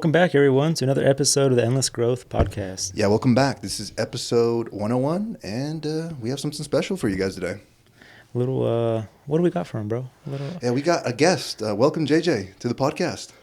Welcome back, everyone, to another episode of the Endless Growth Podcast. Yeah, welcome back. This is episode 101, and we have something special for you guys today. What do we got for him, bro? Yeah, we got a guest. Welcome, JJ, to the podcast.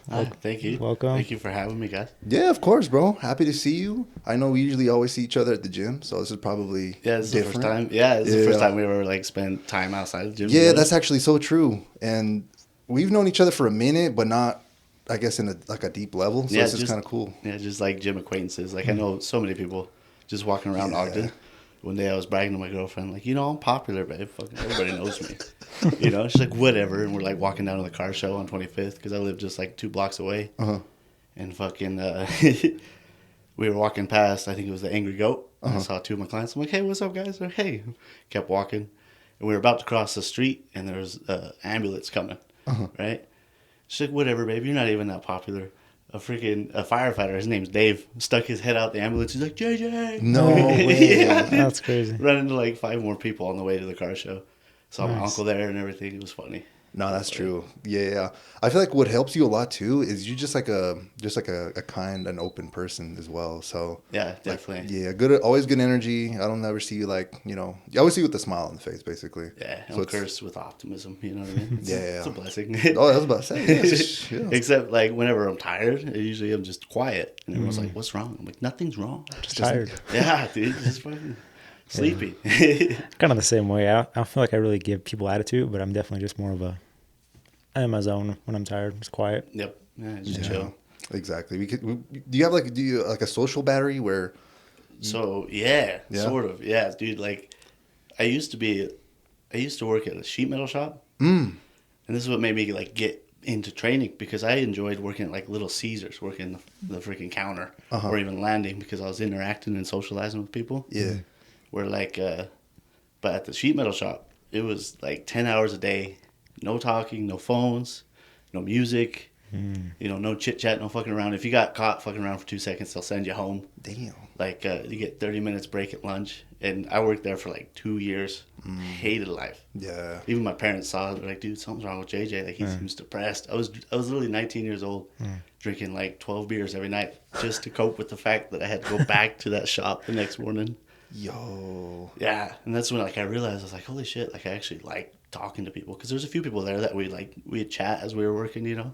Thank you. Welcome. Thank you for having me, guys. Yeah, of course, bro. Happy to see you. I know we usually always see each other at the gym, so this is probably this is different. the first time. Yeah, this is the first time we ever spent time outside the gym. Yeah, that's actually so true. And we've known each other for a minute, but not, I guess, in a deep level. So this is kind of cool. Yeah, just like gym acquaintances. Like I know so many people just walking around Ogden. One day I was bragging to my girlfriend, like, I'm popular, babe. Fucking everybody knows me. She's like, whatever. And we're like walking down to the car show on 25th because I live just like 2 blocks away. Uh-huh. And fucking, we were walking past, I think it was the Angry Goat. I saw 2 of my clients. I'm like, hey, what's up, guys? They're like, hey. Kept walking. And we were about to cross the street and there was an ambulance coming, right? She's like, whatever, babe. You're not even that popular. A firefighter, his name's Dave, stuck his head out the ambulance. He's like, JJ. No way. Yeah. That's crazy. Run into like 5 more people on the way to the car show. Saw my Nice. uncle there and everything. It was funny. No, that's true. Yeah. I feel like what helps you a lot too is you're just like a kind and open person as well. So Yeah, definitely. Always good energy. I don't ever see you you always see you with a smile on the face, basically. Yeah, So I'm it's- cursed with optimism. You know what I mean? Yeah. It's a blessing. Oh, I was about to say. Yeah. Except like whenever I'm tired, usually I'm just quiet. And everyone's like, what's wrong? I'm like, nothing's wrong. Just tired. Yeah, dude, just fucking sleepy. Kind of the same way. I don't feel like I really give people attitude, but I'm definitely just more of I'm in my zone when I'm tired. It's quiet. Yep. Yeah, just chill. Exactly. Do you have a social battery where? So Yeah. sort of. Yeah, dude. Like, I used to work at a sheet metal shop, Mm. and this is what made me like get into training because I enjoyed working at like Little Caesars, working the freaking counter, or even landing because I was interacting and socializing with people. Yeah. Where like, but at the sheet metal shop, it was like 10 hours a day, no talking, no phones, no music. No chit chat, no fucking around. If you got caught fucking around for 2 seconds, they'll send you home. Damn. Like you get 30 minutes break at lunch, and I worked there for like 2 years. Hated life. Yeah. Even my parents saw it. They're like, dude, something's wrong with JJ. Like he seems depressed. I was literally 19 years old, drinking like 12 beers every night just to cope with the fact that I had to go back to that shop the next morning. Yo. Yeah, and that's when like I realized I was like, holy shit! Like I actually like talking to people because there's a few people there that we'd chat as we were working,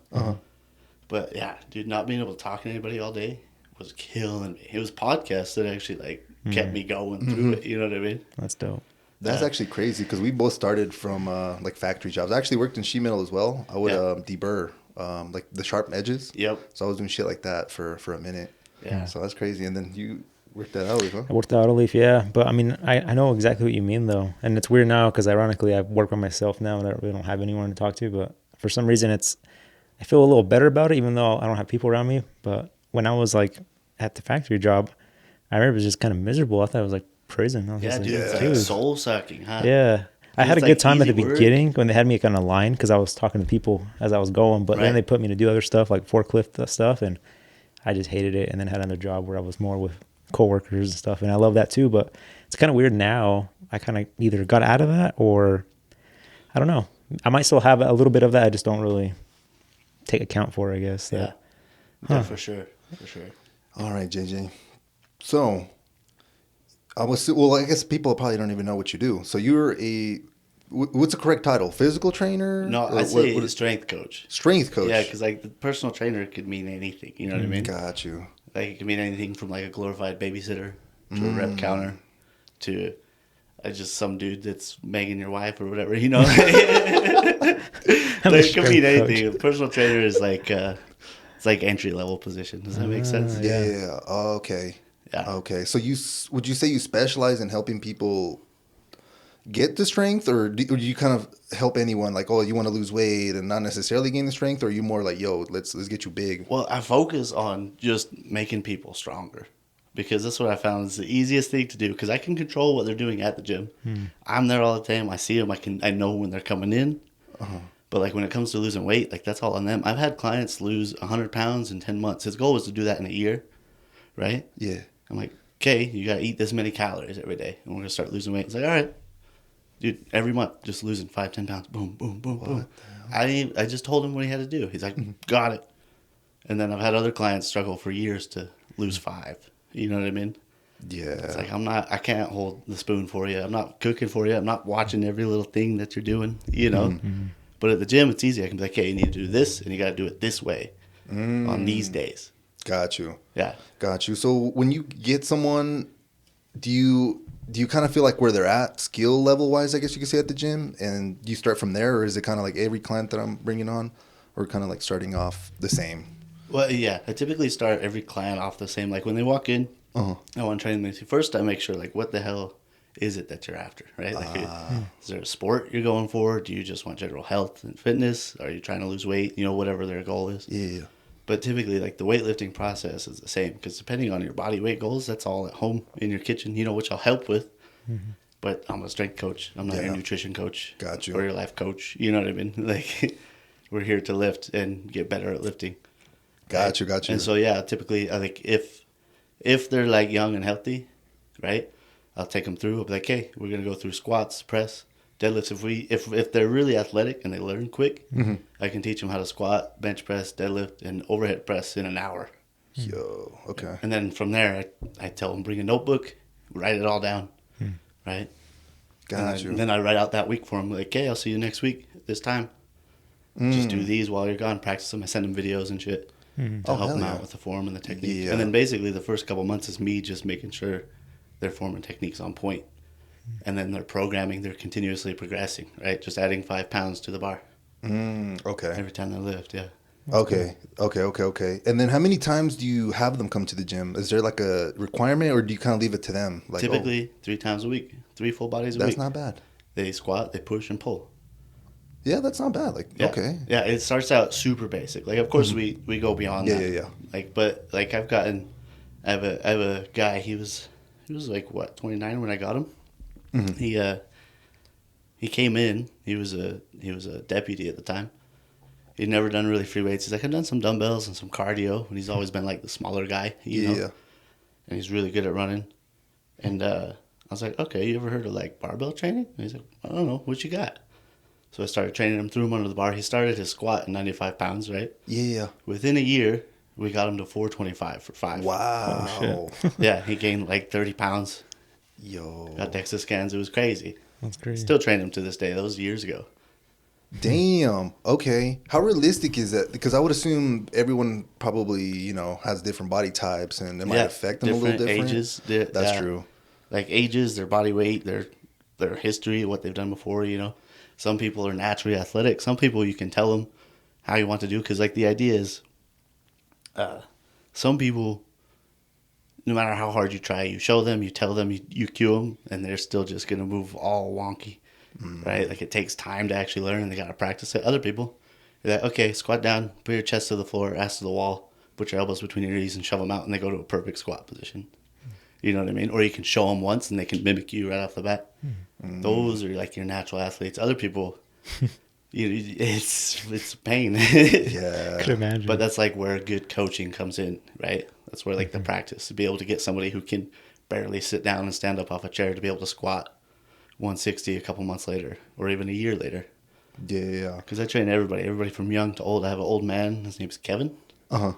But yeah, dude, not being able to talk to anybody all day was killing me. It was podcasts that actually kept me going through it. You know what I mean? That's dope. That's actually crazy because we both started from factory jobs. I actually worked in sheet metal as well. I would deburr like the sharp edges. Yep. So I was doing shit like that for a minute. Yeah. So that's crazy. And then you worked that out, huh? I worked out a leaf, yeah. But I mean, I know exactly what you mean, though. And it's weird now because ironically, I work by myself now and I really don't have anyone to talk to. But for some reason, I feel a little better about it, even though I don't have people around me. But when I was like at the factory job, I remember it was just kind of miserable. I thought it was like prison. I was just Dude, it's like soul sucking, huh? Yeah. I had a It's good like time at the easy work. beginning when they had me on a line because I was talking to people as I was going. But then Right. they put me to do other stuff like forklift stuff, and I just hated it. And then had another job where I was more with coworkers and stuff, and I love that too. But it's kind of weird now. I kind of either got out of that or I don't know. I might still have a little bit of that. I just don't really take account for it, I guess. Yeah. Yeah, for sure. For sure. All right, JJ. So I guess people probably don't even know what you do. So you're what's the correct title? Physical trainer? No, Or I'd say what is strength coach. strength coach? Yeah, because like the personal trainer could mean anything. You know what I mean? Got you. Like it could mean anything from like a glorified babysitter to a rep counter to just some dude that's Megan your wife or whatever. Like, it could mean anything. A personal trainer is like it's like entry level position. Does that make sense? Yeah. Okay. Yeah. Okay. So would you say you specialize in helping people get the strength, or do you kind of help anyone? Like, oh, you want to lose weight and not necessarily gain the strength, or are you more like, yo, let's get you big? Well, I focus on just making people stronger because that's what I found is the easiest thing to do because I can control what they're doing at the gym. I'm there all the time. I see them. I know when they're coming in. But like when it comes to losing weight, like that's all on them. I've had clients lose 100 pounds in 10 months. His goal was to do that in a year, right? Yeah. I'm like, okay, you got to eat this many calories every day. And we're going to start losing weight. He's like, all right. Dude, every month, just losing 5-10 pounds. Boom, boom, boom, boom. I just told him what he had to do. He's like, got it. And then I've had other clients struggle for years to lose 5. You know what I mean? Yeah. It's like I can't hold the spoon for you. I'm not cooking for you. I'm not watching every little thing that you're doing, you know? Mm-hmm. But at the gym, it's easy. I can be like, hey, you need to do this, and you got to do it this way on these days. Got you. Yeah. Got you. So when you get someone, do you kind of feel like where they're at skill level wise, I guess you could say, at the gym, and do you start from there, or is it kind of like every client that I'm bringing on, or kind of like starting off the same? Well, yeah. I typically start every client off the same. Like when they walk in, Uh-huh. I want to train them. First, I make sure, like, what the hell is it that you're after, right? Like, is there a sport you're going for? Do you just want general health and fitness? Are you trying to lose weight? You know, whatever their goal is. Yeah. But typically, like, the weightlifting process is the same because depending on your body weight goals, that's all at home in your kitchen, you know, which I'll help with. Mm-hmm. But I'm a strength coach. I'm not Yeah. your nutrition coach. Got you. Or your life coach. You know what I mean? Like, we're here to lift and get better at lifting. Got you. Got you. And so, yeah, typically, I think if they're, like, young and healthy, right, I'll take them through. I'll be like, hey, we're going to go through squats, press, deadlifts. If they're really athletic and they learn quick, I can teach them how to squat, bench press, deadlift, and overhead press in an hour. Yo. Okay. And then from there, I tell them, bring a notebook, write it all down, right? Got you. And then I write out that week for them, like, hey, I'll see you next week this time. Just do these while you're gone, practice them. I send them videos and shit to Oh, help hell them yeah. out with the form and the technique. Yeah. And then basically the first couple months is me just making sure their form and technique's on point. And then their programming, they're continuously progressing, right? Just adding 5 pounds to the bar Okay. every time they lift, yeah. Okay. And then how many times do you have them come to the gym? Is there like a requirement, or do you kind of leave it to them? Like, Typically 3 times a week, 3 full bodies a that's week. not bad. They squat, they push and pull. Yeah, that's not bad. Like, Yeah. okay. Yeah, it starts out super basic. Like, of course, we go beyond Yeah, that. yeah. Like, but like I have a guy. He was like what 29 when I got him. He came in. He was a deputy at the time. He'd never done really free weights. He's like, I've done some dumbbells and some cardio, and he's always been like the smaller guy, you know. Yeah. And he's really good at running. And I was like, okay, you ever heard of like barbell training? And he's like, I don't know, what you got? So I started training him, threw him under the bar. He started his squat at 95 pounds, right? Yeah. Within a year, we got him to 425 for 5. Wow. Oh, Yeah, he gained like 30 pounds. Yo. Got DEXA scans. It was crazy. that's crazy. Still train him to this day. That was years ago. Damn. Okay. How realistic is that? Because I would assume everyone probably, has different body types, and it might affect them a little different. Ages. That's true. Like ages, their body weight, their history, what they've done before, you know. Some people are naturally athletic. Some people you can tell them how you want to do. Because like the idea is, some people, no matter how hard you try, you show them, you tell them, you cue them, and they're still just going to move all wonky, right? Like it takes time to actually learn, and they got to practice it. Other people, you're like, okay, squat down, put your chest to the floor, ass to the wall, put your elbows between your knees and shove them out, and they go to a perfect squat position. You know what I mean? Or you can show them once, and they can mimic you right off the bat. Those are like your natural athletes. Other people, it's pain. Yeah. Could imagine. But that's like where good coaching comes in, right? That's where like the practice, to be able to get somebody who can barely sit down and stand up off a chair to be able to squat 160 a couple months later or even a year later. Yeah. Because I train everybody from young to old. I have an old man. His name's Kevin. When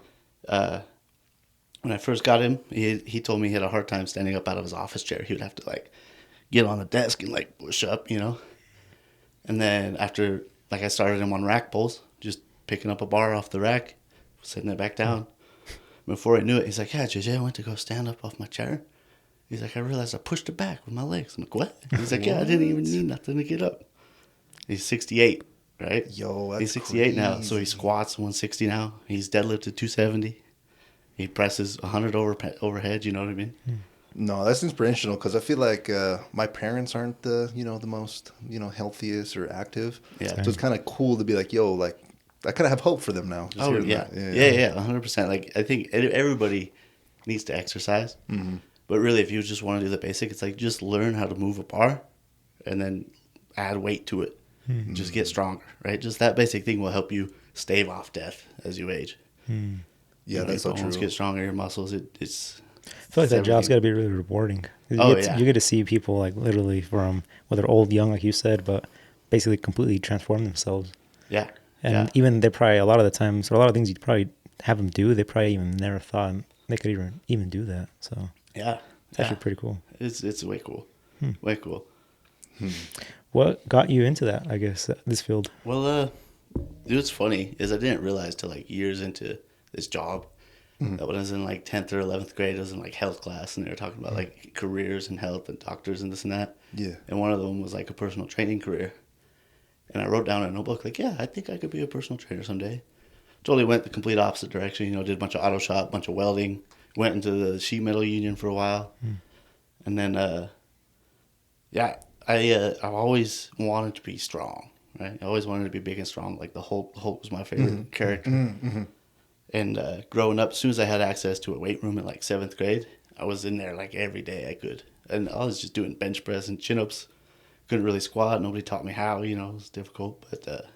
I first got him, he told me he had a hard time standing up out of his office chair. He would have to like get on the desk and like push up, you know. And then after, like, I started him on rack pulls, just picking up a bar off the rack, setting it back down. Before I knew it, he's like, yeah, JJ, I went to go stand up off my chair. He's like, I realized I pushed it back with my legs. I'm like, what? He's like, yeah, I didn't even need nothing to get up. He's 68, right? Yo, that's He's 68 now, so he crazy. squats 160 now. He's deadlifted 270. He presses 100 overhead, you know what I mean? No, that's inspirational, because I feel like my parents aren't the most healthiest or active. Yeah. So it's kind of cool to be like, yo, like I kind of have hope for them now. Just Oh, hearing yeah. that. Yeah, 100%. Like, I think everybody needs to exercise. But really, if you just want to do the basic, it's like just learn how to move a bar and then add weight to it. Just get stronger, right? Just that basic thing will help you stave off death as you age. Yeah, that's so Your bones true. get stronger, your muscles, it's... I feel like that job's everything. got to be really rewarding. Oh, yeah. You get to see people like literally from whether old, young, like you said, but basically completely transform themselves. Yeah. And yeah. even they're probably a lot of the times, or a lot of things you probably have them do, they probably even never thought they could even do that. So Yeah. it's actually pretty cool. It's way cool. Way cool. What got you into that, I guess, this field? Well, dude, what's funny is I didn't realize till like years into this job that when I was in like 10th or 11th grade, I was in like health class and they were talking about like careers in health and doctors and this and that. Yeah. And one of them was like a personal training career. And I wrote down in a notebook, like, yeah, I think I could be a personal trainer someday. Totally went the complete opposite direction. You know, did a bunch of auto shop, bunch of welding, went into the sheet metal union for a while. And then, I've always wanted to be strong, right? I always wanted to be big and strong. Like the Hulk was my favorite character. And growing up, as soon as I had access to a weight room in like 7th grade, I was in there like every day I could. And I was just doing bench press and chin-ups. Couldn't really squat. Nobody taught me how, you know, it was difficult. But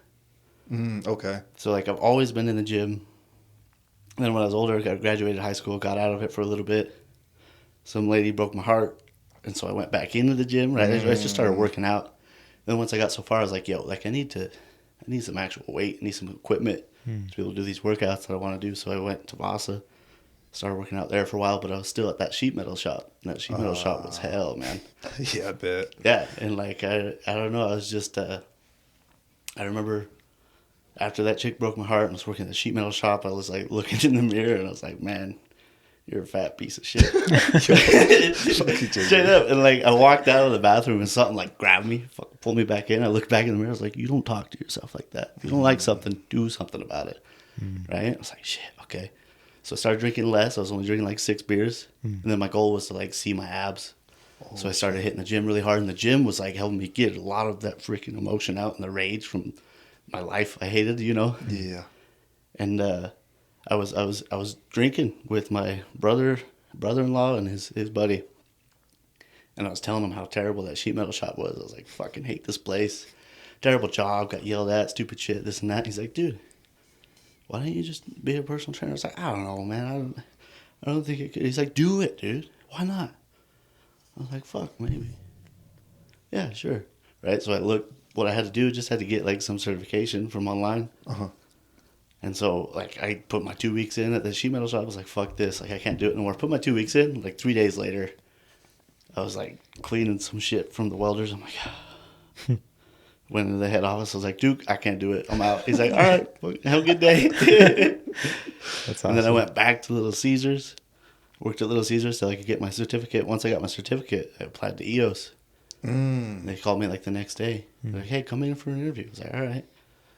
Okay. so like I've always been in the gym. And then when I was older, I graduated high school, got out of it for a little bit. Some lady broke my heart. And so I went back into the gym, right? I just started working out. Then once I got so far, I was like, yo, like I need some actual weight. I need some equipment to be able to do these workouts that I want to do. So I went to Vasa, started working out there for a while, but I was still at that sheet metal shop. And that sheet metal shop was hell, man. Yeah, I bet. Yeah, and like I don't know, I was just I remember after that chick broke my heart and was working at the sheet metal shop, I was like looking in the mirror and I was like, man, you're a fat piece of shit. Straight up. And like I walked out of the bathroom and something like grabbed me, fucking pulled me back in. I looked back in the mirror, I was like, you don't talk to yourself like that. If you don't like something, do something about it. Right? I was like, shit, okay. So I started drinking less. I was only drinking like 6 beers. And then my goal was to like see my abs. So I started hitting the gym really hard, and the gym was like helping me get a lot of that freaking emotion out and the rage from my life I hated, you know. Yeah. And I was drinking with my brother-in-law and his buddy, and I was telling him how terrible that sheet metal shop was. I was like, fucking hate this place, terrible job, got yelled at, stupid shit, this and that. He's like, dude, why don't you just be a personal trainer? I was like, I don't know, man. I don't think it could. He's like, do it, dude. Why not? I was like, fuck, maybe. Yeah, sure. Right? So I looked, what I had to do, just had to get like some certification from online. And so like I put my 2 weeks in at the sheet metal shop. I was like, fuck this. Like I can't do it no more. Put my 2 weeks in. Like 3 days later, I was like cleaning some shit from the welders. I'm like, went into the head office. I was like, Duke, I can't do it. I'm out. He's like, all right, have a good day. That's awesome. And then I went back to Little Caesars, worked at Little Caesars so I could get my certificate. Once I got my certificate, I applied to EOS. They called me like the next day. They're like, hey, come in for an interview. I was like, all right.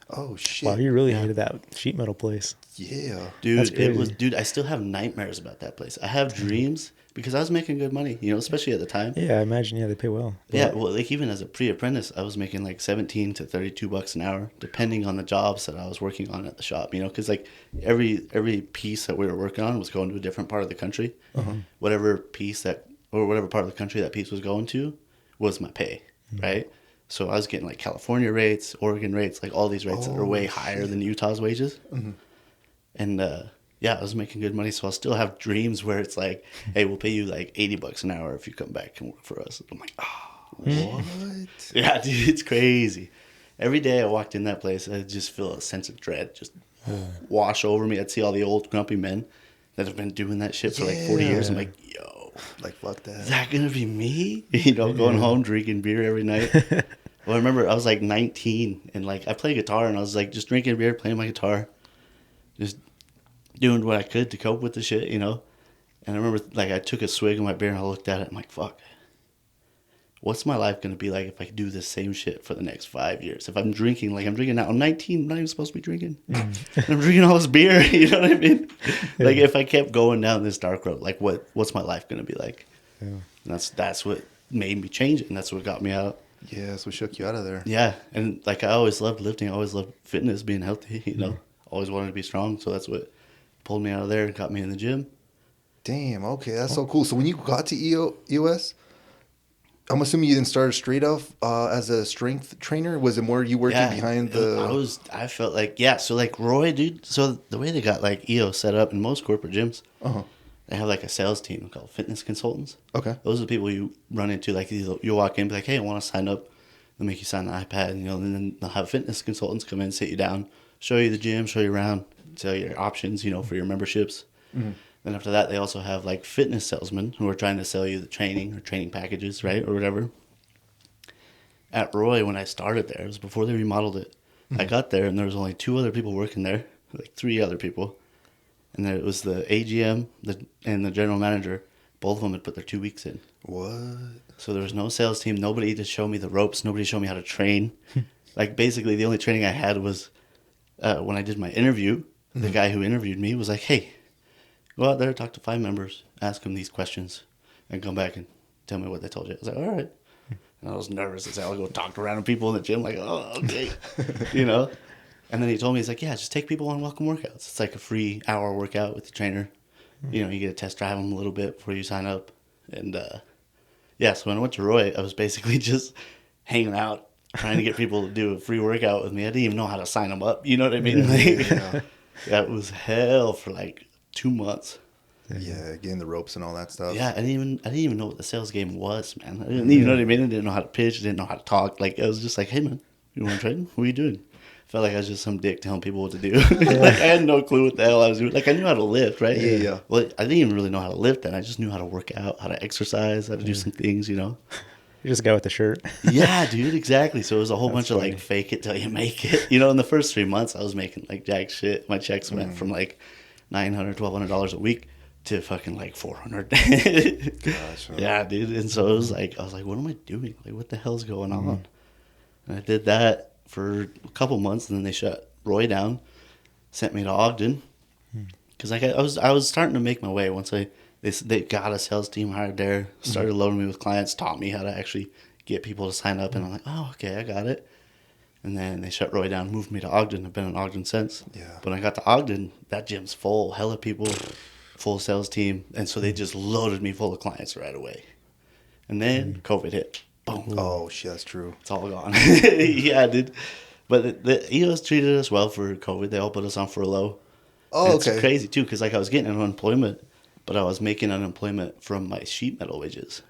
Oh shit. Wow, you really hated that sheet metal place. Yeah. Dude, I still have nightmares about that place. I have dreams because I was making good money, you know, especially at the time. Yeah, I imagine. Yeah, they pay well. Yeah, well, like even as a pre-apprentice, I was making like 17 to 32 bucks an hour, depending on the jobs that I was working on at the shop. You know, because like every piece that we were working on was going to a different part of the country. Whatever piece whatever part of the country that piece was going to was my pay, right? So I was getting like California rates, Oregon rates, like all these rates that are way higher than Utah's wages. And yeah, I was making good money, so I'll still have dreams where it's like, hey, we'll pay you like 80 bucks an hour if you come back and work for us. I'm like, What? yeah, dude, it's crazy. Every day I walked in that place, I just feel a sense of dread just wash over me. I'd see all the old grumpy men that have been doing that shit for like 40 years. I'm like, yo, Like, fuck that. is that gonna be me? You know, going home drinking beer every night. Well, I remember I was like 19 and like I play guitar and I was like just drinking beer, playing my guitar, just doing what I could to cope with the shit, you know. And I remember like I took a swig of my beer and I looked at it. I'm like, fuck, what's my life gonna be like if I do this same shit for the next 5 years? If I'm drinking like I'm drinking now, I'm 19, I'm not even supposed to be drinking. And I'm drinking all this beer, you know what I mean? Like if I kept going down this dark road, like what's my life gonna be like? And that's what made me change it, and that's what got me out. Yeah, that's what shook you out of there. Yeah, and like I always loved lifting, I always loved fitness, being healthy, you know. Always wanted to be strong, so that's what pulled me out of there and got me in the gym. Damn, okay, that's so cool. So when you got to EOS, I'm assuming you didn't start straight off as a strength trainer? Was it more you working behind the... I felt like, yeah, so like Roy, dude, so the way they got like EOS set up in most corporate gyms, they have like a sales team called fitness consultants. Okay. Those are the people you run into. Like you walk in, be like, hey, I want to sign up. They'll make you sign the iPad, and, you know, and then they'll have fitness consultants come in, sit you down, show you the gym, show you around, sell your options, for your memberships. Then after that, they also have like fitness salesmen who are trying to sell you the training or training packages, right, or whatever. At Roy, when I started there, it was before they remodeled it. I got there and there was only 2 other people working there, like 3 other people, and then it was the AGM and the general manager. Both of them had put their 2 weeks in. What? So there was no sales team, nobody to show me the ropes, nobody showed me how to train. Like basically, the only training I had was when I did my interview. The guy who interviewed me was like, "Hey, go out there, talk to 5 members, ask them these questions, and come back and tell me what they told you." I was like, "All right." And I was nervous as hell. I'll go talk to random people in the gym, like, "Oh, okay," And then he told me, he's like, "Yeah, just take people on welcome workouts. It's like a free hour workout with the trainer. You get to test drive them a little bit before you sign up." And so when I went to Roy, I was basically just hanging out, trying to get people to do a free workout with me. I didn't even know how to sign them up. You know what I mean? Yeah, it was hell for like 2 months. Yeah, getting the ropes and all that stuff. Yeah, I didn't even know what the sales game was, man. I didn't even know what I mean. I didn't know how to pitch. I didn't know how to talk. Like, I was just like, "Hey, man, you want to train? What are you doing?" Felt like I was just some dick telling people what to do. Like, I had no clue what the hell I was doing. Like, I knew how to lift, right? Yeah. Well, I didn't even really know how to lift then. I just knew how to work out, how to exercise, how to do some things, You just go with the shirt. Yeah, dude, exactly. So it was a whole bunch of funny. like fake it till you make it. In the first 3 months, I was making like jack shit. My checks went from like $900, $1,200 a week to fucking like 400. Gotcha. Yeah, dude. And so it was like, I was like, what am I doing? Like, what the hell's going on? And I did that for a couple months, and then they shut Roy down, sent me to Ogden, because like I was starting to make my way once they got a sales team hired there, started loading me with clients, taught me how to actually get people to sign up, and I'm like, oh, okay, I got it. And then they shut Roy down, moved me to Ogden. I've been in Ogden since. Yeah. But when I got to Ogden, that gym's full, hella people, full sales team, and so they just loaded me full of clients right away. And then COVID hit. Boom. Oh, shit, that's true. It's all gone. Yeah, dude. But the EOS treated us well for COVID. They all put us on furlough. Oh, And okay. It's crazy, too, because like I was getting unemployment, but I was making unemployment from my sheet metal wages.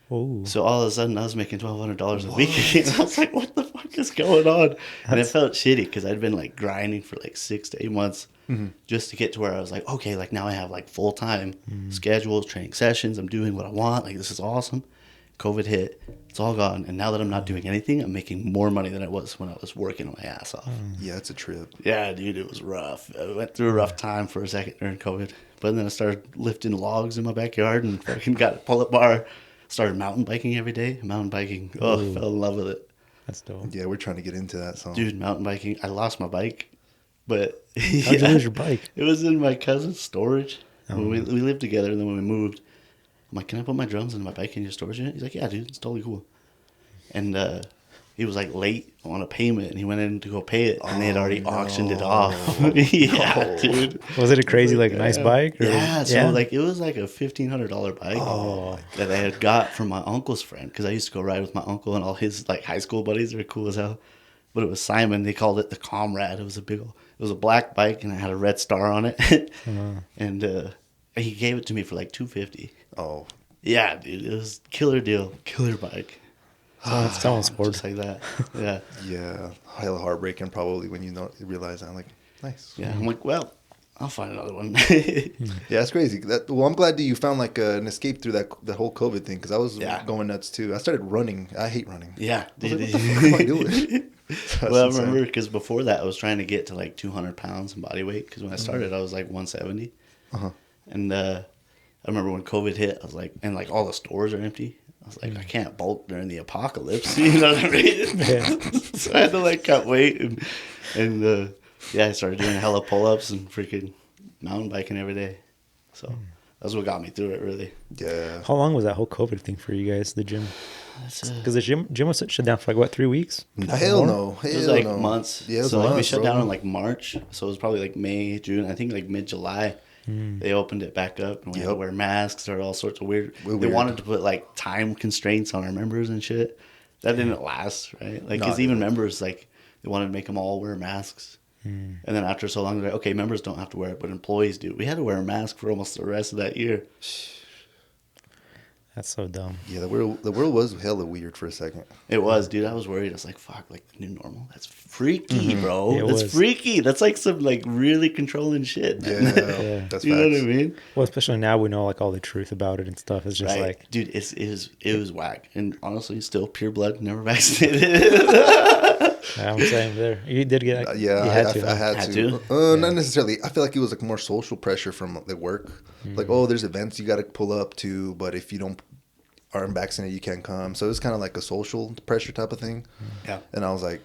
Oh, So all of a sudden, I was making $1,200 a week. And I was like, what the fuck is going on? And it felt shitty because I'd been like grinding for like 6 to 8 months just to get to where I was like, okay, like now I have like full-time schedules, training sessions. I'm doing what I want. Like, this is awesome. COVID hit. It's all gone. And now that I'm not doing anything, I'm making more money than I was when I was working my ass off. Yeah, it's a trip. Yeah, dude, it was rough. I went through a rough time for a second during COVID. But then I started lifting logs in my backyard and fucking got a pull-up bar. Started mountain biking every day. Mountain biking. Oh, fell in love with it. that's dope. Yeah, we're trying to get into that. So, Dude, mountain biking. I lost my bike. But How'd you lose your bike? It was in my cousin's storage. When we lived together, and then when we moved, I'm like, can I put my drums and my bike in your storage unit? He's like, yeah, dude, it's totally cool. And he was like late on a payment, and he went in to go pay it, and they had already auctioned it off. Yeah, dude. Was it a crazy, nice bike? Or? Yeah, so like it was like a $1,500 bike that I had got from my uncle's friend, because I used to go ride with my uncle and all his like high school buddies. They were cool as hell. But it was Simon. They called it the Comrade. It was it was a black bike, and it had a red star on it. And he gave it to me for like $250. oh, Yeah, dude, it was killer deal, killer bike. Someone's sport. Just like that. Yeah. yeah, hella heartbreaking probably when you realize that. I'm like, nice. Yeah. I'm like, well, I'll find another one. Yeah, it's crazy. Well, I'm glad that you found like an escape through the whole COVID thing, because I was Yeah. going nuts too. I started running. I hate running. Yeah. I was like, Dude. what the fuck am I doing? That's Well, I insane. remember because before that, I was trying to get to like 200 pounds in body weight, because when I started, I was like 170. Uh-huh. And I remember when COVID hit, I was like, and like all the stores are empty. I was like, I can't bulk during the apocalypse. You know what I mean? So I had to like cut weight. And I started doing hella pull-ups and freaking mountain biking every day. So that's what got me through it, really. Yeah. How long was that whole COVID thing for you guys, the gym? That's, Because the gym was shut down for like, what, 3 weeks? Hell no. Hell it was like no. months. Yeah, it was so like we months, shut bro. down in like March. So it was probably like May, June. I think like mid-July. They opened it back up, and we had to Yep. wear masks or all sorts of weird. We're They weird. wanted to put like time constraints on our members and shit. That didn't last, right? Like, No, because it even didn't. members, like, they wanted to make them all wear masks. And then after so long, they're like, okay, members don't have to wear it, but employees do. We had to wear a mask for almost the rest of that year. That's so dumb. Yeah, the world was hella weird for a second. It was, dude. I was worried. I was like, fuck, like the new normal. That's freaky, bro. Yeah, it That's was. freaky. That's like some like really controlling shit, man. Yeah, Yeah. that's You know what I facts. mean? Well, especially now we know like all the truth about it and stuff. It's just Right. like, Dude, it was whack. And honestly, still pure blood, never vaccinated. I'm saying there. You did get. Yeah, you had I, to. I huh? had Had to. to? Not necessarily. I feel like it was like more social pressure from the work. Like, oh, there's events you got to pull up to, but if you don't aren't vaccinated, you can't come. So it was kind of like a social pressure type of thing. Yeah. And I was like,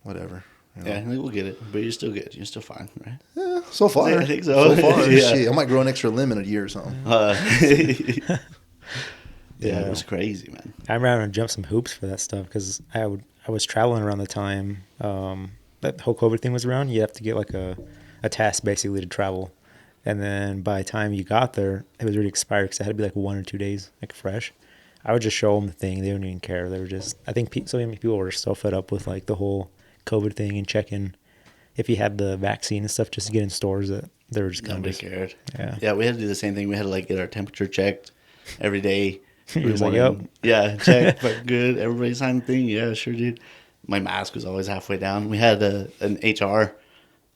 whatever. You know? Yeah, we'll get it. But you're still good. You're still fine, right? Yeah, so far. I think so. So far, Yeah. shit. I might grow an extra limb in a year or something. Yeah, it was crazy, man. I ran and jumped some hoops for that stuff because I was traveling around the time that whole COVID thing was around. You have to get like a task basically to travel, and then by the time you got there, it was already expired because it had to be like 1 or 2 days like fresh. I would just show them the thing; they didn't even care. They were just, I think so many people were so fed up with like the whole COVID thing and checking if you had the vaccine and stuff just to get in stores that they were just kind of Nobody just, cared. yeah. Yeah, we had to do the same thing. We had to like get our temperature checked every day. He was like, morning. "Yep." Yeah, check, but good. Everybody signed the thing. Yeah, sure, dude. My mask was always halfway down. We had an HR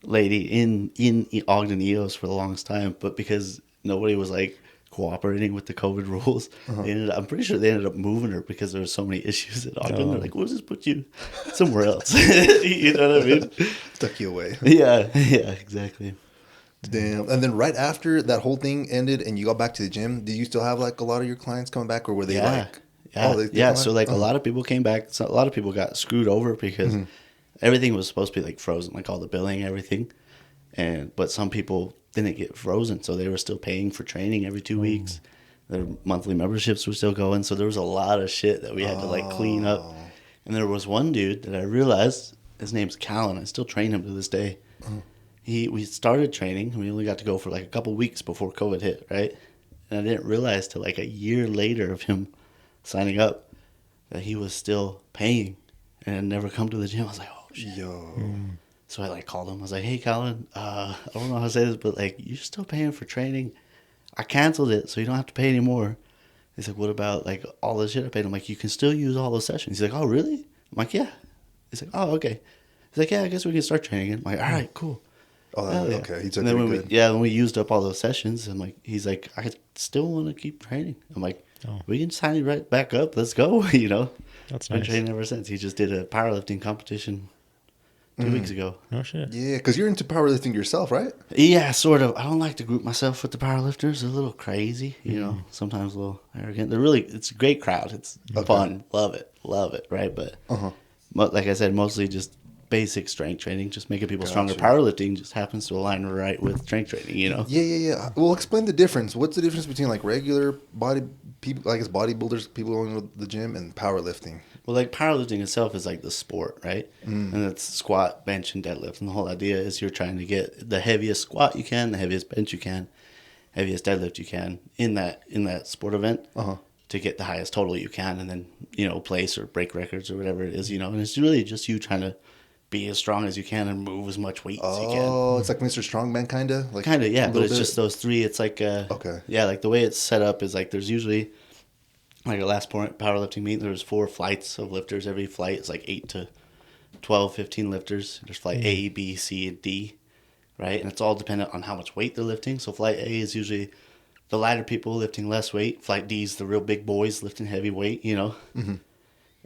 lady in Ogden EOS for the longest time, but because nobody was like cooperating with the COVID rules, I'm pretty sure they ended up moving her because there were so many issues at Ogden. Oh. They're like, "We'll just put you somewhere else." You know what I mean? Stuck you away. Yeah, exactly. Damn. And then right after that whole thing ended and you got back to the gym, did you still have like a lot of your clients coming back, or were they like, Yeah, oh, they yeah. come So back? like a lot of people came back. So a lot of people got screwed over because everything was supposed to be like frozen, like all the billing, everything. But some people didn't get frozen, so they were still paying for training every 2 weeks. Their monthly memberships were still going, so there was a lot of shit that we had to like clean up. And there was one dude that I realized, his name's Callan. I still train him to this day. We started training, and we only got to go for like a couple weeks before COVID hit, right? And I didn't realize till like a year later of him signing up that he was still paying and had never come to the gym. I was like, oh shit. Yo. So I like called him. I was like, hey, Colin, I don't know how to say this, but like, you're still paying for training. I canceled it, so you don't have to pay anymore. He's like, what about like all the shit I paid? I'm like, you can still use all those sessions. He's like, oh, really? I'm like, yeah. He's like, oh, okay. He's like, yeah, I guess we can start training again. I'm like, all right, cool. Oh, Hell yeah. okay. He took And then it when good. when we used up all those sessions, I'm like, he's like, I still want to keep training. I'm like, we can sign you right back up. Let's go. You know, That's been nice. training ever since. He just did a powerlifting competition 2 weeks ago. No shit. Yeah, because you're into powerlifting yourself, right? Yeah, sort of. I don't like to group myself with the powerlifters. They're a little crazy, you know, sometimes a little arrogant. It's a great crowd. It's fun. Love it, right? But like I said, mostly just basic strength training, just making people stronger. Gotcha. Powerlifting just happens to align right with strength training, you know? Yeah. Well, explain the difference. What's the difference between like regular body people, I guess bodybuilders, people going to the gym, and powerlifting? Well, like powerlifting itself is like the sport, right? And it's squat, bench, and deadlift. And the whole idea is you're trying to get the heaviest squat you can, the heaviest bench you can, heaviest deadlift you can in that sport event to get the highest total you can, and then, you know, place or break records or whatever it is, you know. And it's really just you trying to be as strong as you can and move as much weight as you can. Oh, it's like Mr. Strongman, kind of? Like Kind of, yeah, a but little it's bit? just those three. It's like, Okay. yeah, like the way it's set up is like there's usually, like a last point powerlifting meet, there's 4 flights of lifters. Every flight is like 8 to 12, 15 lifters. There's flight A, B, C, and D, right? And it's all dependent on how much weight they're lifting. So flight A is usually the lighter people lifting less weight. Flight D is the real big boys lifting heavy weight, you know?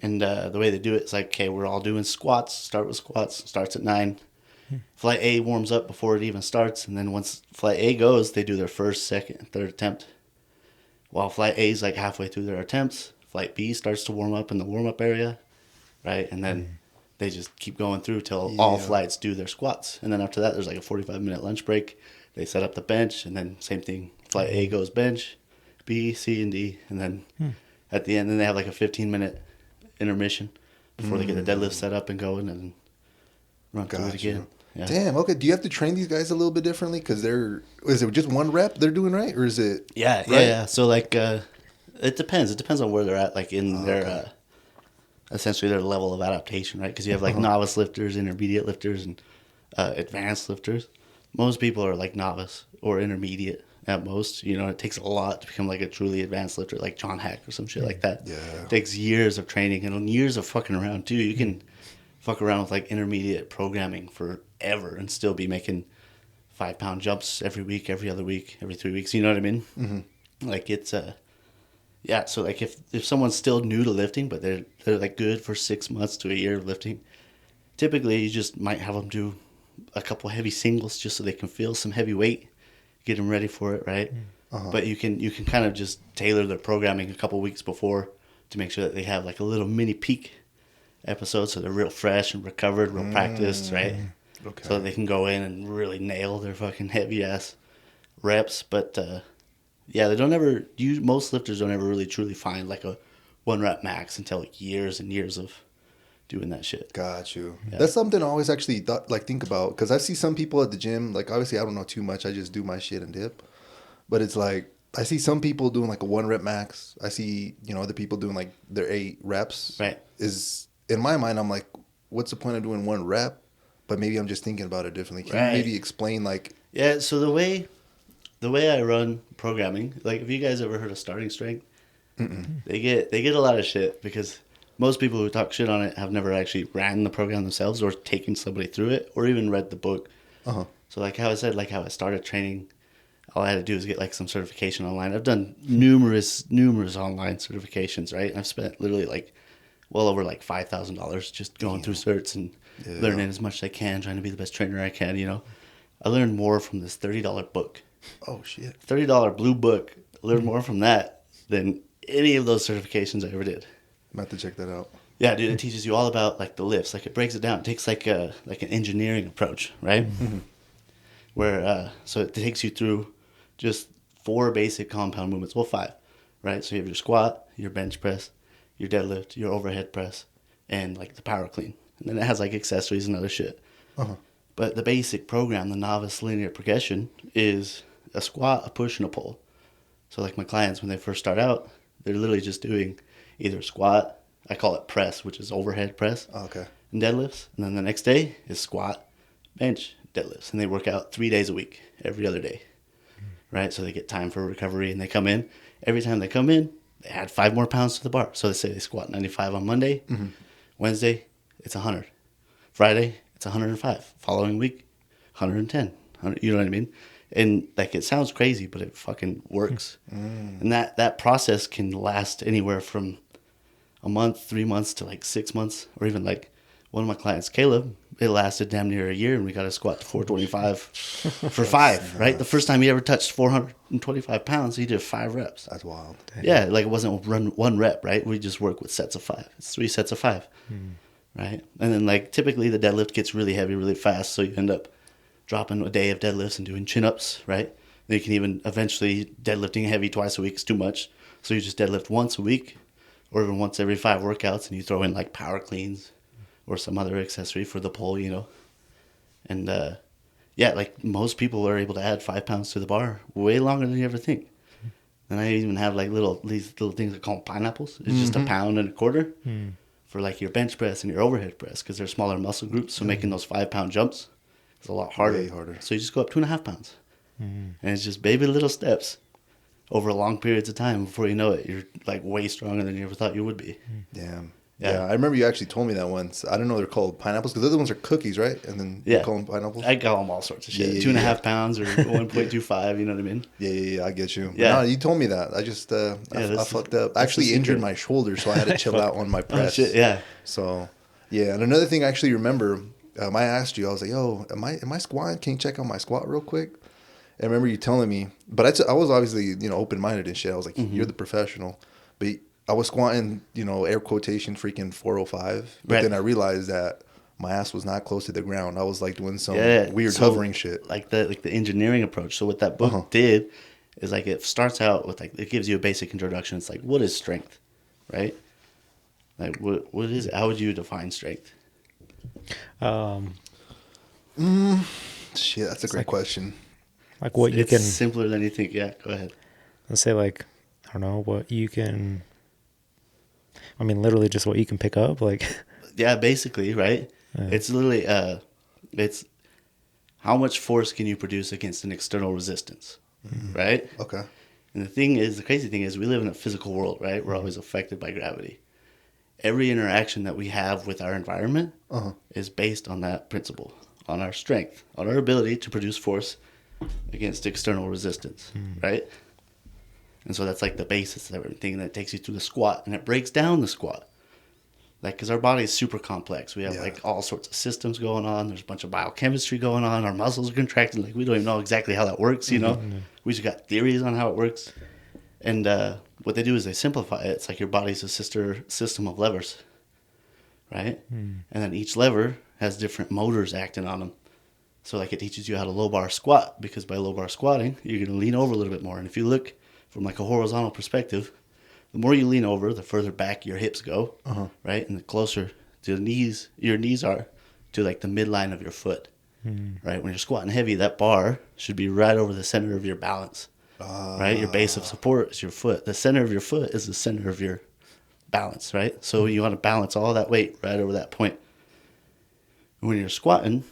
And the way they do it is like, okay, we're all doing squats. Start with squats. Starts at 9. Flight A warms up before it even starts. And then once Flight A goes, they do their first, second, and third attempt. While Flight A is like halfway through their attempts, Flight B starts to warm up in the warm-up area, right? And then they just keep going through till all flights do their squats. And then after that, there's like a 45-minute lunch break. They set up the bench, and then same thing. Flight A goes bench, B, C, and D. And then at the end, then they have like a 15-minute intermission before they get the deadlift set up and going and run through it again. Yeah. Damn. Okay. Do you have to train these guys a little bit differently? Because is it just one rep they're doing right, or is it? Yeah, right? yeah. So like, it depends. It depends on where they're at, like in their, essentially their level of adaptation, right? Because you have like novice lifters, intermediate lifters, and advanced lifters. Most people are like novice or intermediate. at most. You know, it takes a lot to become like a truly advanced lifter, like John Hack or some shit like that. Yeah. It takes years of training and years of fucking around too. You can fuck around with like intermediate programming forever and still be making 5-pound jumps every week, every other week, every 3 weeks. You know what I mean? Mm-hmm. Like it's yeah. So like if someone's still new to lifting, but they're like good for 6 months to a year of lifting, typically you just might have them do a couple heavy singles just so they can feel some heavy weight, get them ready for it, right? But you can kind of just tailor their programming a couple weeks before to make sure that they have like a little mini peak episode, so they're real fresh and recovered, real practiced, right? Okay. So that they can go in and really nail their fucking heavy ass reps. But yeah, they don't ever. Most lifters don't ever really truly find like a 1 rep max until like years and years of doing that shit. Got you. Yeah. That's something I always actually think about, because I see some people at the gym. Like obviously, I don't know too much. I just do my shit and dip. But it's like I see some people doing like a 1 rep max. I see other people doing like their 8 reps. Right. Is in my mind, I'm like, what's the point of doing 1 rep? But maybe I'm just thinking about it differently. Can you maybe explain like? Yeah. So the way I run programming, like if you guys ever heard of starting strength, they get a lot of shit because most people who talk shit on it have never actually ran the program themselves or taken somebody through it or even read the book. So like how I said, like how I started training, all I had to do is get like some certification online. I've done numerous online certifications, right? I've spent literally like well over like $5,000 just going through certs and learning as much as I can, trying to be the best trainer I can, I learned more from this $30 book. Oh shit. $30 blue book. I learned more from that than any of those certifications I ever did. I'm about to check that out. Yeah, dude, it teaches you all about like the lifts. Like it breaks it down. It takes like an engineering approach, right? Where so it takes you through just 4 basic compound movements. Well, 5, right? So you have your squat, your bench press, your deadlift, your overhead press, and like the power clean. And then it has like accessories and other shit. But the basic program, the novice linear progression, is a squat, a push, and a pull. So like my clients, when they first start out, they're literally just doing either squat, I call it press, which is overhead press, Okay. and deadlifts. And then the next day is squat, bench, deadlifts. And they work out 3 days a week, every other day, right? So they get time for recovery, and they come in. Every time they come in, they add 5 more pounds to the bar. So they say they squat 95 on Monday. Wednesday, it's 100. Friday, it's 105. Following week, 110. You know what I mean? And like it sounds crazy, but it fucking works. And that process can last anywhere from a month, 3 months to like 6 months, or even like one of my clients, Caleb, it lasted damn near a year, and we got a squat to 425 for 5, right? The first time he ever touched 425 pounds, he did 5 reps. That's wild. Yeah, like it wasn't 1 rep, right? We just work with sets of 5. It's 3 sets of 5, right? And then like typically the deadlift gets really heavy really fast, so you end up dropping a day of deadlifts and doing chin-ups, right? Then you can even eventually deadlifting heavy twice a week is too much, so you just deadlift once a week or even once every 5 workouts, and you throw in like power cleans or some other accessory for the pull, And yeah, like most people are able to add 5 pounds to the bar way longer than you ever think. And I even have like these little things I call them pineapples. It's just a pound and a quarter for like your bench press and your overhead press, because they're smaller muscle groups. So making those 5-pound jumps is a lot harder. Way harder. So you just go up 2.5 pounds. And it's just baby little steps over long periods of time. Before you know it, you're like way stronger than you ever thought you would be. Damn. Yeah. Yeah, I remember you actually told me that once. I don't know they're called pineapples, because the other ones are cookies, right? And then you call them pineapples? I call them all sorts of shit. Yeah, 2.5 pounds or 1.25, you know what I mean? Yeah, I get you. Yeah. No, you told me that. I just, I fucked up. I actually injured my shoulder, so I had to chill out on my press. Oh, shit, yeah. So, yeah. And another thing I actually remember, I asked you, I was like, yo, am I squatting? Can you check out my squat real quick? And I remember you telling me, but I was obviously, open-minded and shit. I was like, you're the professional. But I was squatting, air quotation, freaking 405. But then I realized that my ass was not close to the ground. I was like doing some weird hovering shit. Like the engineering approach. So what that book did is like it starts out with like, it gives you a basic introduction. It's like, what is strength, right? Like what is it? How would you define strength? Shit, that's a great question. Like what you It's can simpler than you think. Yeah, go ahead. let's say, like, I don't know, what you can, I mean, literally just what you can pick up, like. Yeah, basically, right? Yeah. It's literally it's how much force can you produce against an external resistance, right? Okay. And the crazy thing is, we live in a physical world, right? We're always affected by gravity. Every interaction that we have with our environment is based on that principle, on our strength, on our ability to produce force against external resistance, right? And so that's like the basis of everything that takes you through the squat, and it breaks down the squat. Like, because our body is super complex. We have like all sorts of systems going on. There's a bunch of biochemistry going on. Our muscles are contracting. Like, we don't even know exactly how that works, you know? We just got theories on how it works. And what they do is they simplify it. It's like your body's a sister system of levers, right? And then each lever has different motors acting on them. So like, it teaches you how to low bar squat, because by low bar squatting, you're going to lean over a little bit more. And if you look from like a horizontal perspective, the more you lean over, the further back your hips go, right? And the closer to the knees, your knees are to like the midline of your foot, right? When you're squatting heavy, that bar should be right over the center of your balance, right? Your base of support is your foot. The center of your foot is the center of your balance, right? So you want to balance all that weight right over that point. When you're squatting,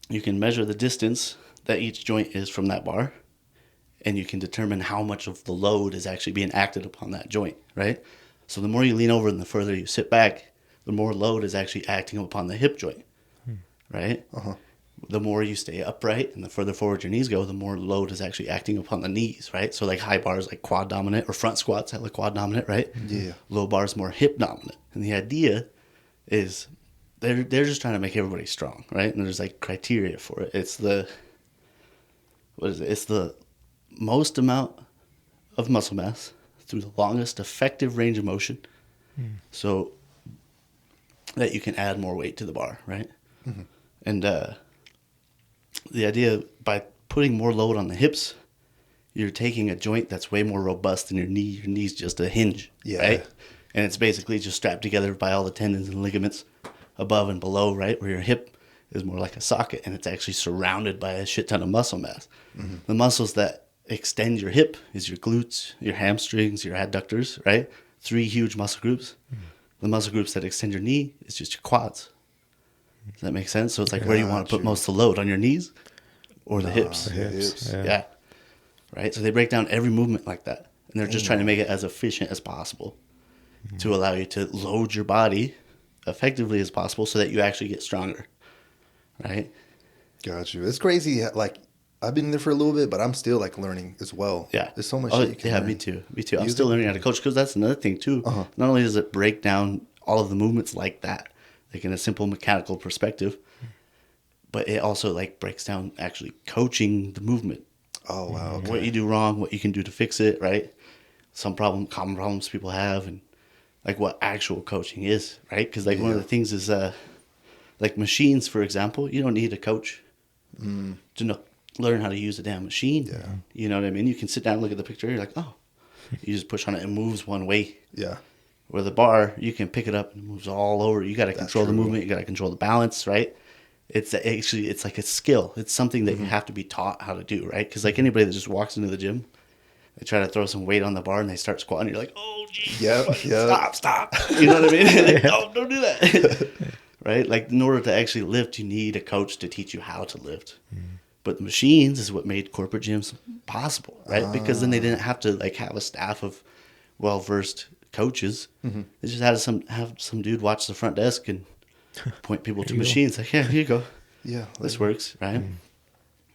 you can measure the distance that each joint is from that bar, and you can determine how much of the load is actually being acted upon that joint, right? So the more you lean over and the further you sit back, the more load is actually acting upon the hip joint, right? The more you stay upright and the further forward your knees go, the more load is actually acting upon the knees, right? So like, high bars like quad dominant, or front squats hella quad dominant, right? Yeah. Low bars more hip dominant. And the idea is they're just trying to make everybody strong, right? And there's like criteria for it. It's the most amount of muscle mass through the longest effective range of motion, so that you can add more weight to the bar, right? And the idea, by putting more load on the hips, you're taking a joint that's way more robust than your knee. Your knee's just a hinge, right? And it's basically just strapped together by all the tendons and ligaments above and below, right? Where your hip is more like a socket, and it's actually surrounded by a shit ton of muscle mass. The muscles that extend your hip is your glutes, your hamstrings, your adductors, right? 3 huge muscle groups. The muscle groups that extend your knee is just your quads. Does that make sense? So it's like, where do you want to put most of the load, on your knees or the hips? The hips. Yeah. Right? So they break down every movement like that. And they're just trying to make it as efficient as possible to allow you to load your body effectively as possible, so that you actually get stronger. Right? Got you. It's crazy. Like, I've been there for a little bit, but I'm still like learning as well. Yeah. There's so much shit you can learn. Me too. I'm still learning how to coach, because that's another thing too. Not only does it break down all of the movements like that, like in a simple mechanical perspective, but it also like breaks down actually coaching the movement. Oh, wow. Okay. What you do wrong, what you can do to fix it, right? Common problems people have, and like what actual coaching is, right? Because like, one of the things is like machines, for example, you don't need a coach to know, learn how to use a damn machine. Yeah. You know what I mean? You can sit down and look at the picture, you're like, oh, you just push on it, and it moves one way. Yeah. Where the bar, you can pick it up and it moves all over. You got to control the movement, you got to control the balance, right? It's actually, it's like a skill. It's something that you have to be taught how to do, right? Because like, anybody that just walks into the gym, they try to throw some weight on the bar and they start squatting, you're like, oh, geez, stop. You know what I mean? Like, oh, don't do that. Right? Like, in order to actually lift, you need a coach to teach you how to lift. But the machines is what made corporate gyms possible, right? Because then they didn't have to like have a staff of well-versed coaches. They just had have some dude watch the front desk and point people to machines. Like, yeah, here you go. Yeah. This works, right?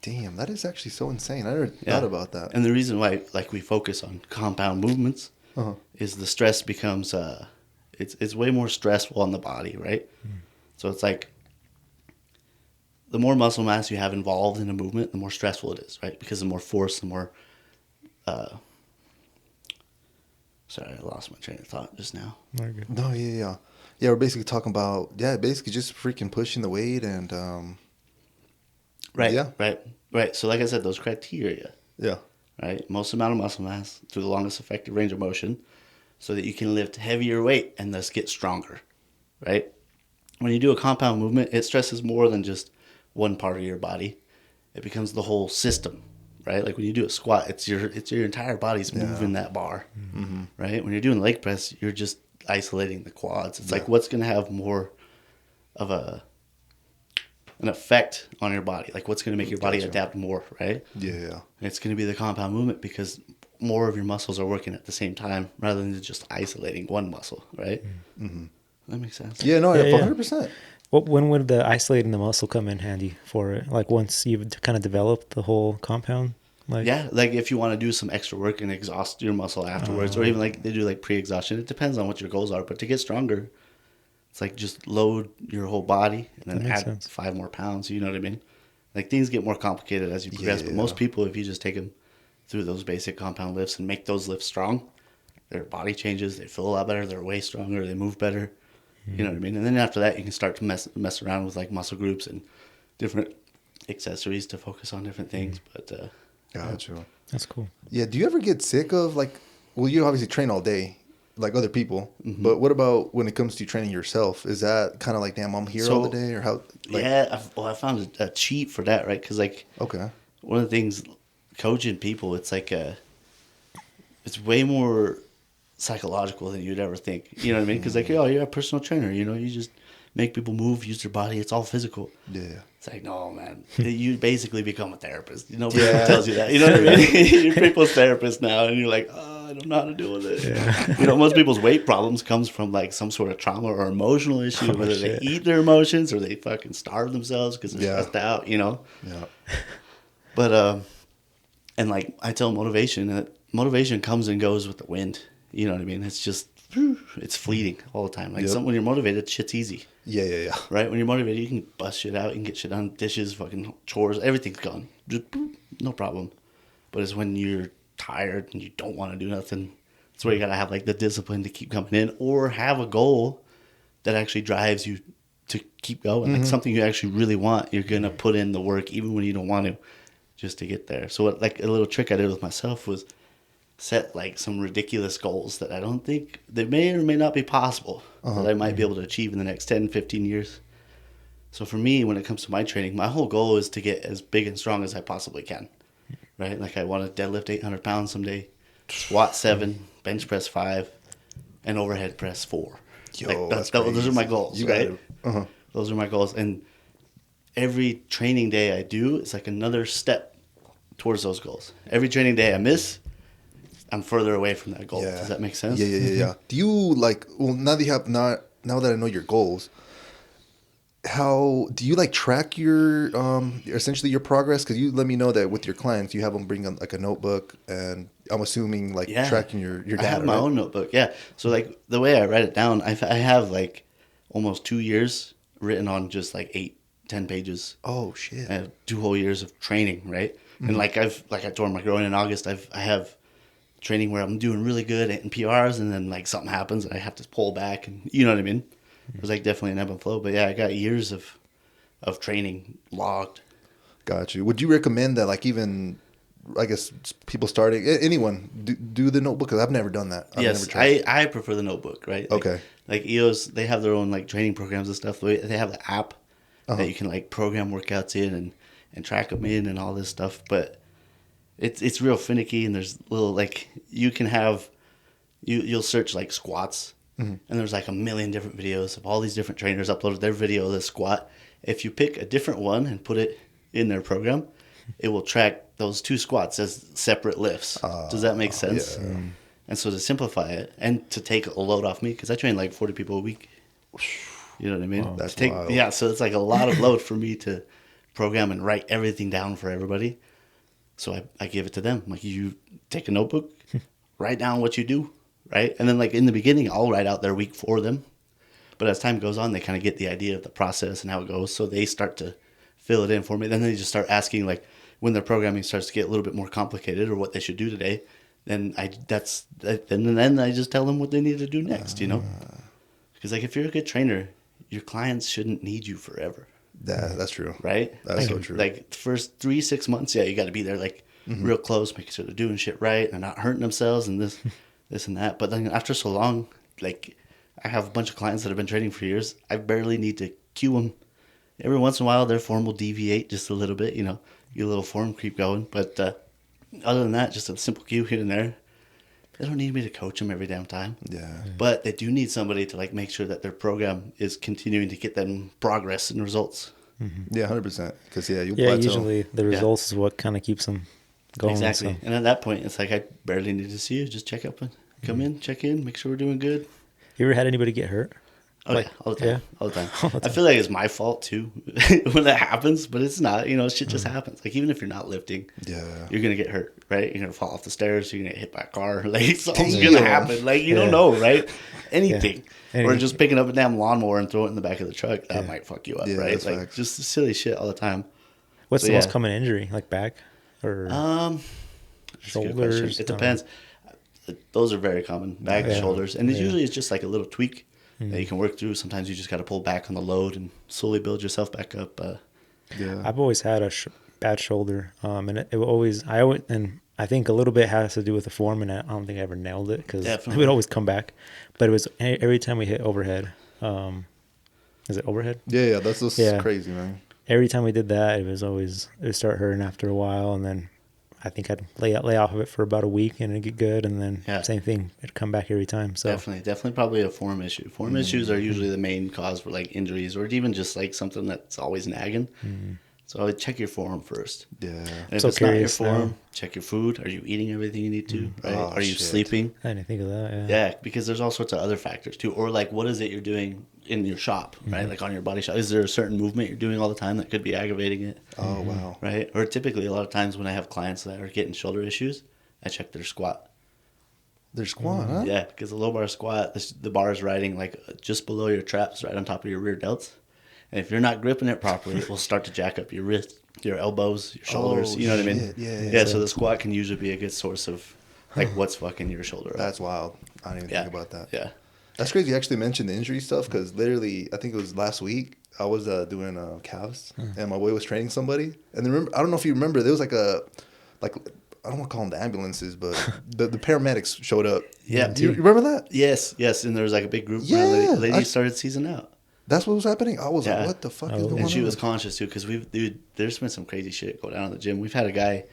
Damn, that is actually so insane. I never thought about that. And the reason why like we focus on compound movements is the stress becomes it's way more stressful on the body, right? So it's like, the more muscle mass you have involved in a movement, the more stressful it is, right? Because the more force, the more sorry, I lost my train of thought just now. Very good. No, yeah. Yeah, we're basically talking about, basically just freaking pushing the weight and Right. Yeah. Right. So like I said, those criteria, yeah. right? Most amount of muscle mass through the longest effective range of motion, so that you can lift heavier weight and thus get stronger, right? When you do a compound movement, it stresses more than just one part of your body. It becomes the whole system, right? Like when you do a squat, it's your entire body's moving that bar, right? When you're doing leg press, you're just isolating the quads. It's like, what's going to have more of a an effect on your body. Like what's going to make your body adapt more, right? Yeah. It's going to be the compound movement because more of your muscles are working at the same time rather than just isolating one muscle, right? Mm-hmm. That makes sense. Yeah, no, Yeah, yeah, yeah. 100%. When would the isolating the muscle come in handy for it? Like once you've kind of developed the whole compound? Like, Yeah, like if you want to do some extra work and exhaust your muscle afterwards, or even like they do like pre-exhaustion. It depends on what your goals are, but to get stronger, it's like just load your whole body and That then makes add sense. 5 more pounds. You know what I mean? Like things get more complicated as you progress, but most people, if you just take them through those basic compound lifts and make those lifts strong, their body changes. They feel a lot better. They're way stronger. They move better. You know what I mean? And then after that, you can start to mess around with like muscle groups and different accessories to focus on different things. But Gotcha. that's cool. Yeah, do you ever get sick of like, well, you obviously train all day like other people, but what about when it comes to training yourself? Is that kind of like, damn, I'm here all the day, or how? Like, yeah, I found a cheat for that, right? Because like okay, one of the things coaching people, it's like it's way more psychological than you'd ever think. You know what I mean? Because like, oh, you're a personal trainer. You know, you just make people move, use their body. It's all physical. yeah, It's like, no, man. You basically become a therapist. Nobody tells you that. You know what I mean? You're people's therapist now, and you're like, oh, I don't know how to deal with it. Yeah. You know, most people's weight problems comes from like some sort of trauma or emotional issue, whether they eat their emotions or they fucking starve themselves because they're stressed out. You know. yeah, But and like I tell motivation that motivation comes and goes with the wind. You know what I mean? It's just it's fleeting all the time. Like when you're motivated, shit's easy. yeah. Right? When you're motivated, you can bust shit out. You can get shit done. Dishes, fucking chores, everything's gone. Just no problem. But it's when you're tired and you don't want to do nothing. That's where you got to have like the discipline to keep coming in or have a goal that actually drives you to keep going. Like something you actually really want. You're going to put in the work even when you don't want to just to get there. So like a little trick I did with myself was set like some ridiculous goals that I don't think they may or may not be possible that I might be able to achieve in the next 10, 15 years. So for me, when it comes to my training, my whole goal is to get as big and strong as I possibly can, right? Like I want to deadlift 800 pounds someday, squat 7, bench press 5, and overhead press 4. Yo, those are my goals, you right? Uh-huh. Those are my goals. And every training day I do is like another step towards those goals. Every training day I miss, I'm further away from that goal. Yeah. Does that make sense? Yeah. Do you like? Well, now that I know your goals, how do you like track your essentially your progress? Because you let me know that with your clients, you have them bring like a notebook, and I'm assuming like tracking your data. I have my own notebook. Yeah. So like the way I write it down, I have like almost 2 years written on just like 8-10 pages. Oh shit! I have 2 whole years of training, right? And like I tore my groin in August. I have training where I'm doing really good in PRs, and then like something happens and I have to pull back, and you know what I mean. It was like definitely an ebb and flow, but yeah, I got years of training logged. Got you. Would you recommend that? Like even, I guess people starting anyone do the notebook? Because I've never done that. Yes, I prefer the notebook, right? Like, Okay. Like EOS, they have their own like training programs and stuff. They have the app that you can like program workouts in and track them in and all this stuff, but it's real finicky, and there's little like you can have you'll search like squats, and there's like a million different videos of all these different trainers uploaded their video of the squat. If you pick a different one and put it in their program, it will track those 2 squats as separate lifts. Does that make sense? Yeah. And so to simplify it and to take a load off me, because I train like 40 people a week. You know what I mean? Wow, that's wild. Yeah, so it's like a lot of load for me to program and write everything down for everybody. So I give it to them. Like, you take a notebook, write down what you do, right? And then like in the beginning, I'll write out their week for them. But as time goes on, they kind of get the idea of the process and how it goes. So they start to fill it in for me. Then they just start asking, like, when their programming starts to get a little bit more complicated or what they should do today, then I just tell them what they need to do next, you know? Because like if you're a good trainer, your clients shouldn't need you forever. That's true. Right? That's so true. Like the first 3-6 months, yeah, you got to be there like real close, making sure they're doing shit right and they're not hurting themselves and this and that. But then after so long, like I have a bunch of clients that have been training for years. I barely need to cue them. Every once in a while, their form will deviate just a little bit, you know, get a little form creep going. But other than that, just a simple cue here and there. They don't need me to coach them every damn time. Yeah. But they do need somebody to like make sure that their program is continuing to get them progress and results. Yeah, 100%. Because you Yeah, plateau. usually the results is what kind of keeps them going. Exactly. So. And at that point, it's like I barely need to see you. Just check up and come in, check in, make sure we're doing good. You ever had anybody get hurt? Oh, Like, yeah, all the time. yeah? All the time. All the I time. feel like it's my fault too when that happens, but it's not. Shit just happens. Like, even if you're not lifting, Yeah. you're going to get hurt, right? You're going to fall off the stairs. You're going to get hit by a car. Like, something's going to Damn. happen. Like, you don't Yeah. know, right? Anything. Yeah. Or just picking up a damn lawnmower and throw it in the back of the truck. That might fuck you up, Yeah, right? that's Like, facts. just silly shit all the time. What's So, the most yeah. common injury? Like back or That's a good question. shoulders? It depends. Those are very common. Back, Yeah. shoulders. And Yeah. usually it's just like a little tweak that you can work through. Sometimes you just got to pull back on the load and slowly build yourself back up. Yeah. I've always had a bad shoulder, and it would always. And I think a little bit has to do with the form, and I don't think I ever nailed it because it Definitely. would always come back. But it was every time we hit overhead. Is it overhead? Yeah, that's just Yeah. crazy, man. Every time we did that, it would start hurting after a while, and then I think I'd lay off of it for about a week and it'd get good, and then same thing, it'd come back every time. So Definitely probably a form issue. Form issues are usually the main cause for like injuries or even just like something that's always nagging. So I would check your form first. Yeah. And if So it's not your curious form, now. check your food. Are you eating everything you need to? Right? Oh, Are you shit. sleeping? I didn't think of that. Yeah. Yeah, because there's all sorts of other factors too. Or like, what is it you're doing in your shop, right? Like on your body shop. Is there a certain movement you're doing all the time that could be aggravating it, Oh, wow. right? Or typically, a lot of times when I have clients that are getting shoulder issues, I check their squat. Their squat, huh? Yeah, because the low bar squat, the bar is riding like just below your traps, right on top of your rear delts. And if you're not gripping it properly, it will start to jack up your wrist, your elbows, your shoulders. Oh, You know what I mean? shit. Yeah, Yeah. So the squat can usually be a good source of like what's fucking your shoulder up. That's wild. I didn't even think about that. Yeah. That's crazy you actually mentioned the injury stuff because literally, I think it was last week, I was doing calves and my boy was training somebody. And then I don't know if you remember, there was like I don't want to call them the ambulances, but the paramedics showed up. Yeah. Do you remember that? Yes. And there was like a big group. Yeah, Yeah. Lady started seizing out. That's what was happening. I was Yeah. like, what the fuck is going on? And she was conscious too, because there's been some crazy shit go down in the gym. We've had a guy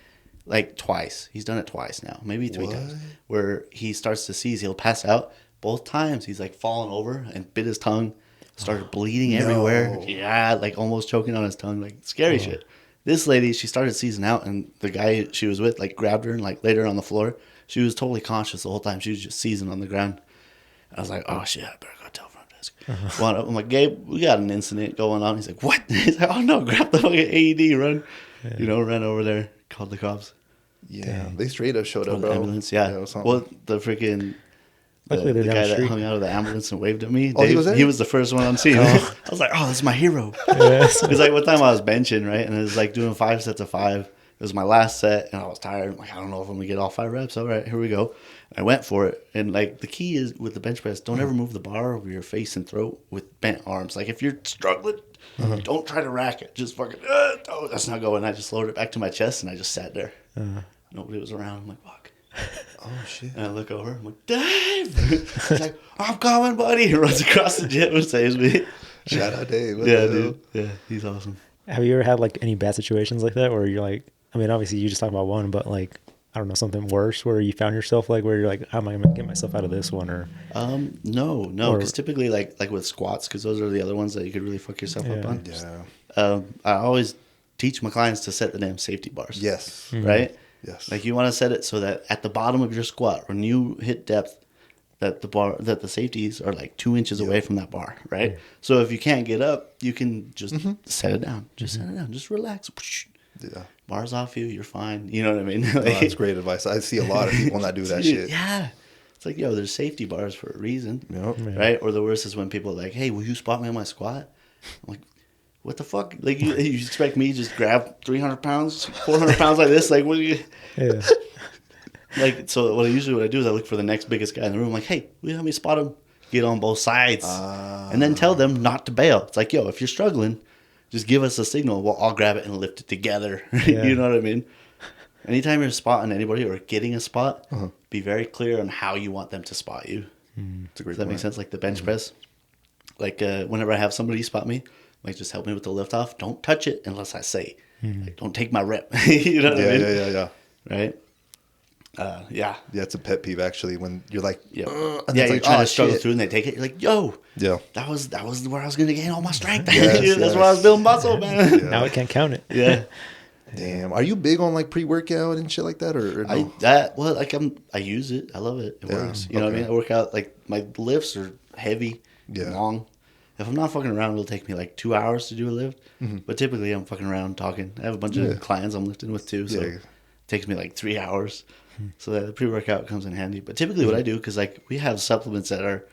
like twice. He's done it twice now, maybe three What? times, where he starts to seize. He'll pass out. Both times he's like fallen over and bit his tongue, started bleeding everywhere. Yeah, like almost choking on his tongue, like scary shit. This lady, she started seizing out, and the guy she was with like grabbed her and like laid her on the floor. She was totally conscious the whole time. She was just seizing on the ground. I was like, oh shit, I better go tell front desk. Well, I'm like, Gabe, we got an incident going on. He's like, what? He's like, oh no, grab the fucking AED, run. Ran over there, called the cops. Yeah, they straight up showed up, Called the bro. ambulance, yeah. it was something. Well, the freaking Luckily the they're down guy the that street. hung out of the ambulance and waved at me. Oh, he Dave, was there? he was the first one on scene. I was like, oh, that's my hero. It's like one time I was benching, right? And it was like doing 5 sets of 5. It was my last set, and I was tired. I'm like, I don't know if I'm going to get all 5 reps. All right, here we go. I went for it. And like the key is with the bench press, don't ever move the bar over your face and throat with bent arms. Like if you're struggling, don't try to rack it. Just fucking, oh, that's not going. I just lowered it back to my chest, and I just sat there. Nobody was around. I'm like, fuck. Oh shit. And I look over. I'm like, Dave. He's like, I'm coming, buddy. He runs across the gym and saves me. Shout out Dave. What Yeah, the hell? dude. Yeah, he's awesome. Have you ever had like any bad situations like that where you're like, I mean, obviously you just talked about one, but like, I don't know, something worse where you found yourself like where you're like, how am I going to get myself out of this one? Or No, Or- because typically like with squats, because those are the other ones that you could really fuck yourself up on. Yeah. I always teach my clients to set the damn safety bars. Yes. Right? Yes. Like you want to set it so that at the bottom of your squat, when you hit depth, that the safeties are like 2 inches away from that bar, right? So if you can't get up, you can just set it down. Just set it down. Just relax. Yeah. Bars off you, you're fine. You know what I mean? Oh, that's great advice. I see a lot of people that do that shit. Yeah. It's like, yo, there's safety bars for a reason. Yep. Right? Or the worst is when people are like, hey, will you spot me on my squat? I'm like, what the fuck? Like, you expect me to just grab 300 pounds, 400 pounds like this? Like, what do you... yeah, Like, so what I do is I look for the next biggest guy in the room. I'm like, hey, will you help me spot him? Get on both sides. And then tell them not to bail. It's like, yo, if you're struggling, just give us a signal. We'll all grab it and lift it together. Yeah. You know what I mean? Anytime you're spotting anybody or getting a spot, be very clear on how you want them to spot you. It's a great Does that make point. sense? Like the bench press. Like whenever I have somebody spot me, like just help me with the lift off. Don't touch it unless I say. Like, don't take my rep. You know what I mean? Yeah. Right? Yeah. Yeah, it's a pet peeve actually when you're like, Yeah, and yeah. it's You're like, trying oh, to struggle shit. through, and they take it. You're like, "Yo, Yeah. that was where I was gonna gain all my strength. Yes, That's where I was building muscle, man." Yeah. Now I can't count it. Yeah. Damn. Are you big on like pre-workout and shit like that, or no? I use it. I love it. It Yeah, works. You know what I okay. mean? I work out, like, my lifts are heavy, Yeah. long. If I'm not fucking around, it'll take me like 2 hours to do a lift. Mm-hmm. But typically, I'm fucking around talking. I have a bunch Yeah. of clients I'm lifting with too, so Yeah. it takes me like 3 hours. So the pre-workout comes in handy. But typically, what I do, because like we have supplements at our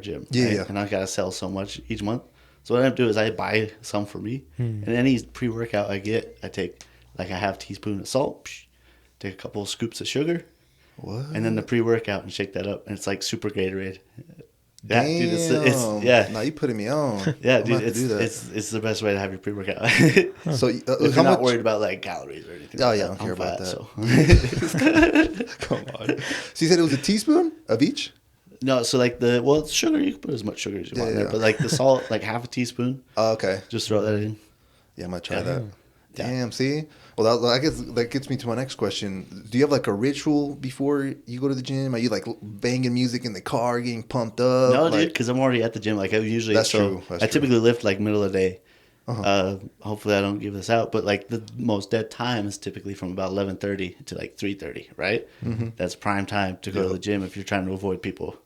gym, Yeah, right? yeah. And I gotta sell so much each month. So what I do is I buy some for me, and any pre-workout I get, I take like a half teaspoon of salt, take a couple of scoops of sugar, What? and then the pre-workout and shake that up, and it's like super Gatorade. Yeah, Damn. dude, it's yeah. Now you putting me on. Yeah, I'm dude, gonna have to do that. it's the best way to have your pre-workout. So If how you're not much? worried about like calories or anything. Oh, like yeah, I that, don't care I'm about fat, that. So. Come on. So you said it was a teaspoon of each? No, so like sugar, you can put as much sugar as you want in Yeah. there, but like the salt, like half a teaspoon, Oh, okay. just throw that in. Yeah, I might try Yeah. that. Yeah. Damn. See. Well, I guess that gets me to my next question. Do you have like a ritual before you go to the gym? Are you like banging music in the car, getting pumped up? No, like, dude, because I'm already at the gym. Like I usually, That's so true, that's I true. typically lift like middle of the day. Uh-huh. Hopefully, I don't give this out, but like the most dead time is typically from about 11:30 to like 3:30, right? Mm-hmm. That's prime time to go to the gym if you're trying to avoid people.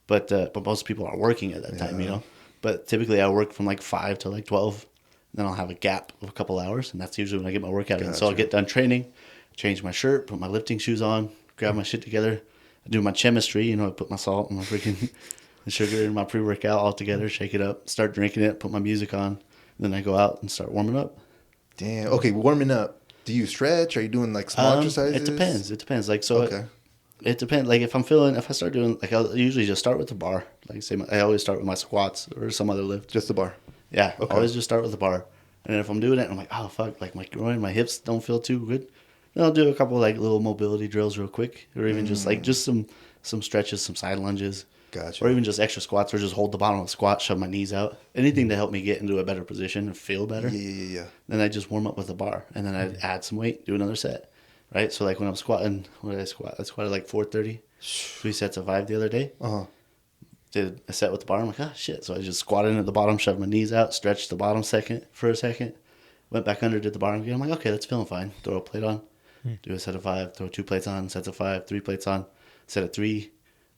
But most people are working at that time, you Yeah. know. But typically, I work from like 5 to like 12. Then I'll have a gap of a couple hours, and that's usually when I get my workout in. So I'll Gotcha. get done training, change my shirt, put my lifting shoes on, grab my shit together, I do my chemistry. You know, I put my salt and my freaking sugar in my pre-workout all together, shake it up, start drinking it, put my music on, then I go out and start warming up. Damn. Okay, warming up. Do you stretch? Are you doing like small exercises? It depends. It depends. Like so. Okay. It depends. Like if I start doing, like I'll usually just start with the bar. Like I always start with my squats or some other lift. Just the bar. Yeah, Okay. always just start with the bar. And then if I'm doing it, I'm like, oh fuck, like my groin, my hips don't feel too good. Then I'll do a couple like little mobility drills real quick, or even just some stretches, some side lunges, Gotcha. or even just extra squats, or just hold the bottom of the squat, shove my knees out, anything to help me get into a better position and feel better. Yeah. Then I just warm up with the bar, and then I add some weight, do another set, right? So like when I'm squatting, what did I squat? I squatted like 430, 3 sets of 5 the other day. Uh-huh. Did a set with the bar. I'm like, oh shit. So I just squatted in at the bottom, shoved my knees out, stretched the bottom for a second, went back under, did the bar again. I'm like, okay, that's feeling fine. Throw a plate on, do a set of 5, throw 2 plates on, sets of 5, 3 plates on, set of 3.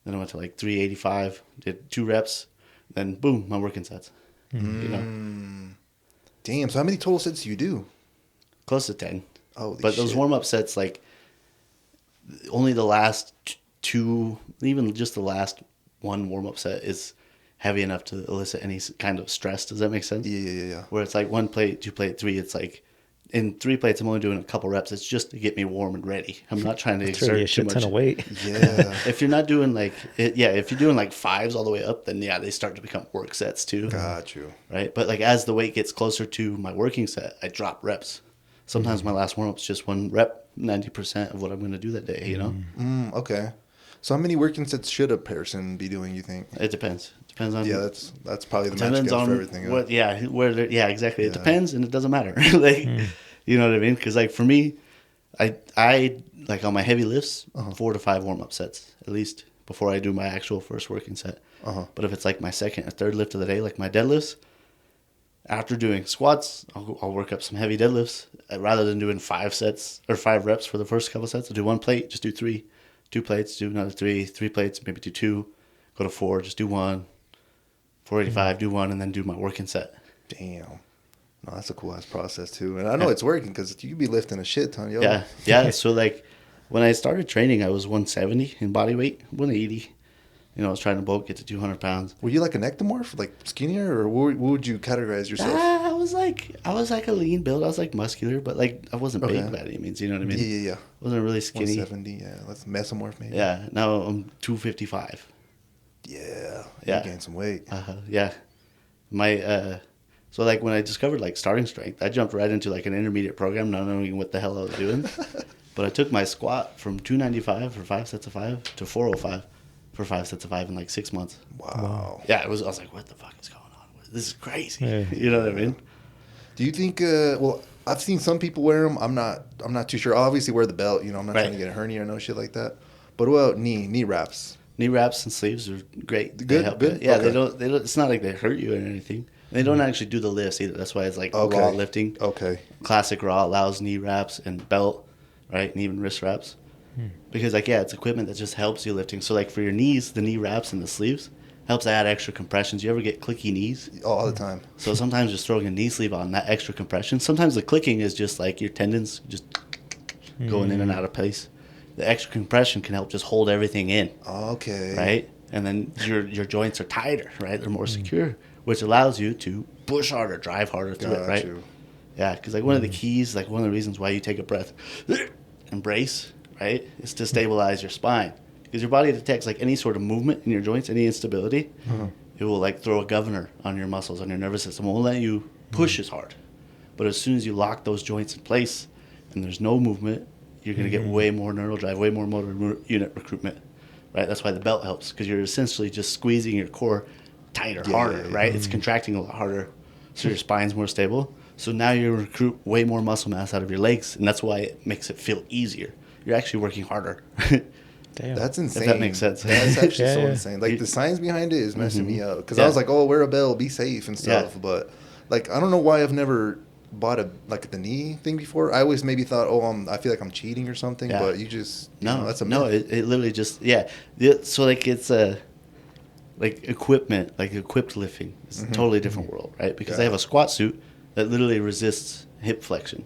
Then I went to like 385, did 2 reps, then boom, my working sets. You know, Damn. So how many total sets do you do? close to 10. Holy But those shit. warm up sets, like only the last 2, even just the last 1 warm up set is heavy enough to elicit any kind of stress. Does that make sense? Yeah. Where it's like 1 plate, 2 plate, 3. It's like in 3 plates, I'm only doing a couple reps. It's just to get me warm and ready. I'm not trying to It's exert really a too shit much. ton of weight. Yeah. If you're not doing like if you're doing like 5s all the way up, then yeah, they start to become work sets too. Got you. Right? But like as the weight gets closer to my working set, I drop reps. Sometimes my last warm up's just 1 rep, 90% of what I'm going to do that day. You know, Okay. So how many working sets should a person be doing, you think? it depends. Depends on Yeah, that's probably the match depends for on everything. what. Yeah, yeah, exactly. It Yeah. depends, and it doesn't matter. Like, you know what I mean? Because like for me, I like on my heavy lifts, 4 to 5 warm up sets at least before I do my actual first working set. But if it's like my second or third lift of the day, like my deadlifts, after doing squats, I'll work up some heavy deadlifts. Rather than doing 5 sets or 5 reps for the first couple sets, I'll do 1 plate, just do 3, 2 plates, do another 3, 3 plates, maybe do 2, go to 4, just do 1, 485, do 1, and then do my working set. Damn. No, that's a cool ass process too, and I know it's working because you could be lifting a shit ton, yo. Yeah. So like when I started training, I was 170 in body weight, 180. You know, I was trying to bulk, get to 200 pounds. Were you like an ectomorph, like skinnier, or what would you categorize yourself? I was like a lean build. I was like muscular, but like I wasn't big by any means. You know what I mean? Yeah. I wasn't really skinny. 170, yeah. That's mesomorph, maybe. Yeah. Now I'm 255. Yeah. Yeah. You gained some weight. Yeah. My so like when I discovered like starting strength, I jumped right into like an intermediate program, not knowing what the hell I was doing. But I took my squat from 295 for 5 sets of 5 to 405 for 5 sets of 5 in like 6 months. Wow. Yeah, I was like, what the fuck is going on? This is crazy. Yeah. You know what I mean? Do you think? Well, I've seen some people wear them. I'm not too sure. I'll obviously wear the belt. You know, I'm not Right. trying to get a hernia or no shit like that. But what about knee wraps? Knee wraps and sleeves are great. They Good, help good? it. Yeah, Okay. they don't. It's not like they hurt you or anything. They don't actually do the lifts either. That's why it's like Okay. raw lifting. Okay. Classic raw allows knee wraps and belt, right, and even wrist wraps. Because like it's equipment that just helps you lifting. So like for your knees, the knee wraps and the sleeves helps add extra compressions. You ever get clicky knees? All the time. So sometimes just throwing a knee sleeve on that extra compression. Sometimes the clicking is just like your tendons just going in and out of place. The extra compression can help just hold everything in, Okay. right? And then your joints are tighter, right? They're more secure, which allows you to push harder, drive harder through it, right? You. Yeah, because like one of the keys, like one of the reasons why you take a breath and brace, right, is to stabilize your spine. Because your body detects like any sort of movement in your joints, any instability, it will like throw a governor on your muscles, on your nervous system. It won't let you push as hard. But as soon as you lock those joints in place and there's no movement, you're going to get way more neural drive, way more motor unit recruitment, right? That's why the belt helps, because you're essentially just squeezing your core tighter, harder, right? It's contracting a lot harder, so your spine's more stable. So now you recruit way more muscle mass out of your legs, and that's why it makes it feel easier. You're actually working harder. Damn. That's insane. that makes sense. That's actually so Yeah. insane. Like the science behind it is messing me up. Because I Yeah. was like, oh, wear a belt, be safe and stuff. Yeah. But like, I don't know why I've never bought a like the knee thing before. I always maybe thought, oh, I feel like I'm cheating or something. Yeah. But you just No, that's a no. myth. It literally just So like it's like equipment, like equipped lifting. It's a totally different world, right? Because they have a squat suit that literally resists hip flexion,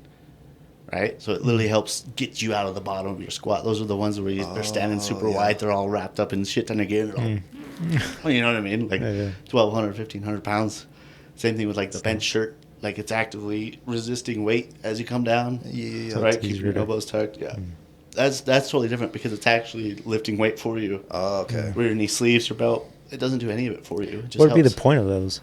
right? So it literally helps get you out of the bottom of your squat. Those are the ones where they're standing super wide. They're all wrapped up in shit ton of gear. Well, you know what I mean? Like 1,200, 1,500 pounds. Same thing with like the bench shirt. Like it's actively resisting weight as you come down. Yeah. Right? Keep your elbows tucked. Yeah. That's totally different because it's actually lifting weight for you. Oh, okay. Where your knee sleeves, your belt, it doesn't do any of it for you. It just What would be the helps. point of those?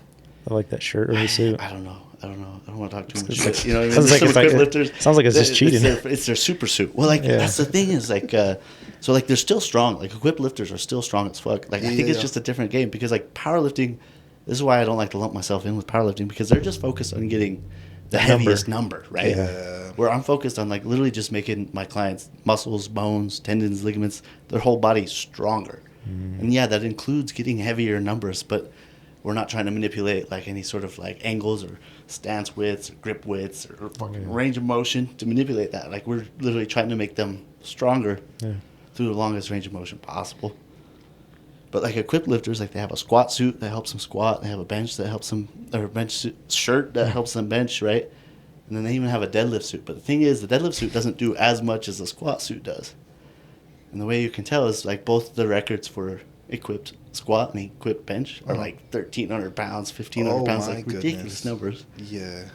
I like that shirt or the suit. I don't know. I don't want to talk too much It's shit. like- You know what I mean? sounds like Some it's like- equipped lifters, sounds like it's just cheating. It's their super suit. Well, like that's the thing is like, so like they're still strong. Like equipped lifters are still strong as fuck. Like I think it's just a different game because like powerlifting. This is why I don't like to lump myself in with powerlifting because they're just focused on getting the heaviest number, right? Yeah. Where I'm focused on like literally just making my clients muscles, bones, tendons, ligaments, their whole body stronger. And yeah, that includes getting heavier numbers, but we're not trying to manipulate like any sort of like angles or stance widths or grip widths or fucking range of motion to manipulate that. Like we're literally trying to make them stronger through the longest range of motion possible. But like equipped lifters, like they have a squat suit that helps them squat. They have a bench that helps them, or a bench suit, shirt that helps them bench, right? And then they even have a deadlift suit. But the thing is, the deadlift suit doesn't do as much as the squat suit does. And the way you can tell is like both the records for equipped squat and equipped bench are like 1,300 pounds, 1,500 pounds, my like ridiculous goodness. numbers. Yeah.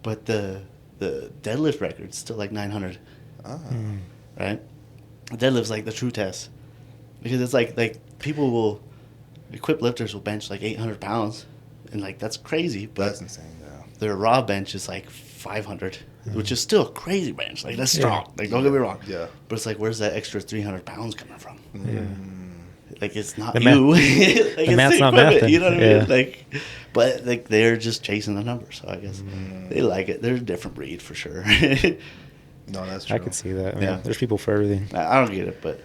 But the deadlift record's still like 900, right? Deadlift's like the true test because it's like people will, equipped lifters will bench like 800 pounds, and like that's crazy. But That's insane. Yeah. their raw bench is like 500, which is still a crazy bench. Like that's strong. Like don't get me wrong. Yeah. But it's like where's that extra 300 pounds coming from? Like it's not The you. like the it's math's the not equipment, mathing. you know what I Yeah. mean? Like, but like they're just chasing the numbers. So I guess they like it. They're a different breed for sure. No, that's true. I could see that. Yeah. Yeah. There's people for everything. I don't get it, but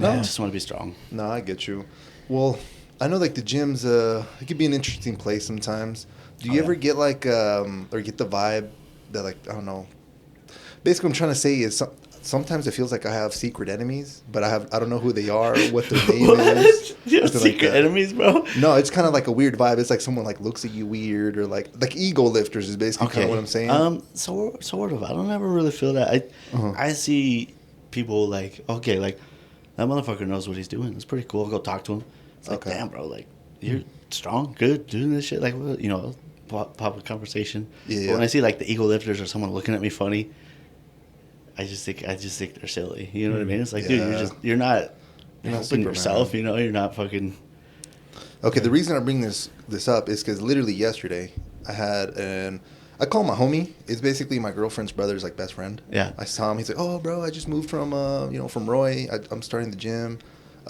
No. I just want to be strong. No, I get you. Well, I know like the gyms, it could be an interesting place sometimes. Do you ever get like, or get the vibe that like, I don't know. Basically, what I'm trying to say is sometimes it feels like I have secret enemies, but I don't know who they are, or what their name is. You have Something like secret that. enemies, bro? No, it's kind of like a weird vibe. It's like someone like looks at you weird, or like ego lifters is basically kind of what I'm saying. Sort of. I don't ever really feel that. I see people like, okay, like that motherfucker knows what he's doing. It's pretty cool. I'll go talk to him. It's like, damn, bro, like you're strong, good, doing this shit. Like, you know, pop a conversation. Yeah. But when I see like the ego lifters or someone looking at me funny, I just think they're silly. You know what I mean? It's like, dude, you're not helping Superman. yourself. You know, you're not fucking. Okay, the reason I bring this up is because literally yesterday I call him my homie. It's basically my girlfriend's brother's like best friend. Yeah. I saw him. He's like, "Oh, bro, I just moved from from Roy. I'm starting the gym.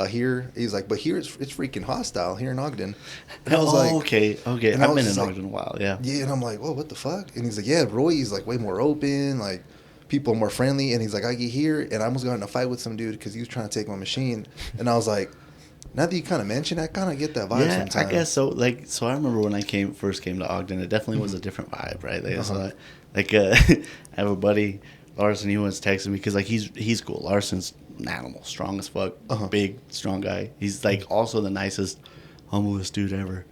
here. He's like, but here it's freaking hostile here in Ogden. And I was like, okay. and I I've was been in just like, Ogden a while, yeah. yeah, and I'm like, whoa, what the fuck? And he's like, yeah, Roy's like way more open, like people are more friendly. And he's like, I get here, and I almost got in a fight with some dude because he was trying to take my machine. And I was like, now that you kind of mention, I kind of get that vibe Yeah, sometimes. I guess so. Like, so I remember when I first came to Ogden, it definitely was a different vibe, right? Like, so I have a buddy, Larson. He was texting me because like he's cool. Larson's an animal, strong as fuck, big, strong guy. He's like also the nicest, humblest dude ever.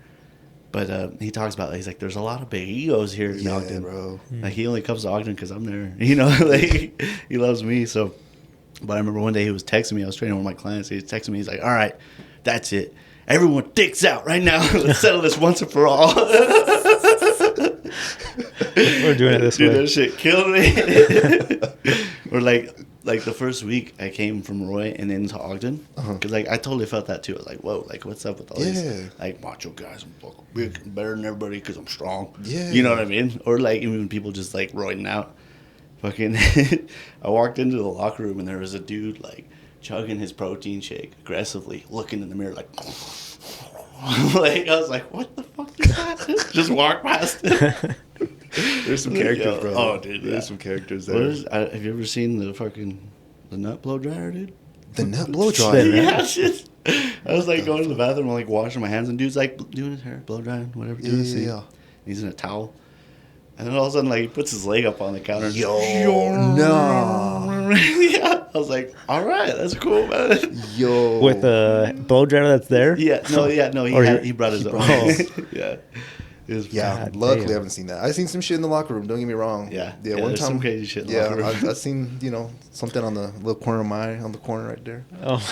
But he talks about, he's like, there's a lot of big egos here in Ogden, bro. Like he only comes to Ogden because I'm there, you know. Like he loves me. So, but I remember one day he was texting me. I was training with my clients. He was texting me. He's like, all right. That's it. Everyone dicks out right now. Let's settle this once and for all. We're doing it this Dude, way. that shit killed me. Or like the first week I came from Roy and into Ogden. Because like I totally felt that too. I was like, whoa, like what's up with all these like macho guys? I'm fucking big and better than everybody because I'm strong. Yeah. You know what I mean? Or like even people just like roiding out. Fucking I walked into the locker room and there was a dude like chugging his protein shake aggressively, looking in the mirror like, like I was like, what the fuck is that? Just walk past it. There's some characters, bro. Oh, dude, There's some characters there. Have you ever seen the nut blow dryer, dude? The nut blow dryer. Yeah, shit. I was like going to the bathroom, like washing my hands, and dude's like doing his hair, blow drying, whatever. Doing his thing. He's in a towel, and then all of a sudden, like he puts his leg up on the counter. And No. Yeah, I was like, all right, that's cool, man. Yo. With a blow dryer that's there? Yeah, no, he brought his own. Yeah. Yeah, God luckily damn. I haven't seen that. I've seen some shit in the locker room. Don't get me wrong. Yeah, one there's time some crazy shit in the locker room. I've seen something on the little corner of my eye, on the corner right there. Oh.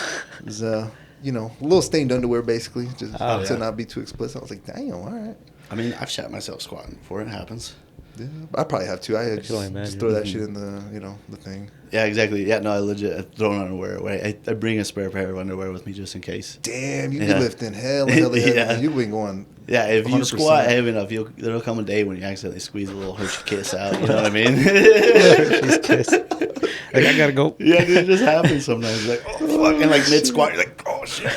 It was a little stained underwear basically, just Oh, to yeah. not be too explicit. I was like, damn, all right. I mean, I've shot myself squatting before. It happens. Yeah, I probably have too. I can only just imagine. throw that shit in the thing. Yeah, exactly. Yeah, no, I legit throw underwear away. I bring a spare pair of underwear with me just in case. Damn, you be Yeah. lifting hell heavy. Yeah. You've been going. Yeah, if you 100%. squat heavy enough, there'll come a day when you accidentally squeeze a little Hershey Kiss out. You know what I mean? She's kissed. Like, I gotta go. Yeah, dude, it just happens sometimes. Like, oh, fuck. And like mid squat, you're like, oh, shit.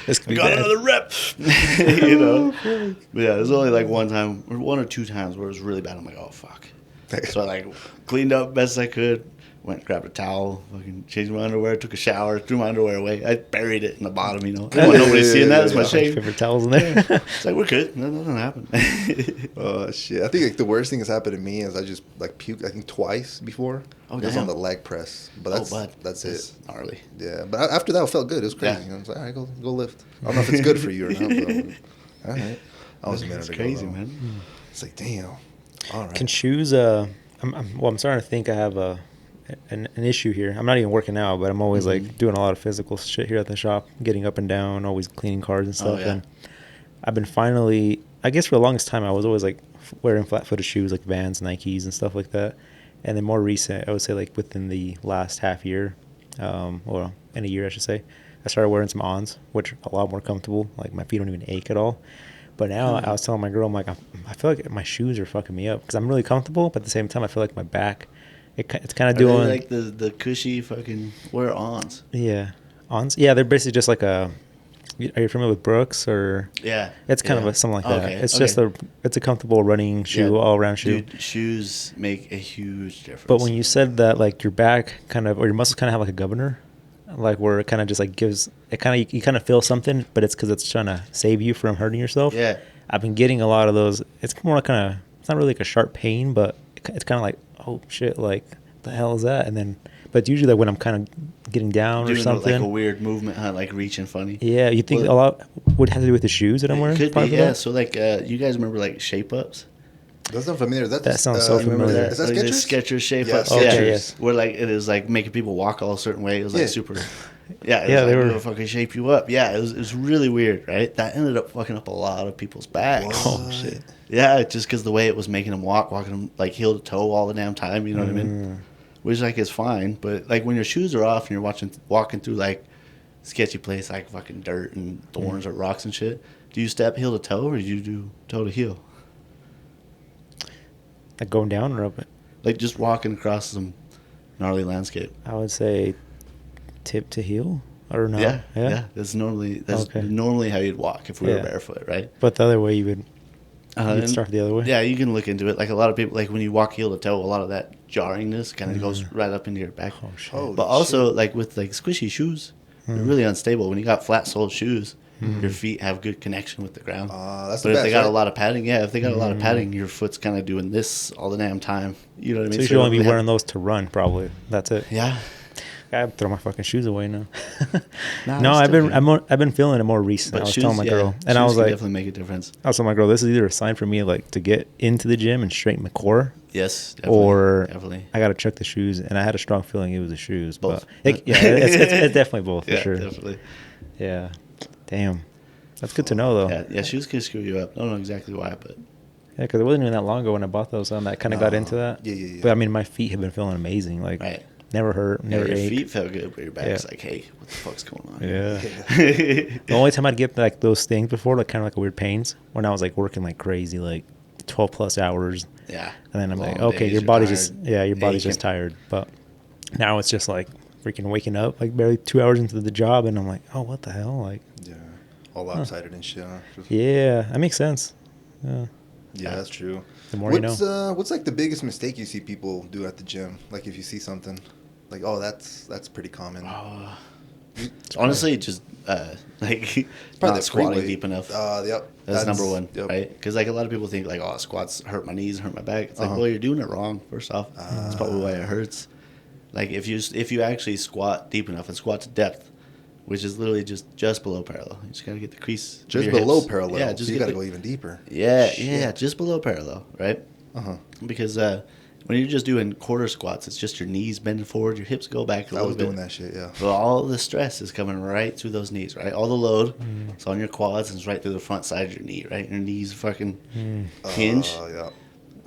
This could be Got bad. another rep. You know? But yeah, there's only like one time, or one or two times where it was really bad. I'm like, oh, fuck. So I like cleaned up best I could. Went and grabbed a towel, fucking changed my underwear, took a shower, threw my underwear away. I buried it in the bottom, you know. I didn't want nobody seeing that. It's my shame. Paper towels in there. It's like, we're good. Nothing happened. Oh shit! I think like the worst thing that's happened to me is I just like puked. I think twice before. Oh, It was damn. on the leg press, but that's it. Gnarly. Yeah, but after that, it felt good. It was crazy. Yeah. I was like, all right, go lift. I don't know if it's good for you or not, but all right. I was a minute It's ago, crazy, though. man. It's like, damn. All right. Can shoes? I'm starting to think I have an issue here. I'm not even working out, but I'm always like doing a lot of physical shit here at the shop, getting up and down, always cleaning cars and stuff. yeah. And I've been finally, I guess for the longest time, I was always like wearing flat-footed shoes like Vans, Nikes, and stuff like that. And then more recent, I would say like within the last half year, or in a year, I should say, I started wearing some Ons, which are a lot more comfortable. Like my feet don't even ache at all. But now I was telling my girl, I'm like, I feel like my shoes are fucking me up because I'm really comfortable, but at the same time, I feel like my back, it's kind of Are doing they like the cushy fucking wear-ons? yeah, Ons. Yeah, they're basically just like a. Are you familiar with Brooks or? Yeah. It's kind yeah. of something like that. Okay, It's just it's a comfortable running shoe, Yeah. all around shoe. Dude, shoes make a huge difference. But when you said that, like your back kind of, or your muscles kind of have like a governor, like where it kind of just like gives, it kind of, you kind of feel something, but it's because it's trying to save you from hurting yourself. Yeah. I've been getting a lot of those. It's more kind of, it's not really like a sharp pain, but it's kind of like, oh shit, like the hell is that? And then, but usually like when I'm kind of getting down doing or something. like a weird movement, huh? Like reaching funny. Yeah, you think Well, a lot would have to do with the shoes that I'm wearing? It could part be, of yeah. that? So like, you guys remember like shape ups? That's not familiar. That sounds so you remember familiar. that? Is that Like the Skechers? Skechers shape Yeah, ups. Skechers. Okay, yes. Where like it is like making people walk all a certain way. It was like Yeah. super. Yeah, it Yeah, was they like, were- it'll fucking shape you up. Yeah, it was really weird, right? That ended up fucking up a lot of people's backs. Oh shit. Yeah, just because the way it was making them walking them like heel to toe all the damn time. You know what I mean? Which like is fine, but like when your shoes are off and you're walking through like sketchy place like fucking dirt and thorns or rocks and shit, do you step heel to toe or do you do toe to heel? Like going down or up? Like just walking across some gnarly landscape. I would say tip to heel or no? Yeah. That's Okay. normally how you'd walk if we were Yeah. barefoot, right? But the other way you'd And start the other way. Yeah, you can look into it. Like a lot of people, like when you walk heel to toe, a lot of that jarringness kind of goes right up into your back. Oh shit. Holy But also, shit. like with like squishy shoes, they're really unstable. When you got flat soled shoes, your feet have good connection with the ground. That's but the if they best, got a right? lot of padding, if they got a lot of padding, your foot's kind of doing this all the damn time. You know what I mean? So you should only be they have- wearing those to run, probably. That's it. Yeah. I throw my fucking shoes away now. Nah, No, it's I've still been good. I've been feeling it more recently. But I was shoes, telling my girl, and I shoes was can like, definitely make a difference. I was telling my girl, this is either a sign for me like to get into the gym and straighten my core, Yes, definitely, or definitely. I got to check the shoes. And I had a strong feeling it was the shoes. Both. But it's definitely both for Yeah, sure. definitely. Yeah. Damn. That's good to know though. Yeah, shoes can screw you up. I don't know exactly why, but Yeah, because it wasn't even that long ago when I bought those, and I kind of got into that. Yeah. But I mean, my feet have been feeling amazing. Like, right. never hurt, never Your ached. feet felt good, but your back's Yeah. like, hey, what the fuck's going on? Yeah. Yeah. The only time I'd get like those things before, like kind of like weird pains, when I was like working like crazy, like 12 plus hours, Yeah. and then I'm like, Long okay, days, your you're body's tired, just your body's just aching. tired. But now it's just like freaking waking up like barely 2 hours into the job, and I'm like, oh, what the hell? Like, Yeah. All lopsided and shit, huh? Just- yeah, that makes sense. Yeah. Yeah, that's true. The more you What's like the biggest mistake you see people do at the gym? Like if you see something, like that's pretty common. Honestly, just like Probably not the squatting free weight. deep enough. Yep. That's number one, Yep. right? Because like a lot of people think like, oh, squats hurt my knees, hurt my back. It's like, Uh-huh. well, you're doing it wrong. First off, that's probably why it hurts. Like if you actually squat deep enough and squat to depth, which is literally just below parallel, you just gotta get the crease. of Just your below hips. parallel. Yeah, So just you get got to the- go even deeper. Yeah, Shit. yeah, just below parallel, right? Uh-huh. Because when you're just doing quarter squats, it's just your knees bending forward, your hips go back a I little was bit. doing that shit, yeah. But all the stress is coming right through those knees, right? All the load is on your quads and it's right through the front side of your knee, right? Your knees fucking hinge. Yeah.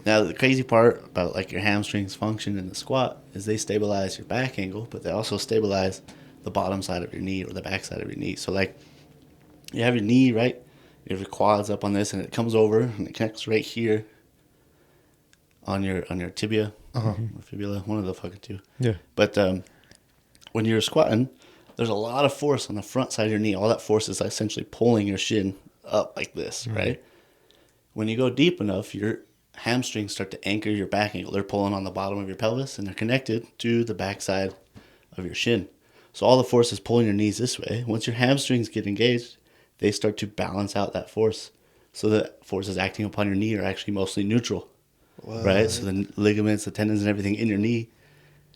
Now, the crazy part about like your hamstrings function in the squat is they stabilize your back angle, but they also stabilize the bottom side of your knee or the back side of your knee. So like you have your knee, right? You have your quads up on this and it comes over and it connects right here on your tibia or fibula, one of the fucking two. Yeah. But when you're squatting, there's a lot of force on the front side of your knee. All that force is essentially pulling your shin up like this, right? When you go deep enough, your hamstrings start to anchor your back ankle. They're pulling on the bottom of your pelvis, and they're connected to the back side of your shin. So all the force is pulling your knees this way. Once your hamstrings get engaged, they start to balance out that force. So the forces acting upon your knee are actually mostly neutral, right? So the ligaments, the tendons, and everything in your knee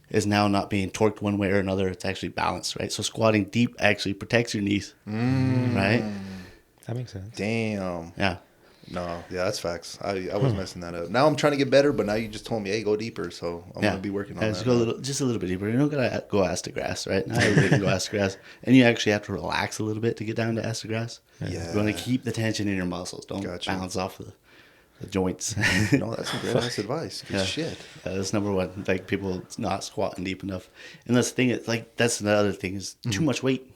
is now not being torqued one way or another. It's actually balanced, right? So squatting deep actually protects your knees, right? That makes sense. Damn. Yeah. No, yeah, that's facts. I was messing that up. Now I'm trying to get better, but now you just told me, hey, go deeper. So I'm Yeah. gonna be working on Yeah, that. just go just a little bit deeper. You don't gotta go ass to grass, right? Not everybody can go ass to grass, and you actually have to relax a little bit to get down to ass to grass. Yeah. You want to keep the tension in your muscles. Don't Gotcha. bounce off the joints. No, that's some great ass advice. Good Yeah. shit. That's number one. Like people not squatting deep enough, and that's the thing. It's like that's the other thing is too much weight.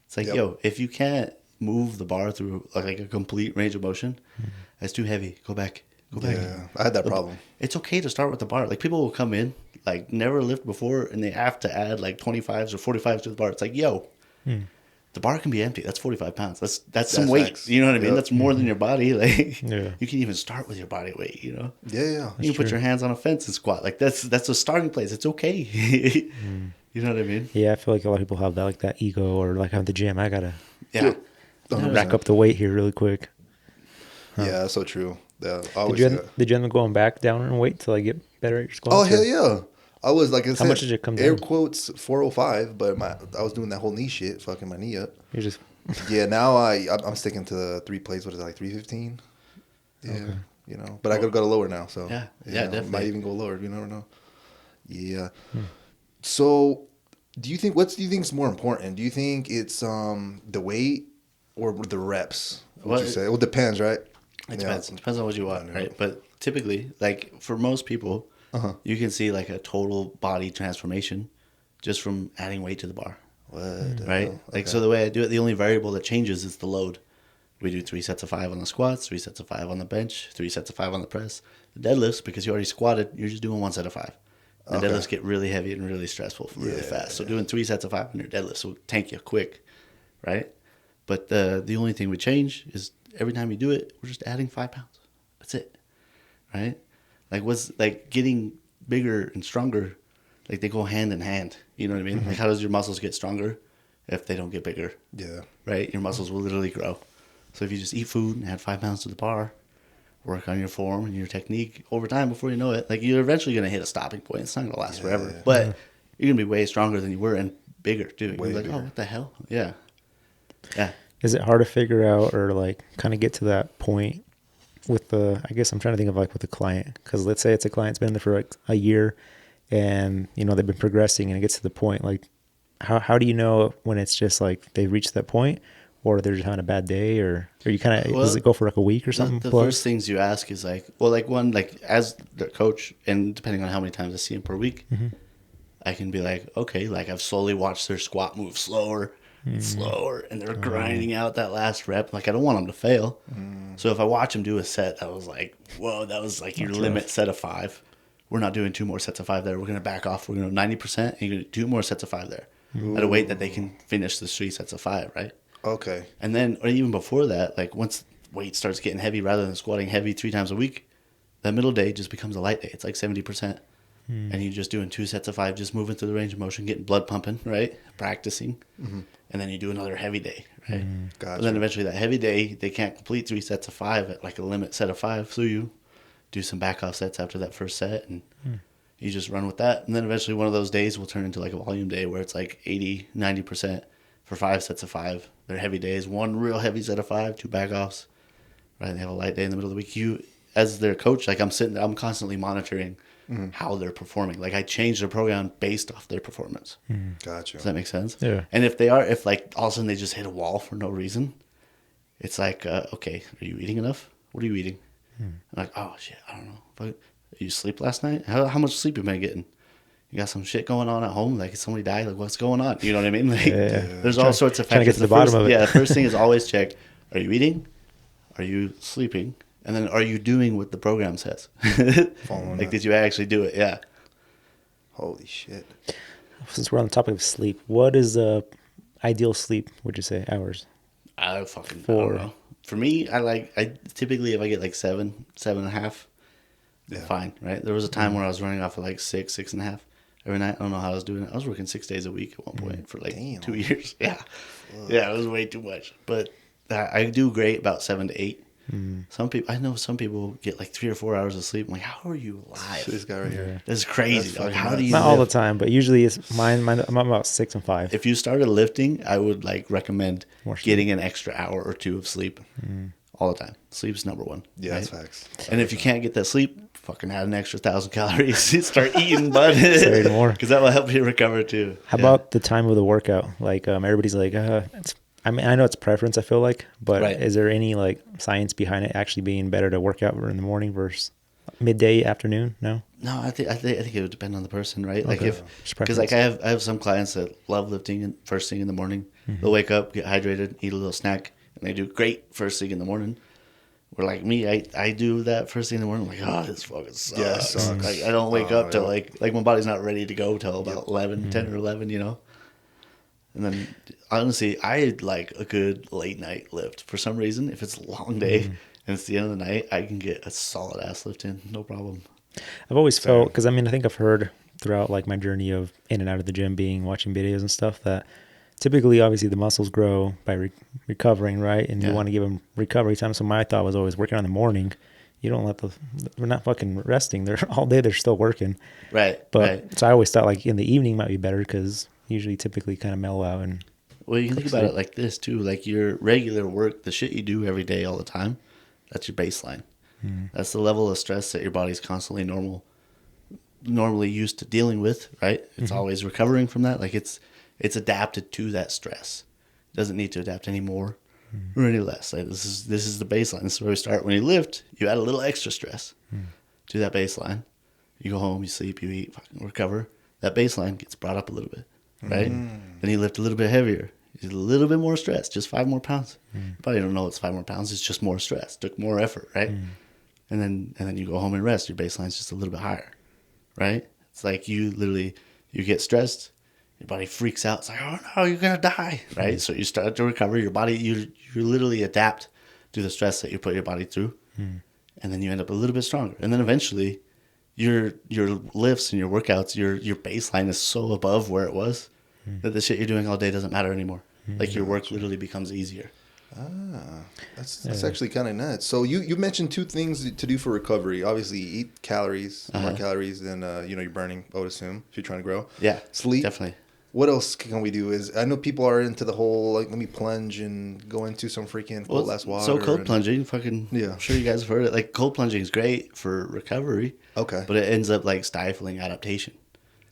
It's like, Yep. yo, if you can't move the bar through like a complete range of motion, that's too heavy. Go back. Go back. Yeah, I had that problem. It's okay to start with the bar. Like people will come in, like never lift before, and they have to add like 25s or 45s to the bar. It's like, yo, the bar can be empty. That's 45 pounds. That's some weight. facts. You know what I mean? Yep. That's more than your body. Like Yeah. you can even start with your body weight. You know, Yeah. you can put your hands on a fence and squat. Like that's a starting place. It's okay. You know what I mean? Yeah, I feel like a lot of people have that, like that ego, or like I'm the gym. I gotta Yeah. 100%. rack up the weight here really quick. Yeah, that's so true. Yeah, I Did always you, say end, that. did you end up going back down in weight till I get better at your squats? Oh or- hell yeah! I was like I said, much did it come air down? quotes 405, but I was doing that whole knee shit, fucking my knee up. You're just Yeah, now I'm sticking to the 3 plates. What is it, like 315? Yeah, you know, but I could go to lower now. So Yeah, you yeah, know, definitely. might even go lower. You never know. Yeah. So, do you think is more important? Do you think it's the weight or the reps? Would Well, you say? Well, it depends, right? It depends. It depends on what you want, right? But typically, like for most people, you can see like a total body transformation just from adding weight to the bar, What the right? hell? Like Okay. so, the way I do it, the only variable that changes is the load. We do 3 sets of 5 on the squats, 3 sets of 5 on the bench, 3 sets of 5 on the press. The deadlifts, because you already squatted, you're just doing 1 set of 5. The Okay. deadlifts get really heavy and really stressful really fast. So doing 3 sets of 5 on your deadlifts will tank you quick, right? But the only thing we change is every time you do it, we're just adding 5 pounds. That's it, right? Like what's like getting bigger and stronger, like they go hand in hand. You know what I mean? Like how does your muscles get stronger if they don't get bigger? Yeah. Right? Your muscles will literally grow. So if you just eat food and add 5 pounds to the bar, work on your form and your technique over time, before you know it, like you're eventually going to hit a stopping point. It's not going to last forever, but you're going to be way stronger than you were and bigger too. You're like, bigger. oh, what the hell? Yeah. Yeah. Is it hard to figure out or like kind of get to that point with the, I guess I'm trying to think of like with the client, because let's say it's a client's been there for like a year and, you know, they've been progressing and it gets to the point, like how do you know when it's just like they've reached that point or they're just having a bad day or you kind of, does it go for like a week or something? The first things you ask is like, well, like one, like as the coach, and depending on how many times I see him per week, I can be like, okay, like I've slowly watched their squat move slower and slower, and they're grinding out that last rep. Like I don't want them to fail. So if I watch them do a set, I was like, whoa, that was like your limit set of 5. We're not doing 2 more sets of 5 there. We're going to back off. We're going to 90%, and you're going to do 2 more sets of 5 there at a weight that they can finish the 3 sets of 5, right? Okay. And then, or even before that, like once weight starts getting heavy, rather than squatting heavy 3 times a week, that middle day just becomes a light day. It's like 70%. And you're just doing 2 sets of 5, just moving through the range of motion, getting blood pumping, right? Practicing. And then you do another heavy day, right? Gotcha. And then eventually that heavy day, they can't complete 3 sets of 5 at like a limit set of 5. So you do some back off sets after that first set and you just run with that. And then eventually one of those days will turn into like a volume day where it's like 80, 90% for 5 sets of 5. They're heavy days, 1 real heavy set of 5, 2 back offs, right? They have a light day in the middle of the week. You, as their coach, like I'm sitting there, I'm constantly monitoring how they're performing. Like I change their program based off their performance. Gotcha. Does that make sense? Yeah. And if like all of a sudden they just hit a wall for no reason, it's like, okay, are you eating enough? What are you eating? I'm like, oh shit, I don't know. But you sleep last night? How much sleep am I getting? You got some shit going on at home? Like, somebody died? Like, what's going on? You know what I mean? Like, there's all sorts of trying to get factors. to the bottom of it. Yeah, the first thing is always check, are you eating? Are you sleeping? And then are you doing what the program says? Following Like, that. did you actually do it? Yeah. Holy shit. Since we're on the topic of sleep, what is ideal sleep, would you say, hours? I don't know. For me, I typically, if I get like 7.5, fine, right? There was a time where I was running off of like 6.5 every night. I don't know how I was doing it. I was working 6 days a week at one point for like 2 years. Yeah. Yeah, it was way too much. But I do great about 7 to 8. I know some people get like 3 or 4 hours of sleep. I'm like, how are you alive? This guy right here. This is crazy. That's Like, fucking how do you Not all the live? time, but usually it's mine. I'm about 6 and 5. If you started lifting, I would like recommend More sleep. getting an extra hour or 2 of sleep all the time. Sleep's number 1. Yeah, right? that's facts. And if you can't get that sleep, fucking add an extra 1,000 calories. Start eating, bud. Start eating more. Because that will help you recover too. How about the time of the workout? Like everybody's like, I mean, I know it's preference, I feel like, but Right. is there any like science behind it actually being better to work out in the morning versus midday, afternoon? No? No, I think it would depend on the person, right? Like Okay. if Just because like I preference. have some clients that love lifting first thing in the morning. They'll wake up, get hydrated, eat a little snack, and they do great first thing in the morning. Where like me, I do that first thing in the morning. I'm like, oh, this fucking sucks. Yeah, it sucks. Like I don't wake up till yeah. like my body's not ready to go till about 10 or 11, you know. And then honestly, I like a good late night lift. For some reason, if it's a long day and it's the end of the night, I can get a solid ass lift in, no problem. I've always felt, because I mean, I think I've heard throughout like my journey of in and out of the gym, watching videos and stuff, that typically, obviously, the muscles grow by recovering, right? And you want to give them recovery time. So my thought was always working on the morning. You don't we're not fucking resting. They're all day. They're still working. Right. But right. so I always thought like in the evening might be better because usually typically kind of mellow out and Well, you can think about it like this too. Like your regular work, the shit you do every day, all the time, that's your baseline. That's the level of stress that your body's constantly normally used to dealing with, right? It's always recovering from that. Like it's adapted to that stress. It doesn't need to adapt any more or any less. Like this is the baseline. This is where we start. When you lift, you add a little extra stress to that baseline. You go home, you sleep, you eat, fucking recover. That baseline gets brought up a little bit, right? Then you lift a little bit heavier. A little bit more stress, just 5 more pounds. You probably don't know it's 5 more pounds. It's just more stress. Took more effort, right? And then you go home and rest. Your baseline's just a little bit higher, right? It's like you get stressed, your body freaks out. It's like, oh no, you're gonna die, right? So you start to recover. Your body, you literally adapt to the stress that you put your body through, and then you end up a little bit stronger. And then eventually, your lifts and your workouts, your baseline is so above where it was that the shit you're doing all day doesn't matter anymore. Like your work literally becomes easier. That's actually kind of nuts. So you mentioned 2 things to do for recovery. Obviously, eat calories, more calories than you're burning, I would assume, if you're trying to grow. Yeah, sleep. definitely. What else can we do? I know people are into the whole, like, let me plunge and go into some freaking cold ass water. So cold plunging, fucking, Yeah. I'm sure you guys have heard it. Like, cold plunging is great for recovery. Okay. But it ends up, like, stifling adaptation.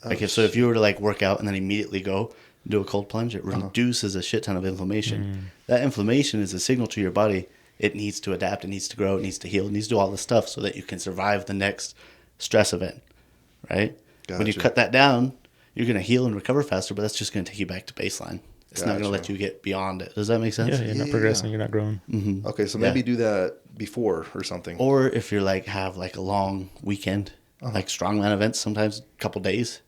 Like, if you were to, like, work out and then immediately go and do a cold plunge, it reduces a shit ton of inflammation. That inflammation is a signal to your body. It needs to adapt, it needs to grow, it needs to heal, it needs to do all this stuff so that you can survive the next stress event, right? Gotcha. When you cut that down, you're going to heal and recover faster, but that's just going to take you back to baseline. It's not going to let you get beyond it. Does that make sense? Yeah, you're not progressing, you're not growing. Okay, so maybe do that before or something. Or if you're like have like a long weekend, like strongman events, sometimes a couple days,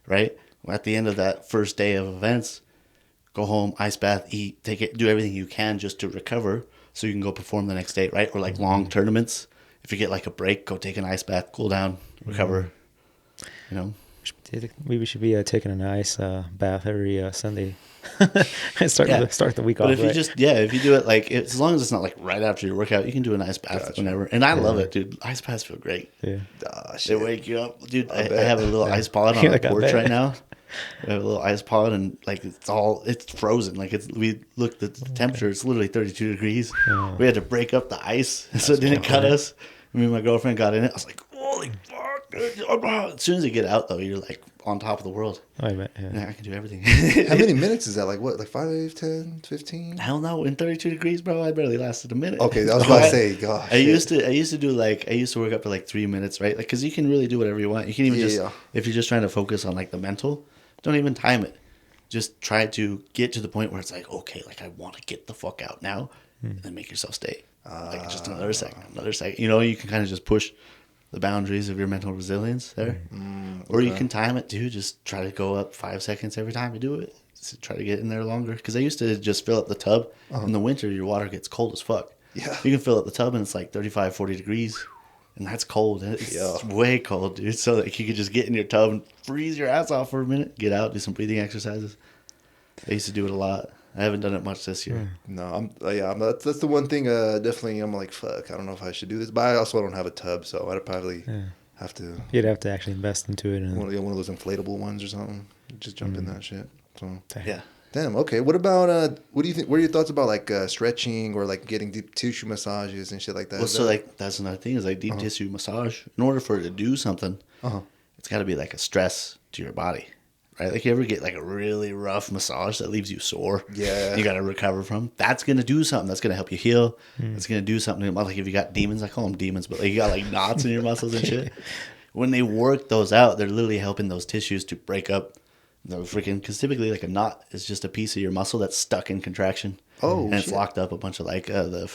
right? At the end of that first day of events, go home, ice bath, eat, do everything you can just to recover so you can go perform the next day, right? Or like long tournaments. If you get like a break, go take an ice bath, cool down, recover. You know. We should be taking an ice bath every Sunday. start the week off. But if right? if you do it like as long as it's not like right after your workout, you can do an ice bath whenever. And I love it, dude. Ice baths feel great. Yeah. They wake you up, dude. I have a little ice pod on our porch right now. We have a little ice pod, and like it's frozen. Like we looked at the temperature; it's literally 32 degrees. Oh. We had to break up the ice so it didn't cut us. Me and my girlfriend got in it. I was like, "Holy fuck!" Dude. As soon as you get out, though, you're like on top of the world. Oh, I bet. Yeah. Yeah, I can do everything. How many minutes is that? Like what? Like 5, 10, 15? Hell no! In 32 degrees, bro, I barely lasted a minute. Okay, I was about to say, gosh. I used to work up to like 3 minutes, right? Like, cause you can really do whatever you want. You can even if you're just trying to focus on like the mental, don't even time it. Just try to get to the point where it's like, okay, like I want to get the fuck out now, and then make yourself stay. Like just another second. You know, you can kind of just push the boundaries of your mental resilience there. Or you can time it too. Just try to go up 5 seconds every time you do it. Just try to get in there longer. Because I used to just fill up the tub. In the winter, your water gets cold as fuck. Yeah. You can fill up the tub and it's like 35, 40 degrees. And that's cold. It's way cold, dude. So like you could just get in your tub and freeze your ass off for a minute. Get out, do some breathing exercises. I used to do it a lot. I haven't done it much this year. No, that's the one thing. Definitely, I'm like, fuck. I don't know if I should do this, but I also don't have a tub, so I'd probably have to. You'd have to actually invest into it. And one of those inflatable ones or something. Just jump in that shit. So Yeah. Damn. Okay. What about what do you think? What are your thoughts about like stretching or like getting deep tissue massages and shit like that? Well, so like that's another thing is like deep tissue massage. In order for it to do something, it's got to be like a stress to your body, right? Like you ever get like a really rough massage that leaves you sore? Yeah. You got to recover from. That's gonna do something. That's gonna help you heal. It's gonna do something. Like if you got demons, I call them demons, but like you got like knots in your muscles and shit. When they work those out, they're literally helping those tissues to break up. Because typically like a knot is just a piece of your muscle that's stuck in contraction. Oh, and it's locked up a bunch of like the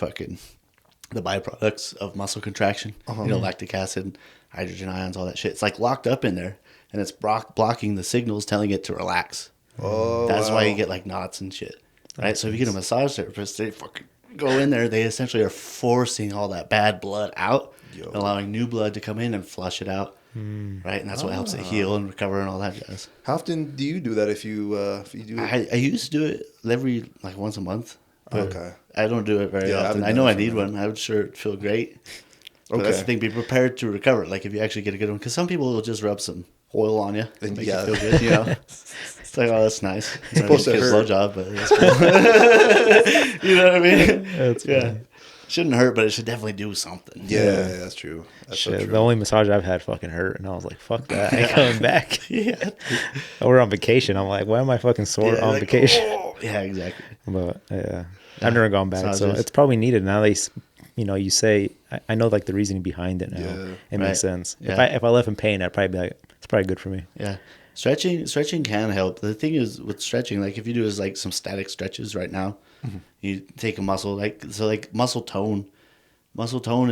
byproducts of muscle contraction. Lactic acid, hydrogen ions, all that shit. It's like locked up in there, and it's blocking the signals telling it to relax. Oh, that's why you get like knots and shit, right? So if you get a massage therapist, they fucking go in there. They essentially are forcing all that bad blood out, allowing new blood to come in and flush it out. Right, and that's what helps it heal and recover and all that jazz. How often do you do that? If you do it? I used to do it every like once a month. Okay. I don't do it very often. I know I need one. I would sure feel great. But that's the thing. Be prepared to recover. Like if you actually get a good one, because some people will just rub some oil on you and make you feel good. You know, it's like, oh, that's nice. It's supposed to hurt. Slow job, but that's cool. You know what I mean? That's funny. Shouldn't hurt, but it should definitely do something. Yeah, that's true. That's so Shit, true. the only massage I've had fucking hurt, and I was like, "Fuck that! I ain't coming back." We're on vacation. I'm like, "Why am I fucking sore on vacation?" Oh. Yeah, exactly. But I've never gone back, so Massages. it's probably needed now. You say, I know like the reasoning behind it now. Yeah. It makes sense. Yeah. If I left in pain, I'd probably be like, it's probably good for me. Yeah. Stretching can help. The thing is with stretching, like if you do is like some static stretches right now, you take a muscle like muscle tone. Muscle tone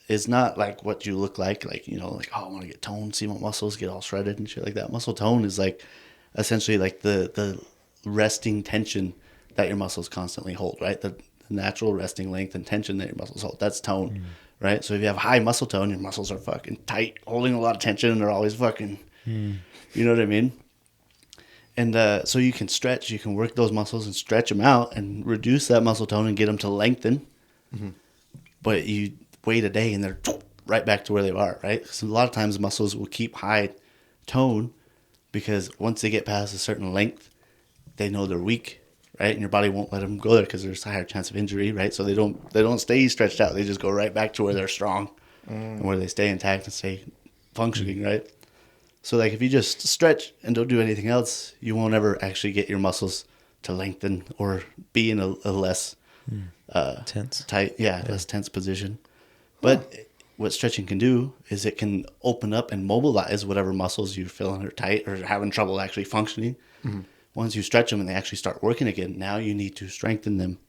is not like what you look like, like, oh, I want to get toned, see my muscles get all shredded and shit like that. Muscle tone is like essentially like the resting tension that your muscles constantly hold, right? The natural resting length and tension that your muscles hold. That's tone, right? So if you have high muscle tone, your muscles are fucking tight, holding a lot of tension, and they're always fucking, you know what I mean? And so you can stretch, you can work those muscles and stretch them out and reduce that muscle tone and get them to lengthen. But you wait a day and they're right back to where they are, right? So a lot of times muscles will keep high tone because once they get past a certain length, they know they're weak, right? And your body won't let them go there because there's a higher chance of injury, right? So they don't stay stretched out. They just go right back to where they're strong and where they stay intact and stay functioning, right? So like if you just stretch and don't do anything else, you won't ever actually get your muscles to lengthen or be in a less Tense. tight, less tense position. But what stretching can do is it can open up and mobilize whatever muscles you're feeling are tight or having trouble actually functioning. Once you stretch them and they actually start working again, now you need to strengthen them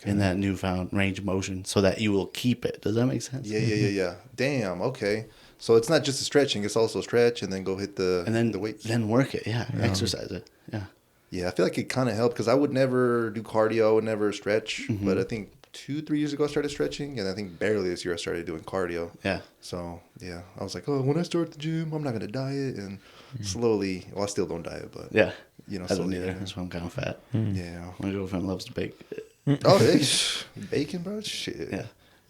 in that newfound range of motion so that you will keep it. Does that make sense? Yeah. Damn. Okay. So it's not just a stretching; it's also stretch and then go hit the weights. Then work it. Yeah, exercise it. Yeah. Yeah, I feel like it kind of helped because I would never do cardio. I would never stretch. But I think 2-3 years ago I started stretching, and I think barely this year I started doing cardio. Yeah. So yeah, I was like, oh, when I start the gym, I'm not gonna diet, and slowly. Well, I still don't diet, but Yeah. you know, I don't slowly. either. That's why I'm kind of fat. Yeah. My girlfriend loves to bake. Oh, hey, bacon, bro. Shit. Yeah.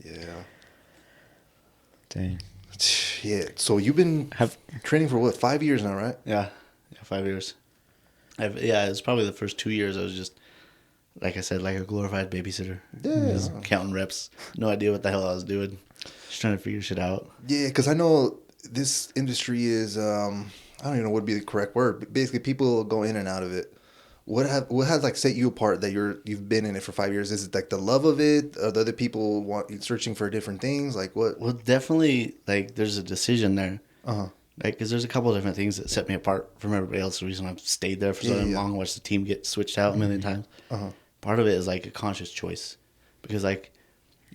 Yeah. Dang. Yeah. So you've been training for what, 5 years now, right? Yeah. 5 years. It's probably the first 2 years I was just, like I said, like a glorified babysitter. Yeah. Just counting reps. No idea what the hell I was doing. Just trying to figure shit out. Yeah, because I know this industry is, I don't even know what would be the correct word, but basically people go in and out of it. What has like set you apart that you've been in it for 5 years? Is it like the love of it? Are the other people searching for different things? Like what? Well, definitely, like, there's a decision there. Uh-huh. Like, because there's a couple of different things that set me apart from everybody else. The reason I've stayed there for so long, watched the team get switched out a million times. Part of it is like a conscious choice. Because like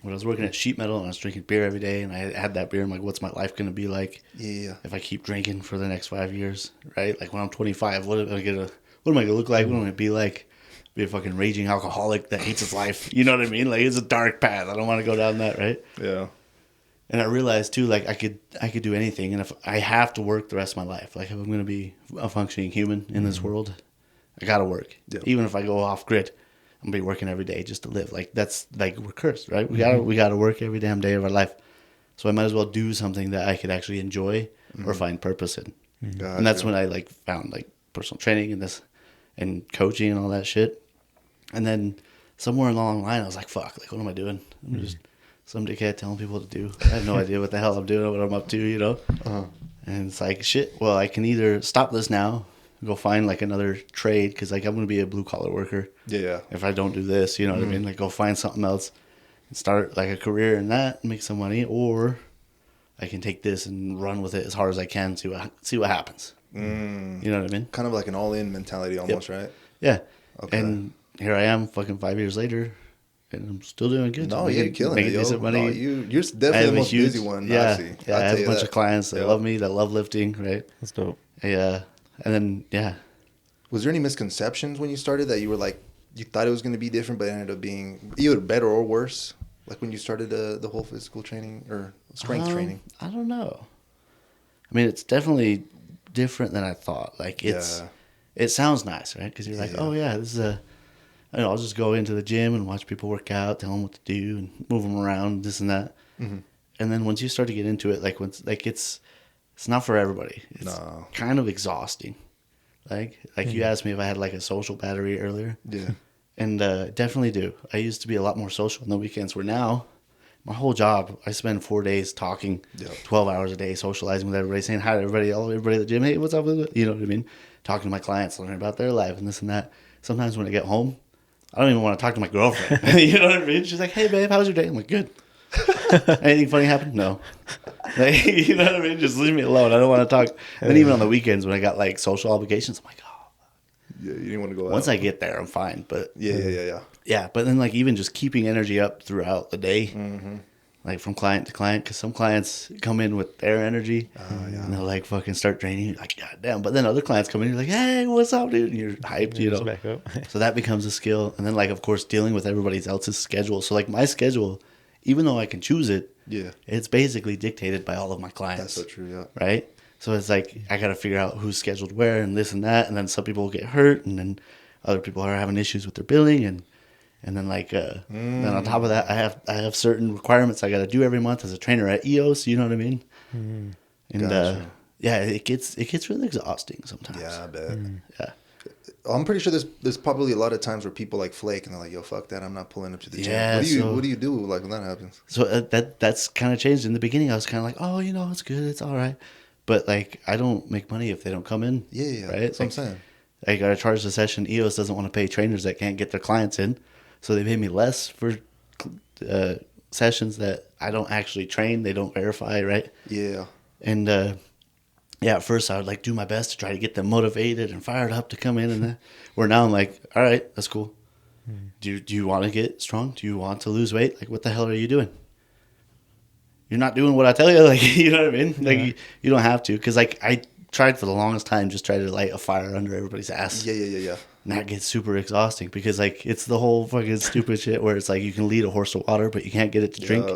when I was working at Sheet Metal and I was drinking beer every day and I had that beer, I'm like, what's my life going to be like if I keep drinking for the next 5 years, right? Like when I'm 25, what am I going to look like? What am I going to be like? Be a fucking raging alcoholic that hates his life. You know what I mean? Like, it's a dark path. I don't want to go down that, right? Yeah. And I realized too, like I could do anything, and if I have to work the rest of my life, like if I'm going to be a functioning human in this world, I got to work. Yeah. Even if I go off grid, I'm gonna be working every day just to live. Like that's like we're cursed, right? We gotta work every damn day of our life. So I might as well do something that I could actually enjoy or find purpose in. Gotcha. And that's when I like found like personal training and coaching and all that shit. And then somewhere along the line, I was like, fuck, like what am I doing? I'm just some dickhead telling people what to do. I have no idea what the hell I'm doing or what I'm up to, you know? And it's like, shit, well, I can either stop this now, go find like another trade, because like I'm going to be a blue collar worker. Yeah. If I don't do this, you know what I mean? Like go find something else and start like a career in that and make some money, or I can take this and run with it as hard as I can, see what happens. You know what I mean? Kind of like an all-in mentality almost, right? Yeah. Okay. And here I am fucking 5 years later, and I'm still doing good. No, you're killing it, yo. Decent money. No, you're definitely the most busy one. Yeah, I see. yeah. I have a bunch of clients that love me, that love lifting, right? That's dope. Yeah, and then Was there any misconceptions when you started that you were like, you thought it was going to be different, but it ended up being either better or worse? Like when you started the whole physical training or strength training? I don't know. I mean, it's definitely different than I thought. Like it sounds nice, right? Because you're like, oh yeah, this is I'll just go into the gym and watch people work out, tell them what to do, and move them around, this and that. And then once you start to get into it, it's not for everybody. It's kind of exhausting. Like you asked me if I had like a social battery earlier. Yeah. And definitely do. I used to be a lot more social on the weekends, where now my whole job, I spend 4 days talking, 12 hours a day, socializing with everybody, saying hi to everybody at the gym. Hey, what's up? You know what I mean? Talking to my clients, learning about their life and this and that. Sometimes when I get home, I don't even want to talk to my girlfriend. You know what I mean? She's like, hey, babe, how was your day? I'm like, good. Anything funny happen? No. Like, you know what I mean? Just leave me alone. I don't want to talk. And then even on the weekends when I got like social obligations, I'm like, oh. Yeah, you didn't want to go out. Once I get there, I'm fine. But Yeah. yeah, but then like even just keeping energy up throughout the day, like from client to client, because some clients come in with their energy and they'll like fucking start draining you, like, God damn. But then other clients come in, you're like, hey, what's up, dude? And you're hyped, you know. Back up. So that becomes a skill. And then, like, of course, dealing with everybody else's schedule. So, like, my schedule, even though I can choose it, it's basically dictated by all of my clients. That's so true, yeah. Right? So it's like I got to figure out who's scheduled where and this and that. And then some people will get hurt. And then other people are having issues with their billing. And then, like, then on top of that, I have certain requirements I got to do every month as a trainer at EOS. You know what I mean? Mm. And, Gotcha. yeah, it gets really exhausting sometimes. Yeah, I bet. Yeah. I'm pretty sure there's probably a lot of times where people like flake and they're like, yo, fuck that, I'm not pulling up to the gym. Yeah, What do you do like when that happens? So that's kind of changed. In the beginning, I was kind of like, oh, you know, it's good, it's all right. But, like, I don't make money if they don't come in. Yeah, right? That's what I'm saying. I got to charge the session. EOS doesn't want to pay trainers that can't get their clients in. So they pay me less for sessions that I don't actually train. They don't verify, right? Yeah. And, yeah, at first I would, like, do my best to try to get them motivated and fired up to come in. And where now I'm like, all right, that's cool. Do you want to get strong? Do you want to lose weight? Like, what the hell are you doing? You're not doing what I tell you. Like, you know what I mean? Like, you don't have to. Because, like, I tried for the longest time just try to light a fire under everybody's ass. Yeah. And that gets super exhausting because, like, it's the whole fucking stupid shit where it's like you can lead a horse to water, but you can't get it to drink.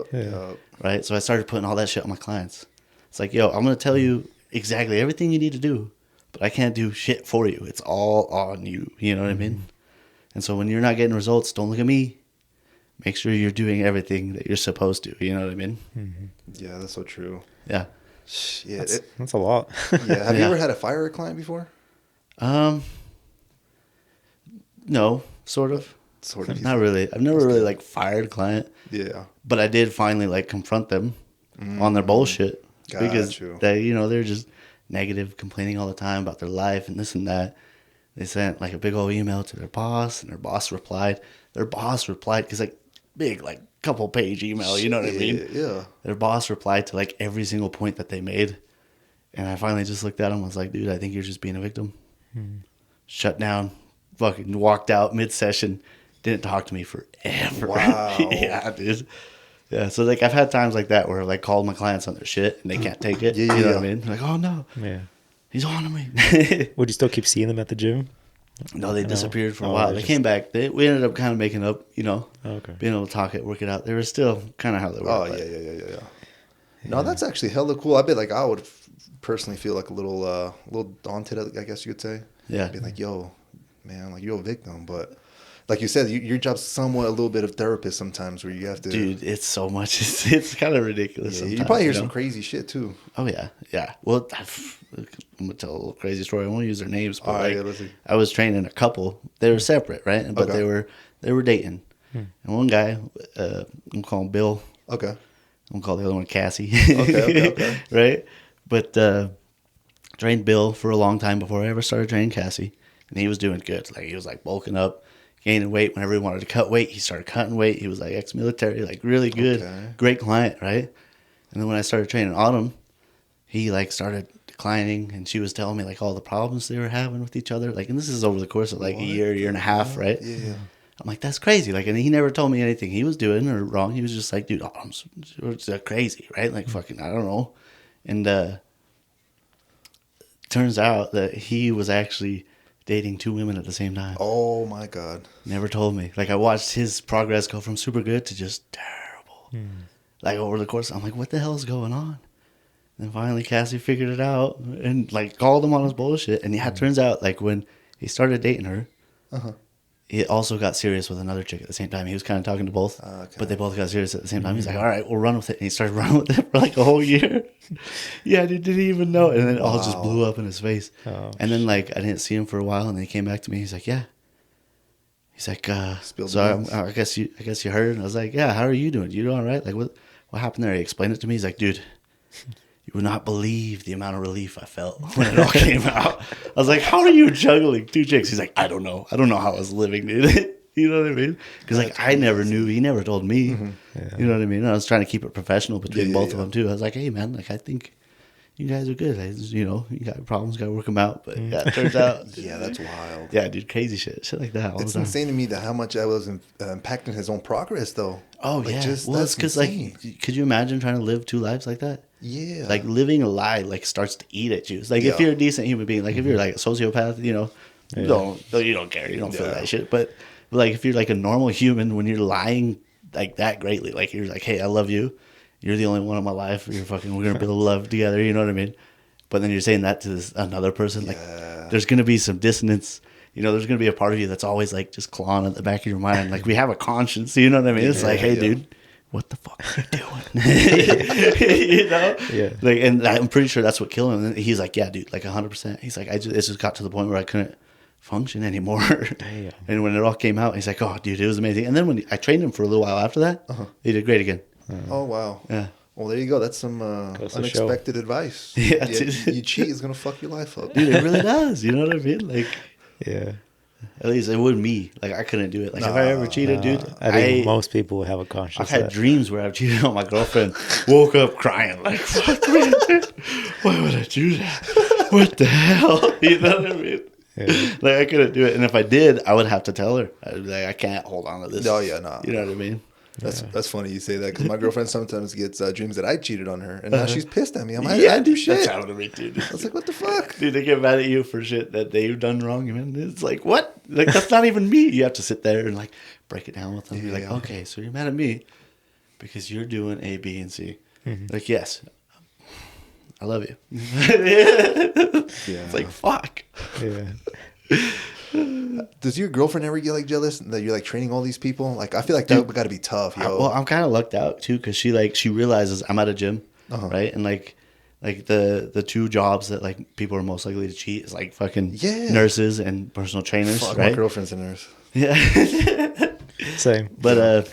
Right? So I started putting all that shit on my clients. It's like, yo, I'm going to tell you exactly everything you need to do, but I can't do shit for you. It's all on you. You know what I mean? And so when you're not getting results, don't look at me. Make sure you're doing everything that you're supposed to. You know what I mean? Yeah, that's so true. Yeah. Yeah, That's a lot. yeah. Have you ever had to fire a client before? No, sort of. Sort of. Not really. I've never really like fired a client, Yeah. but I did finally like confront them on their bullshit because you. they, you know, they're just negative, complaining all the time about their life and this and that. They sent like a big old email to their boss, and their boss replied. Their boss replied because like big like couple page email, you know what I mean? Yeah. Their boss replied to like every single point that they made, and I finally just looked at him and was like, dude, I think you're just being a victim. Shut down, fucking walked out mid-session, didn't talk to me forever. Wow. Yeah, dude. Yeah, so like I've had times like that where I like called my clients on their shit and they can't take it. Yeah, you know yeah. what I mean? Like, oh no, Yeah. he's on to me. Would you still keep seeing them at the gym? No, they No. disappeared for a Oh, while. they They just- came back. We ended up kind of making up, you know, Okay. being able to talk it, work it out. They were still kind of how they were. Oh, but- yeah. No, that's actually hella cool. I bet like I would personally feel like a little daunted, I guess you could say. Yeah. Being like, yo, man, like you're a victim. But like you said, your job's somewhat a little bit of therapist sometimes where you have to. Dude, it's so much. It's kind of ridiculous. Yeah, sometimes, you probably hear know? some crazy shit too. Oh yeah. Well, I'm gonna tell a little crazy story. I won't use their names, but All right, like, yeah, let's see. I was training a couple. They were separate, right? But Okay. they were dating. And one guy, I'm calling Bill. Okay. I'm gonna call the other one Cassie. Okay. Right? But trained Bill for a long time before I ever started training Cassie, and he was doing good. Like he was like bulking up, gaining weight. Whenever he wanted to cut weight, he started cutting weight. He was like ex-military, like really good, Okay. great client, right? And then when I started training Autumn, he like started declining, and she was telling me like all the problems they were having with each other. Like, and this is over the course of like a year and a half, right? Yeah. I'm like, that's crazy. Like, and he never told me anything he was doing or wrong. He was just like, dude, Autumn's crazy, right? Like, fucking, I don't know. And turns out that he was actually dating two women at the same time. Oh my God. Never told me. Like, I watched his progress go from super good to just terrible. Like, over the course, I'm like, what the hell is going on? And finally, Cassie figured it out and, like, called him on his bullshit. And yeah, it turns out, like, when he started dating her, he also got serious with another chick at the same time. He was kind of talking to both, Okay. but they both got serious at the same time. He's like, all right, we'll run with it. And he started running with it for, like, a whole year. Yeah, dude, didn't even know. And then it all just blew up in his face. Oh, and then, like, I didn't see him for a while, and then he came back to me. He's like, yeah. He's like, Spilled so the beans. I guess you heard. And I was like, yeah, how are you doing? You doing all right? Like, what happened there? He explained it to me. He's like, dude, you would not believe the amount of relief I felt when it all came out. I was like, how are you juggling two chicks? He's like, I don't know. I don't know how I was living, dude. You know what I mean? Because, like, I never knew. He never told me. You know what I mean? And I was trying to keep it professional between both of them, too. I was like, hey, man, like, I think you guys are good. You got problems, got to work them out. But yeah, it turns out. Yeah, that's wild. Yeah, dude, crazy shit like that. It's insane to me that how much I was impacting his own progress, though. Oh, like, yeah. Just, well, it's because, like, could you imagine trying to live 2 lives like that? Yeah. Like, living a lie, like, starts to eat at you. It's like, if you're a decent human being, like, if you're, like, a sociopath, you don't care. You don't feel that shit. But, like, if you're, like, a normal human, when you're lying, like, that greatly, like, you're like, hey, I love you. You're the only one in my life. We're going to build love together. You know what I mean? But then you're saying that to another person. Like, there's going to be some dissonance. There's going to be a part of you that's always, like, just clawing at the back of your mind. Like, we have a conscience. You know what I mean? It's like, hey, dude, what the fuck are you doing? Yeah. Like, and I'm pretty sure that's what killed him. And he's like, yeah, dude, like 100%. He's like, it just got to the point where I couldn't function anymore. Damn. And when it all came out, he's like, oh, dude, it was amazing. And then when I trained him for a little while after that, he did great again. Oh, wow. Yeah. Well, there you go. That's some unexpected advice. Yeah, you cheat is going to fuck your life up. Dude, it really does. You know what I mean? Like, Yeah. at least it wasn't me. Like, I couldn't do it. Like, if I ever cheated, dude, I think most people would have a conscience. I've had dreams where I've cheated on my girlfriend. Woke up crying, like, fuck me. Why would I do that? What the hell? You know what I mean? Yeah. Like, I couldn't do it. And if I did, I would have to tell her. I'd be like, I can't hold on to this. Oh, yeah, nah. You know what I mean? That's funny you say that because my girlfriend sometimes gets dreams that I cheated on her, and now she's pissed at me. I'm like, I do shit. That's happened to me, dude. I was like, what the fuck? Dude, they get mad at you for shit that they've done wrong. Man. It's like, what? Like, that's not even me. You have to sit there and, like, break it down with them. You're like, okay, so you're mad at me because you're doing A, B, and C. Mm-hmm. Like, yes, I love you. It's like, fuck. Yeah. Does your girlfriend ever get like jealous that you're like training all these people? Like, I feel like that got to be tough, yo. Well, I'm kind of lucked out too because she realizes I'm at a gym, right? And like the 2 jobs that like people are most likely to cheat is like fucking nurses and personal trainers. Fuck, right? my girlfriend's a nurse. Yeah. Same. But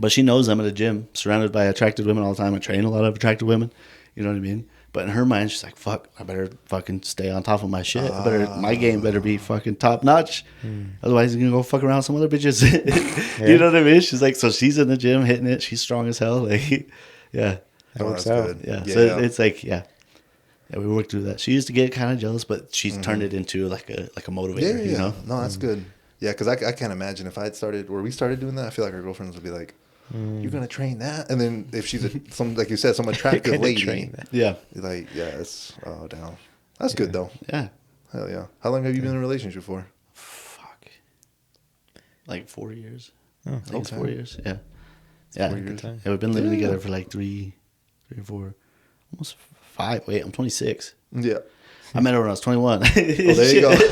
she knows I'm at a gym surrounded by attractive women all the time. I train a lot of attractive women. You know what I mean? But in her mind, she's like, fuck, I better fucking stay on top of my shit. My game better be fucking top notch. Otherwise, he's going to go fuck around with some other bitches. You know what I mean? She's like, so she's in the gym hitting it. She's strong as hell. Like, yeah. That works out. Good. Yeah. So it's like, yeah, we worked through that. She used to get kind of jealous, but she's turned it into like a motivator, you know? No, that's good. Yeah, because I can't imagine if I had started, or we started doing that, I feel like our girlfriends would be like, you're going to train that? And then if she's, like you said, some attractive lady, yeah. Like, yeah, it's, down. That's good, though. Yeah. Hell yeah. How long have you been in a relationship for? Fuck. Like 4 years. Oh, I think it's 4 years. Yeah. Yeah. 4 years. Yeah, we've been living together for like 3 or 4, almost 5. Wait, I'm 26. Yeah. I met her when I was 21. Oh, there you go. Dude,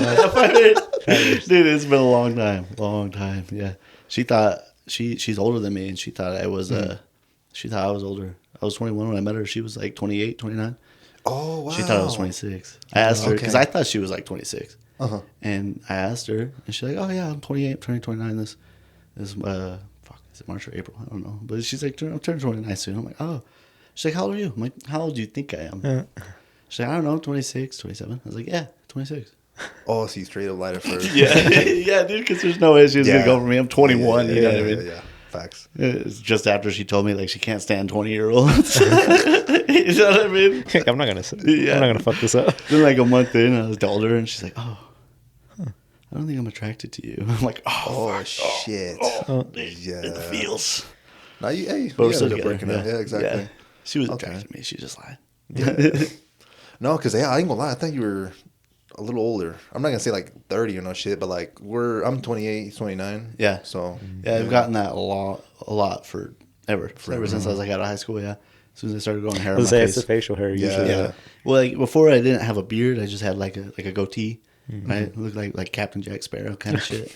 it's been a long time. Long time. Yeah. She thought she's older than me, and she thought I was she thought I was older. I was 21 when I met her. She was like 28, 29. Oh, wow. She thought I was 26. I asked her because I thought she was like 26. And I asked her, and she's like, "Oh yeah, I'm 28, turning 29 this fuck, is it March or April? I don't know." But she's like, "I'm turning 29 soon." I'm like, "Oh." She's like, "How old are you?" I'm like, "How old do you think I am?" She's like, "I don't know, 26, 27." I was like, "Yeah, 26." Oh, so you straight up lied at first. Yeah, dude, because there's no way she was going to go for me. I'm 21, you know what I mean? Yeah, facts. It's just after she told me, like, she can't stand 20-year-olds. You know what I mean? I'm not gonna fuck this up. Then, like, a month in, I told her, and she's like, "Oh, I don't think I'm attracted to you." I'm like, "Oh, shit. Yeah. In the feels. Now you, hey, but you we're still ended up breaking up. Yeah, exactly. Yeah. She was attracted to me. She just lied. No, because I ain't gonna lie. I thought you were a little older. I'm not gonna say like 30 or no shit, but like I'm 28, he's 29. Yeah. So yeah, I've gotten that a lot forever since I was like out of high school. Yeah. As soon as I started growing hair on my face. It's the facial hair usually. Yeah. Well, like before I didn't have a beard. I just had like a goatee. Right. It looked like Captain Jack Sparrow kind of shit.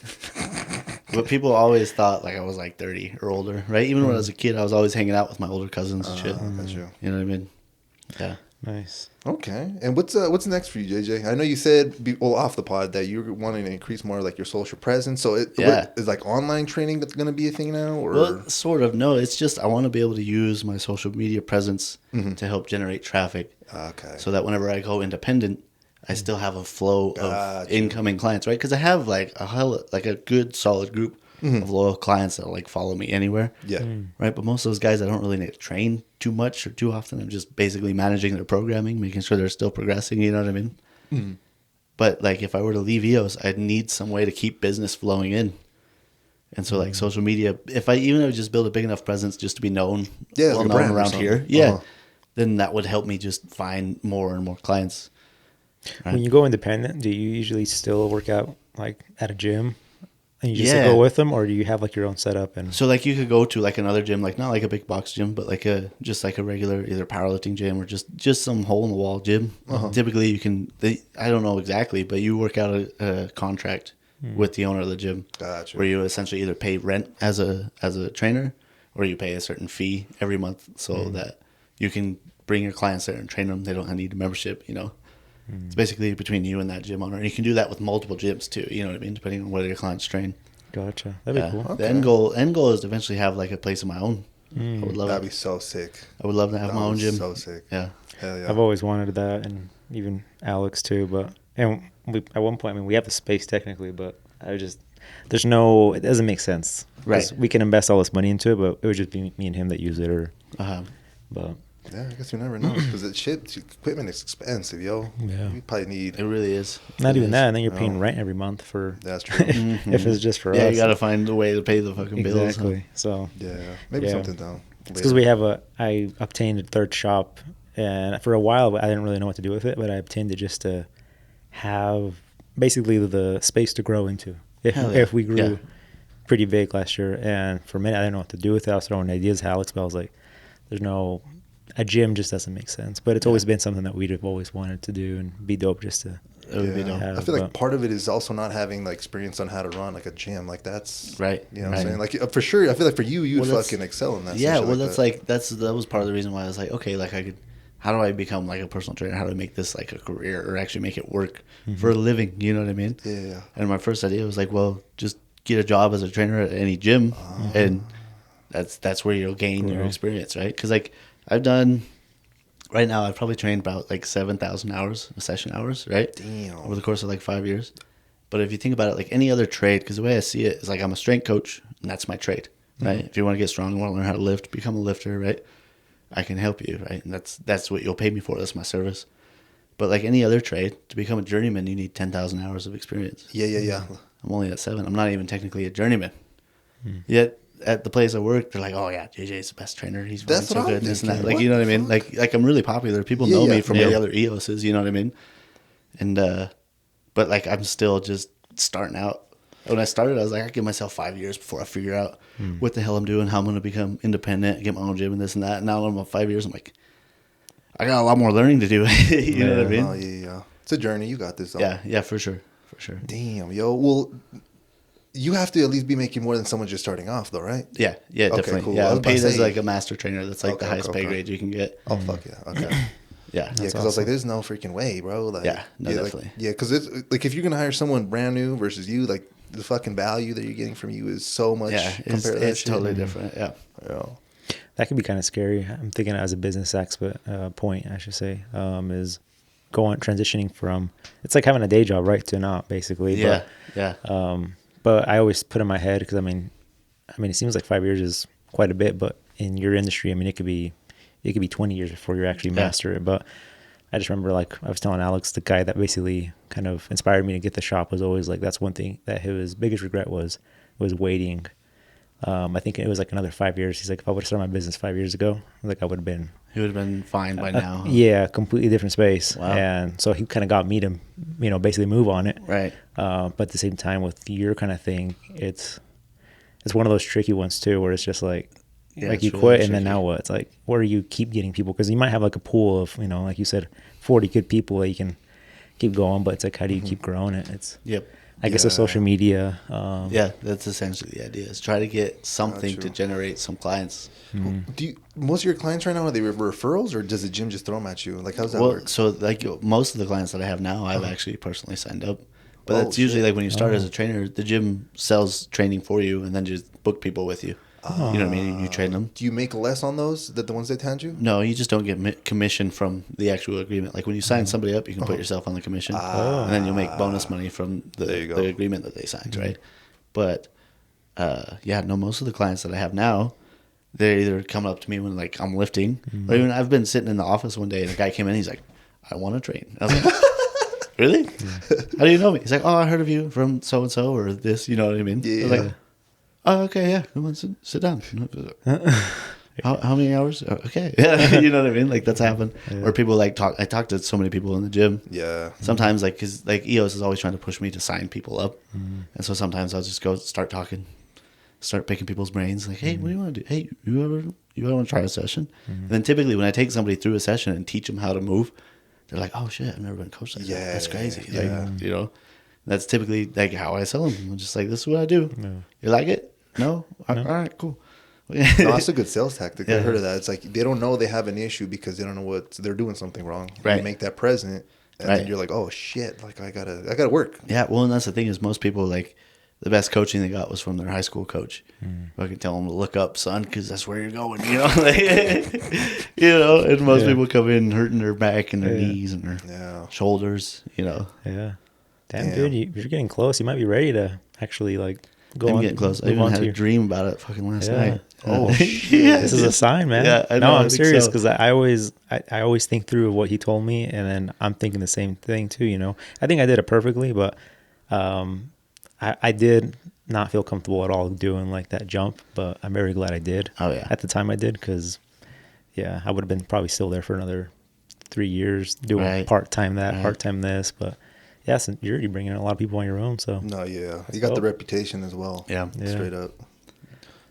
But people always thought like I was like 30 or older. Right. Even when I was a kid, I was always hanging out with my older cousins and shit. That's you. You know what I mean? Yeah. Nice. Okay. And what's next for you, JJ? I know you said off the pod that you're wanting to increase more like your social presence. So is like online training that's going to be a thing now, or well, sort of. No, it's just I want to be able to use my social media presence to help generate traffic. Okay. So that whenever I go independent, I still have a flow of incoming clients, right? Because I have like a good solid group of loyal clients that'll like follow me anywhere. Yeah. Right. But most of those guys, I don't really need to train too much or too often. I'm just basically managing their programming, making sure they're still progressing. You know what I mean? But like if I were to leave EOS, I'd need some way to keep business flowing in. And so like social media, if I even would just build a big enough presence just to be known, Yeah, well like a known brand or around something. here, then that would help me just find more and more clients. Right. When you go independent, do you usually still work out like at a gym and you just Yeah. go with them, or do you have like your own setup? And So like you could go to like another gym, like not like a big box gym, but like just like a regular either powerlifting gym or just some hole in the wall gym. Typically you can, I don't know exactly, but you work out a contract with the owner of the gym, Gotcha. where you essentially either pay rent as a trainer, or you pay a certain fee every month so that you can bring your clients there and train them. They don't need a membership, you know. It's basically between you and that gym owner. And you can do that with multiple gyms too, you know what I mean, depending on whether your clients train. gotcha. That'd be cool. The end goal is to eventually have like a place of my own. I would love That'd it. be so sick. I would love to have That my own was gym. so sick. Yeah. Hell yeah. I've always wanted that, and even Alex too. But at one point, I mean, we have the space technically, but it doesn't make sense. 'Cause Right. we can invest all this money into it, but it would just be me and him that use it, but Yeah, I guess you never know because equipment is expensive, yo. Yeah. We probably need. It really is. not It even is. that. And then you're paying rent every month for. That's true. if it's just for Yeah, us. you got to find a way to pay the fucking bills. Exactly. So Yeah, maybe Yeah. something down. it's because I obtained a third shop, and for a while I didn't really know what to do with it, but I obtained it just to have basically the space to grow into. Hell yeah. If we grew Yeah. pretty big last year, and for a minute I didn't know what to do with it. I was throwing ideas at Alex, but I was like, a gym just doesn't make sense. But it's always been something that we'd have always wanted to do and be dope just to. It would be dope. have, I feel like but- part of it is also not having like experience on how to run like a gym. Like that's Right, You know what right. I'm saying? Like for sure, I feel like for you, you'd Well, that's- fucking excel in that. Yeah, some shit well, that. that was part of the reason why I was like, okay, like how do I become like a personal trainer? How do I make this like a career or actually make it work for a living? You know what I mean? Yeah. And my first idea was like, well, just get a job as a trainer at any gym, and that's where you'll gain your experience, right? Because like right now, I've probably trained about like 7,000 hours, session hours, right? Damn. Over the course of like 5 years. But if you think about it, like any other trade, because the way I see it is like I'm a strength coach, and that's my trade, right? If you want to get strong, want to learn how to lift, become a lifter, right? I can help you, right? And that's what you'll pay me for. That's my service. But like any other trade, to become a journeyman, you need 10,000 hours of experience. Yeah. I'm only at 7. I'm not even technically a journeyman. Yet at the place I work, they're like, "Oh yeah, JJ's the best trainer. He's running That's so what good." I'm And this and that. thinking. Like, What you know what I the mean? fuck? Like I'm really popular. People Yeah, know yeah. me from Yeah. the other EOSs. You know what I mean? And but like I'm still just starting out. When I started, I was like, I give myself 5 years before I figure out what the hell I'm doing, how I'm going to become independent, get my own gym, and this and that. And now I'm at 5 years. I'm like, I got a lot more learning to do. You know what I mean? Oh yeah. It's a journey. You got this. Though. Yeah, for sure. Damn, yo. Well, you have to at least be making more than someone just starting off, though, right? Yeah, definitely. cool. I Yeah, was I'm about to paid as say- like a master trainer. That's like Okay, the highest okay, pay okay. grade you can get. Oh fuck yeah. Okay. Yeah, Yeah, because I was like, "There's no freaking way, bro." Like, Yeah, no, like, definitely. yeah, because it's like if you're gonna hire someone brand new versus you, like the fucking value that you're getting from you is so much yeah, compared to that it's shit. totally different. Yeah. Yeah. That could be kind of scary. I'm thinking as a business expert point, I should say, is transitioning from, it's like having a day job, right, to not, basically. Yeah, But I always put in my head, because I mean, it seems like 5 years is quite a bit, but in your industry, I mean, it could be 20 years before you actually master it. But I just remember, like I was telling Alex, the guy that basically kind of inspired me to get the shop was always like, that's one thing that his biggest regret was waiting. I think it was like another 5 years. He's like, if I would have started my business 5 years ago, like I would have been, He would have been fine by now. yeah, completely different space. Wow. And so he kind of got me to, basically move on it. Right. But at the same time, with your kind of thing, it's one of those tricky ones too, where it's just like, Yeah, like it's you really quit and then tricky. now what? It's like, where do you keep getting people? Because you might have like a pool of, like you said, 40 good people that you can keep going, but it's like, how do you keep growing it? It's, Yep. I guess, the Yeah. social media. Yeah, that's essentially the idea. Is try to get something to you. generate some clients. Do you, most of your clients right now, are they referrals or does the gym just throw them at you? Like, how's that Well, work? so like most of the clients that I have now, I've actually personally signed up. But Oh, that's usually shit. like when you start as a trainer, the gym sells training for you and then just book people with you. You know what I mean? You train them. Do you make less on those than the ones they hand you? No, you just don't get commission from the actual agreement. Like when you sign somebody up, you can put yourself on the commission, and then you'll make bonus money from There you go. the agreement that they signed, right? But most of the clients that I have now, they either come up to me when like I'm lifting, or even I've been sitting in the office one day and a guy came in. He's like, "I want to train." I was like, "Really? How do you know me?" He's like, "Oh, I heard of you from so and so or this." You know what I mean? Yeah. I was like, "Oh, okay, yeah. Come on, sit down." How many hours? Oh, okay, yeah, you know what I mean. Like that's happened. Or people like talk. I talk to so many people in the gym. Yeah. Sometimes like because like EOS is always trying to push me to sign people up, and so sometimes I'll just go start talking, start picking people's brains. Like, hey, what do you want to do? Hey, you ever want to try a session? And then typically when I take somebody through a session and teach them how to move, they're like, oh shit, I've never been coached like that. Yeah, That's crazy. yeah. Like, you know, that's typically like how I sell them. I'm just like, this is what I do. You like it? No? All right, cool. No, that's a good sales tactic. Yeah. I heard of that. It's like they don't know they have an issue because they don't know what they're doing something wrong. Right. You make that present, and Right. then you're like, oh shit, like I gotta work. Yeah, well, and that's the thing is most people like the best coaching they got was from their high school coach. I can tell them to look up, son, because that's where you're going. You know, like, you know. And most people come in hurting their back and their knees and their shoulders. You know. Yeah. Damn, dude, you're getting close. You might be ready to actually like go I'm on. getting close. I move even on had to a your- dream about it fucking last Yeah. night. Oh shit. Yeah, This is a sign, man. Yeah, I know, No, I I'm think serious so. because I always think through what he told me, and then I'm thinking the same thing too. You know, I think I did it perfectly, but I did not feel comfortable at all doing like that jump. But I'm very glad I did. Oh, yeah. At the time I did, because I would have been probably still there for another 3 years doing Right. part time that, Right. part time this. But yeah, so you're already bringing in a lot of people on your own. So No, yeah, you got the dope. reputation as well. Yeah. Straight up.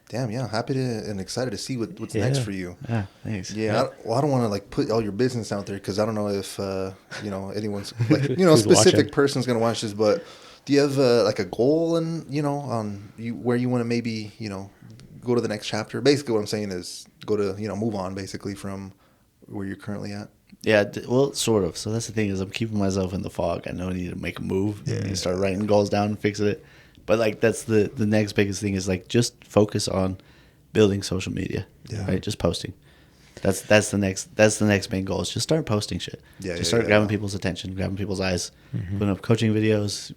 Damn, yeah, happy to and excited to see what's Yeah. next for you. Yeah, thanks. Yeah, I don't want to like put all your business out there because I don't know if anyone's like Who's specific watching. person's gonna watch this. But do you have like a goal and on you where you want to maybe go to the next chapter? Basically, what I'm saying is go to move on basically from where you're currently at. Yeah, well, sort of. So that's the thing is I'm keeping myself in the fog. I know I need to make a move and start writing goals down and fixing it. But like that's the next biggest thing is like just focus on building social media. Yeah. Right? Just posting. That's the next main goal is just start posting shit. Yeah, Just start grabbing people's attention, grabbing people's eyes, putting up coaching videos,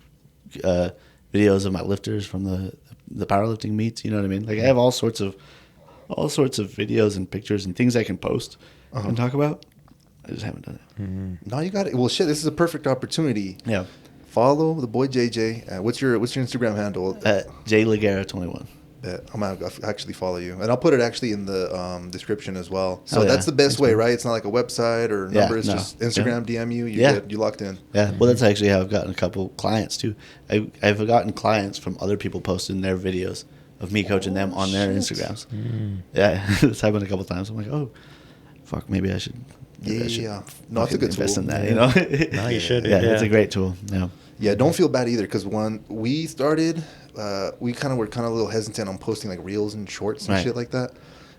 videos of my lifters from the powerlifting meets, you know what I mean? Like I have all sorts of videos and pictures and things I can post and talk about. I just haven't done it. No, you got it. Well, shit, this is a perfect opportunity. Yeah. Follow the boy JJ. What's your Instagram handle? Jay Ligera 21. I'm gonna actually follow you, and I'll put it actually in the description as well. So Oh, yeah. that's the best Thanks, way, man. right? It's not like a website or Yeah, number. It's no. just Instagram DM you. You're Yeah. good. You locked in. Yeah, well, that's actually how I've gotten a couple clients too. I've gotten clients from other people posting their videos of me coaching them on their Instagrams. Yeah, it's happened a couple times. I'm like, oh, fuck, maybe I should. Yeah. No, it's a good invest tool. in that. Yeah. You know, No, you should. Yeah, Yeah. it's a great tool. Yeah, Yeah, don't feel bad either because when we started, we were a little hesitant on posting like reels and shorts and Right. shit like that.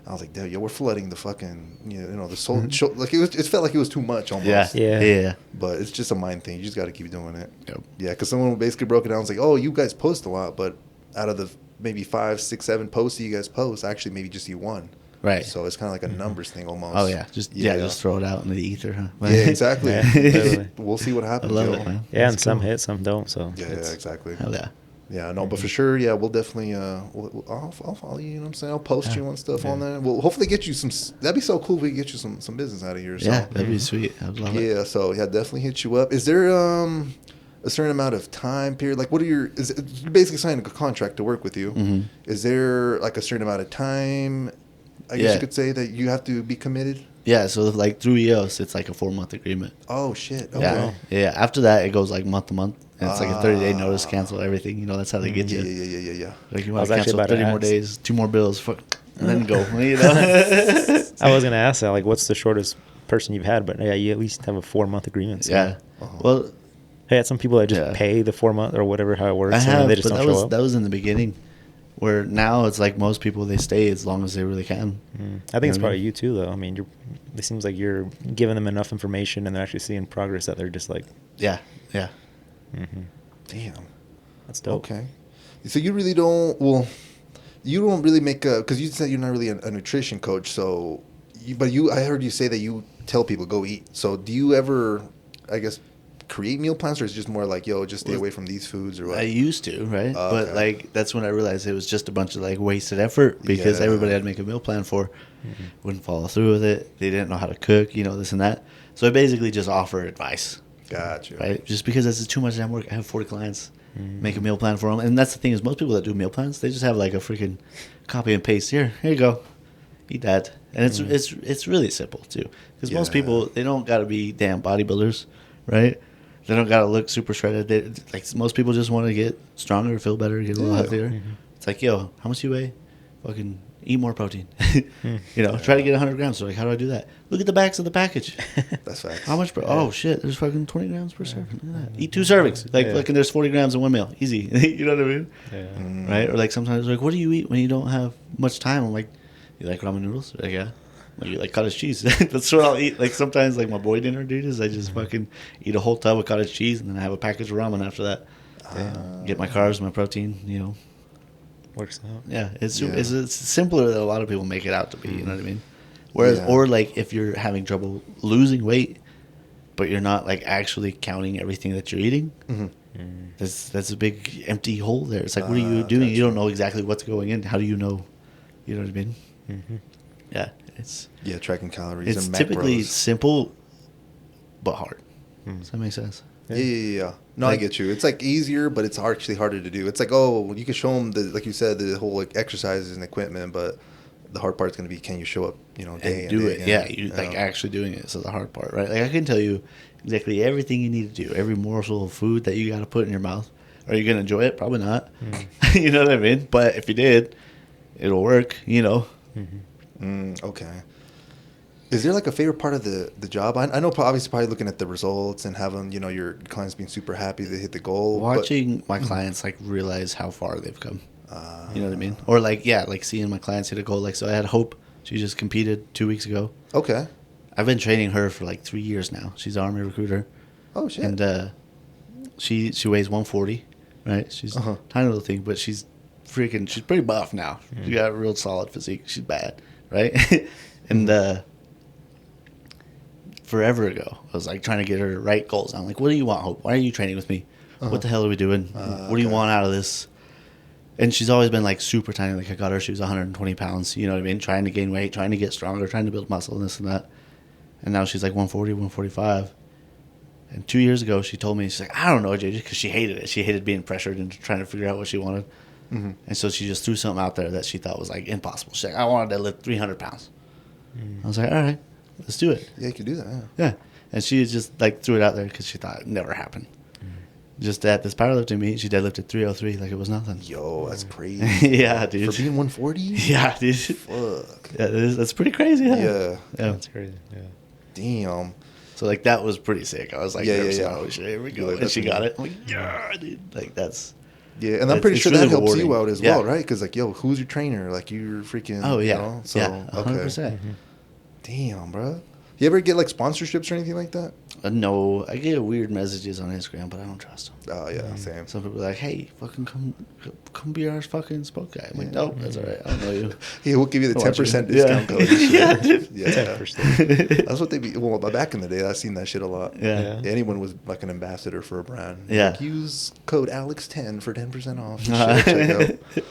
I was like, dude, we're flooding the fucking, the soul. Like it felt like it was too much almost. yeah. But it's just a mind thing. You just got to keep doing it. Yep. Yeah, because someone basically broke it down. It's like, oh, you guys post a lot, but out of the maybe 5, 6, 7 posts that you guys post, actually maybe just you one. Right. So it's kind of like a numbers thing almost. Oh yeah, just throw it out in the ether, huh? Yeah, exactly. Yeah, totally. We'll see what happens. I love yo. it, man. Yeah, and That's some cool. hit, some don't. So Yeah, it's- exactly. Hell yeah. Yeah, no, but for sure, yeah, we'll definitely, I'll follow you, you know what I'm saying? I'll post you and stuff on there. We'll hopefully get you that'd be so cool if we could get you some business out of here. So. Yeah, that'd be sweet. I'd love it. Yeah, so yeah, definitely hit you up. Is there a certain amount of time period? Like, you're basically signing a contract to work with you. Mhm. Is there like a certain amount of time, I guess Yeah. you could say, that you have to be committed? Yeah, so like through EOS, it's like a 4-month agreement. Oh, shit. Okay. Yeah, yeah. After that, it goes like month to month, and it's like a 30-day Ah. notice, cancel everything. You know, that's how they get Yeah, you. yeah. Like you I was want to actually cancel about to 30 more ask. days, 2 more bills, fuck, and then go. You know? I was gonna ask that, like, what's the shortest person you've had? But yeah, you at least have a 4-month agreement. So. Yeah. Well, I had some people that just Yeah. pay the 4 month or whatever how it works, I and have, then they just but don't that show was up. that was in the beginning. Where now it's like most people they stay as long as they really can. I think it's You know what I probably mean? you too, though. I mean, it seems like you're giving them enough information, and they're actually seeing progress that they're just like, Yeah, yeah. Damn. that's dope. Okay. So you really don't, you don't really make because you said you're not really a nutrition coach, so, I heard you say that you tell people go eat. So do you ever, I guess, create meal plans, or is it just more like, yo, just stay away from these foods or what? I used to, right? Oh, But okay. like that's when I realized it was just a bunch of like wasted effort because Yeah. everybody had to make a meal plan for, wouldn't follow through with it. They didn't know how to cook, this and that. So I basically just offer advice, Gotcha. right? Just because this is too much damn work. I have 40 clients, make a meal plan for them, and that's the thing is most people that do meal plans, they just have like a freaking copy and paste. Here you go, eat that, and it's really simple too. Because most Yeah. people, they don't got to be damn bodybuilders, right? They don't got to look super shredded. Like most people just want to get stronger, feel better, get a little Yeah. healthier. It's like, yo, how much you weigh? Fucking eat more protein. Try to get 100 grams. So like, how do I do that? Look at the backs of the package. That's facts. How much? Oh shit, there's fucking 20 grams per serving. Look at that. Eat 2 servings. Like, fucking, there's 40 grams in one meal. Easy. You know what I mean? Yeah. Right? Or like sometimes like, what do you eat when you don't have much time? I'm like, you like ramen noodles? Like, yeah. Like, you like cottage cheese? That's what I'll eat. Like sometimes like my boy dinner, dude, is I just fucking eat a whole tub of cottage cheese and then I have a package of ramen after that. Get my carbs, my protein. Works out. Yeah, it's Yeah. it's simpler than a lot of people make it out to be. You know what I mean? Whereas, Yeah. or like if you're having trouble losing weight, but you're not like actually counting everything that you're eating, that's a big empty hole there. It's like, what are you doing? You don't know exactly what's going in. How do you know? You know what I mean? Yeah, it's Tracking calories and typically macros. simple, but hard. Does that make sense? Yeah. No, I get you. It's like easier, but it's actually harder to do. It's like, oh, you can show them like you said, the whole like exercises and equipment, but the hard part's going to be, can you show up, day And do day it. in? Yeah, you like actually doing it. So the hard part, right? Like I can tell you exactly everything you need to do, every morsel of food that you got to put in your mouth. Are you gonna enjoy it? Probably not. You know what I mean? But if you did, it'll work. Okay. Is there like a favorite part of the job? I know obviously probably looking at the results and having, your clients being super happy they hit the goal. Watching my clients like realize how far they've come. You know what I mean? Or like seeing my clients hit a goal. Like so, I had Hope. She just competed 2 weeks ago. Okay. I've been training her for like 3 years now. She's an Army recruiter. Oh shit. And she weighs 140, right? She's a tiny little thing, but she's pretty buff now. She got a real solid physique. She's bad, right? And forever ago, I was like trying to get her right goals. I'm like, what do you want, Hope? Why are you training with me? What the hell are we doing? What do you want out of this? And she's always been like super tiny. Like I got her, she was 120 pounds. You know what I mean? Trying to gain weight, trying to get stronger, trying to build muscle and this and that. And now she's like 140, 145. And 2 years ago, she told me, she's like, I don't know, JJ, because she hated it. She hated being pressured into trying to figure out what she wanted. And so she just threw something out there that she thought was like impossible. She's like, I wanted to lift 300 pounds. I was like, all right, let's do it. Yeah, you could do that. Yeah. Yeah. And she just like threw it out there because she thought it never happened. Just at this powerlifting meet, she deadlifted 303 like it was nothing. Yo, that's crazy. Yeah, dude. For being 140? Yeah, dude. Fuck. Yeah, that's pretty crazy, huh? Yeah. That's crazy. Yeah. Damn. So like that was pretty sick. I was like, Yeah. oh shit, here we go. You're like, And she that's got me. it. I'm like, yeah, dude. Like that's. Yeah, and I'm pretty It's sure really that helps rewarding. you out as Yeah. well, right? Because like, yo, who's your trainer? Like, you're freaking. Oh yeah, So, yeah, 100%. Damn, bro. You ever get like sponsorships or anything like that? No, I get weird messages on Instagram, but I don't trust them. Oh yeah, same. Some people are like, hey, fucking come be our fucking spoke guy. I'm like, no, that's all right. I don't know you. Hey, we'll give you the I'll watch 10% you. discount code. Yeah, dude. Yeah, 10%. that's what they be. Well, back in the day, I've seen that shit a lot. Yeah. Anyone was like an ambassador for a brand. Yeah. Like, use code Alex10 for 10% off. Shit, check out.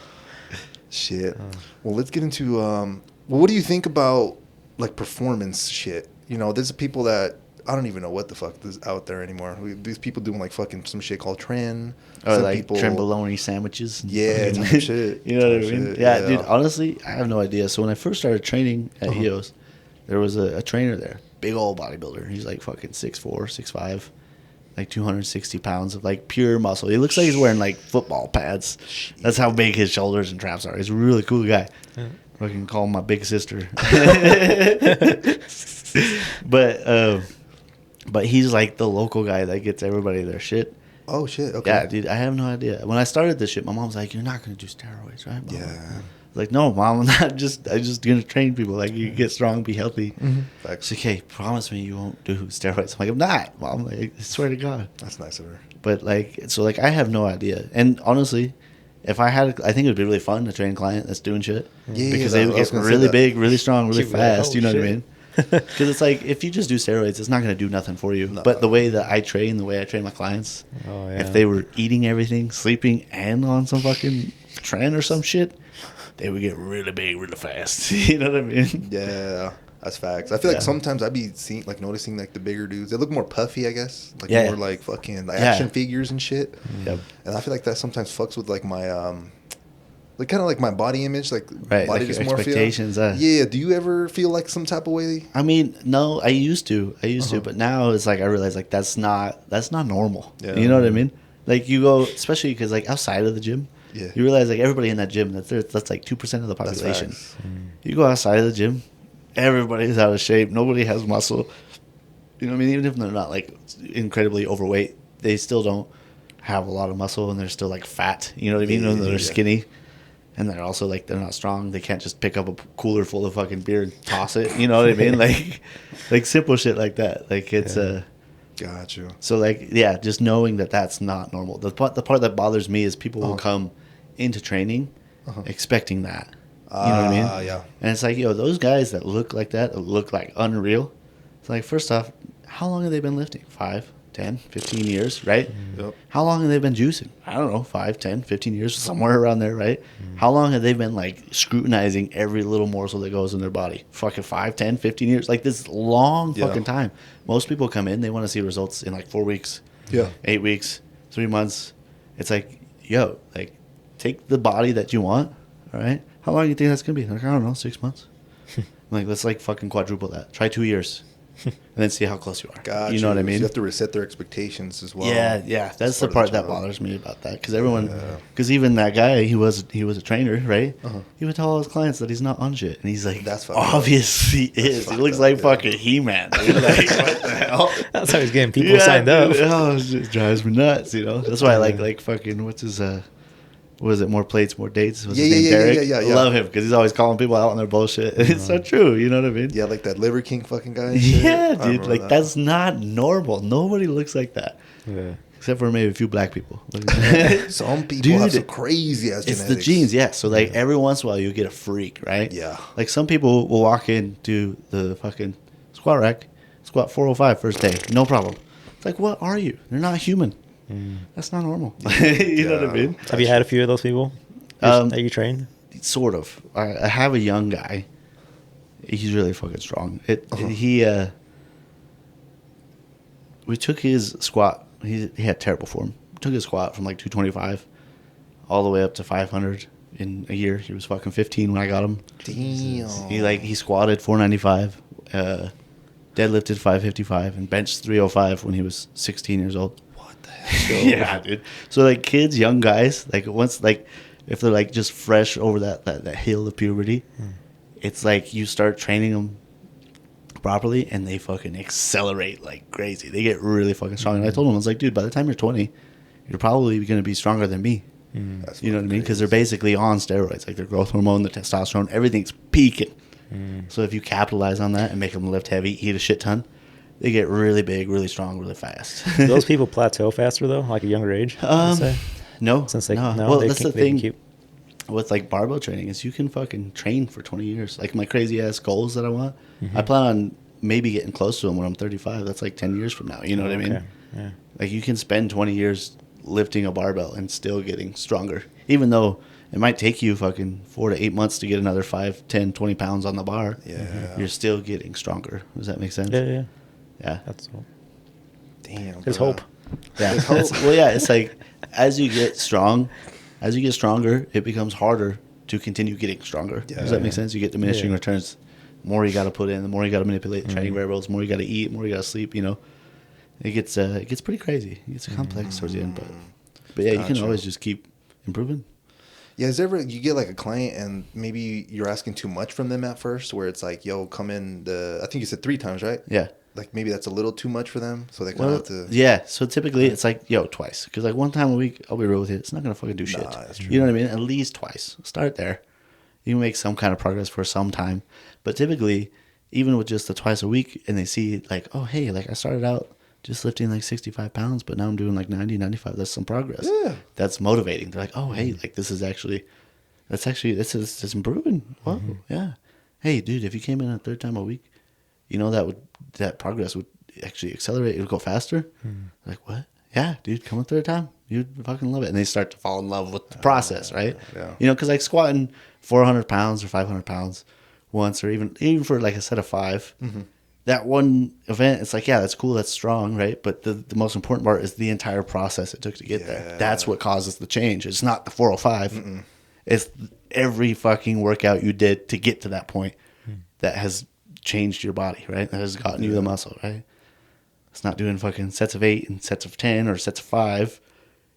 Shit. Well, let's get into. Well, what do you think about like performance shit? There's people that I don't even know what the fuck is out there anymore. These people doing like fucking some shit called trend. Or Some like people, trembolone sandwiches. Yeah, type shit. You know what I Type mean? shit, Yeah, dude, honestly, I have no idea. So when I first started training at Uh-huh. EOS, there was a trainer there. Big old bodybuilder. He's like fucking 6'4", 6'5", like 260 pounds of like pure muscle. He looks like he's wearing like football pads. That's how big his shoulders and traps are. He's a really cool guy. I can call him my big sister. But he's like the local guy that gets everybody their shit. Oh shit. Okay. Yeah, dude, I have no idea. When I started this shit, my mom's like, "You're not gonna do steroids, right?" Mom? Yeah. Like, no, mom, I'm not. I'm just gonna train people. Like, you get strong, be healthy. Facts. She's like, "Hey, promise me you won't do steroids." I'm like, "I'm not, mom. Like, I swear to God." That's nice of her. But like, so like, I have no idea. And honestly, if I had, I think it would be really fun to train a client that's doing shit. Yeah, because I they was would get gonna say really that. big, really strong, really She'd be like, fast. "Oh, You know what I shit." mean? Because it's like, if you just do steroids, it's not going to do nothing for you. No. But the way that I train, the way I train my clients, Oh, yeah. if they were eating everything, sleeping, and on some fucking tren or some shit, they would get really big really fast. You know what I mean? Yeah, that's facts. I feel like Yeah. sometimes I'd be noticing like the bigger dudes. They look more puffy, I guess. Like Yeah. more like fucking like Yeah. action figures and shit. Yep. And I feel like that sometimes fucks with like my like kind of like my body image, like Right, body like your dysmorphia. expectations. Yeah. Do you ever feel like some type of way? I mean, no, I used to, but now it's like I realize like that's not normal. Yeah. You know what I mean? Like you go, especially because like outside of the gym, Yeah. you realize like everybody in that gym that's like 2% of the That's population. facts. You go outside of the gym, everybody's out of shape. Nobody has muscle. You know what I mean? Even if they're not like incredibly overweight, they still don't have a lot of muscle and they're still like fat. You know what I mean? Yeah, And they're yeah. skinny. And they're also like they're not strong. They can't just pick up a cooler full of fucking beer and toss it. You know what I mean? Like simple shit like that. Like it's Got you. so like yeah, just knowing that that's not normal. The part that bothers me is people will come into training expecting that. You know what I mean? Yeah. And it's like, yo, those guys that look like that, look like unreal. It's like, first off, how long have they been lifting? 5, 10, 15 years, right? Yep. How long have they been juicing? I don't know, 5, 10, 15 years, somewhere around there, right? How long have they been like scrutinizing every little morsel that goes in their body? Fucking 5, 10, 15 years. Like this long Yeah. fucking time. Most people come in, they want to see results in like 4 weeks, Yeah. 8 weeks, 3 months. It's like, yo, like take the body that you want, all right? How long do you think that's going to be? Like, I don't know, 6 months. I'm like, let's like fucking quadruple that. Try 2 years. And then see how close you are. Got you know what I So mean? you have to reset their expectations as well. Yeah. That's the part of part the that job. bothers me about that. Because everyone, because even that guy, he was a trainer, right? He would tell all his clients that he's not on shit. And he's like, That's fucked up. obviously he is. He fucked looks up, like yeah. fucking He-Man. Dude. Like, what the hell? That's how he's getting people signed up. dude. Oh, it just drives me nuts, you know? That's why I like fucking, what's his, what is it? More plates, more dates. What's his name? Derek? yeah. I love him because he's always calling people out on their bullshit. It's so true. You know what I mean? Yeah, like that Liver King fucking guy. and shit. Yeah, I dude. remember Like that. that's not normal. Nobody looks like that, Yeah. except for maybe a few black people. Some people Dude, have some crazy ass It's genetics. the genes, yeah. So like every once in a while you get a freak, right? Yeah. Like some people will walk into the fucking squat rack, squat 405 first day, no problem. It's like, what are you? You're not human. That's not normal. You know what I mean? Have you had a few of those people that you trained? Sort of. I have a young guy. He's really fucking strong. We took his squat. He had terrible form. We took his squat from like 225 all the way up to 500 in a year. He was fucking 15 when I got him. Damn. He squatted 495, deadlifted 555, and benched 305 when he was 16 years old. What the hell? Yeah, dude. So like kids, young guys, like once like if they're like just fresh over that hill of puberty, it's like you start training them properly and they fucking accelerate like crazy. They get really fucking strong. And I told them, I was like, dude, by the time you're 20, you're probably going to be stronger than me. That's You know what I fucking mean? Because crazy. they're basically on steroids. Like their growth hormone, the testosterone, everything's peaking. So if you capitalize on that and make them lift heavy, eat a shit ton, they get really big, really strong, really fast. Do those people plateau faster though, like a younger age? I'd say? No. Since they no. no, Well, they that's the they can thing with like barbell training is you can fucking train for 20 years. Like my crazy ass goals that I want, I plan on maybe getting close to them when I'm 35. That's like 10 years from now. You know what I mean? Okay, yeah. Like you can spend 20 years lifting a barbell and still getting stronger, even though it might take you fucking 4 to 8 months to get another 5, 10, 20 pounds on the bar. Yeah. You're still getting stronger. Does that make sense? Yeah. Yeah. That's all. Damn. There's bro. hope. Yeah. There's hope. Well, yeah, it's like as you get stronger, it becomes harder to continue getting stronger. Yeah. Does that make sense? You get diminishing Yeah. returns. The more you got to put in, the more you got to manipulate the training variables, the more you got to eat, the more you got to sleep, you know. It gets pretty crazy. It gets complex towards the end, but yeah, you can Gotcha. always just keep improving. Yeah, is there ever you get like a client and maybe you're asking too much from them at first, where it's like, yo, come in I think you said 3 times, right? Yeah. Like maybe that's a little too much for them, so they kind of have to. Yeah, so typically it's like, yo, twice. Because like one time a week, I'll be real with you, it's not going to fucking do shit. that's true. You know what I mean? At least twice. Start there. You can make some kind of progress for some time. But typically, even with just the twice a week, and they see like, oh, hey, like I started out just lifting like 65 pounds, but now I'm doing like 90, 95. That's some progress. Yeah. That's motivating. They're like, oh, hey, like this is improving. Whoa, yeah. Hey, dude, if you came in a third time a week, that progress would actually accelerate. It would go faster. Like, what? Yeah, dude, come a third time. You'd fucking love it. And they start to fall in love with the process, right? Yeah. Because like squatting 400 pounds or 500 pounds once, or even for like a set of 5, that one event, it's like, yeah, that's cool, that's strong, right? But the most important part is the entire process it took to get there. That's what causes the change. It's not the 405. It's every fucking workout you did to get to that point that has changed your body, right? That has gotten you the muscle, right? It's not doing fucking sets of 8 and sets of 10 or sets of 5.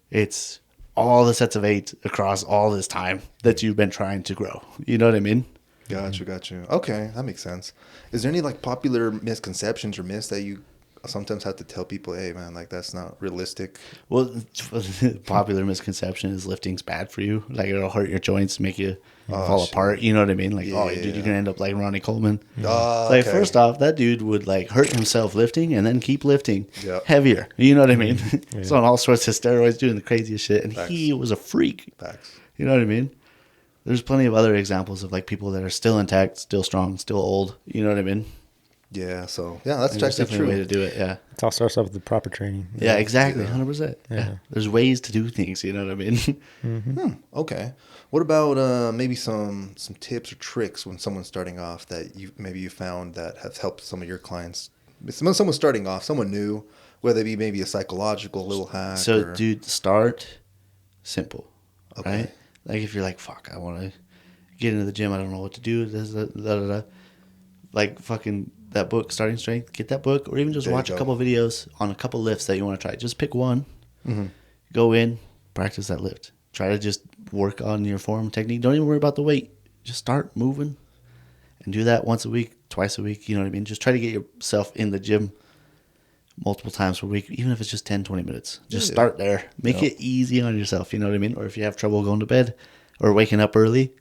It's all the sets of 8 across all this time that you've been trying to grow. You know what I mean? Got you. Okay, that makes sense. Is there any like popular misconceptions or myths that you sometimes have to tell people, hey man, like that's not realistic? Well, popular misconception is lifting's bad for you. Like it'll hurt your joints, make you fall apart. You know what I mean? Like, dude, you're gonna end up like Ronnie Coleman. Like first off, that dude would like hurt himself lifting and then keep lifting heavier. You know what I mean? So on all sorts of steroids, doing the craziest shit, and he was a freak. You know what I mean? There's plenty of other examples of like people that are still intact, still strong, still old. You know what I mean? Yeah. So yeah, that's There's actually definitely true. a way to do it. Yeah. It all starts off with the proper training. Yeah, exactly. 100%. Yeah. There's ways to do things. You know what I mean? Okay. What about maybe some tips or tricks when someone's starting off that you found that have helped some of your clients? Someone starting off, someone new, whether it be maybe a psychological little hack. So, dude, start simple. Okay. Right? Like if you're like, fuck, I want to get into the gym. I don't know what to do. Like fucking that book, Starting Strength. Get that book, or even just watch a couple videos on a couple lifts that you want to try. Just pick one. Go in, practice that lift. Try to just work on your form technique. Don't even worry about the weight. Just start moving and do that once a week, twice a week. You know what I mean? Just try to get yourself in the gym multiple times per week, even if it's just 10, 20 minutes. Just start there. Make it easy on yourself, you know what I mean? Or if you have trouble going to bed or waking up early,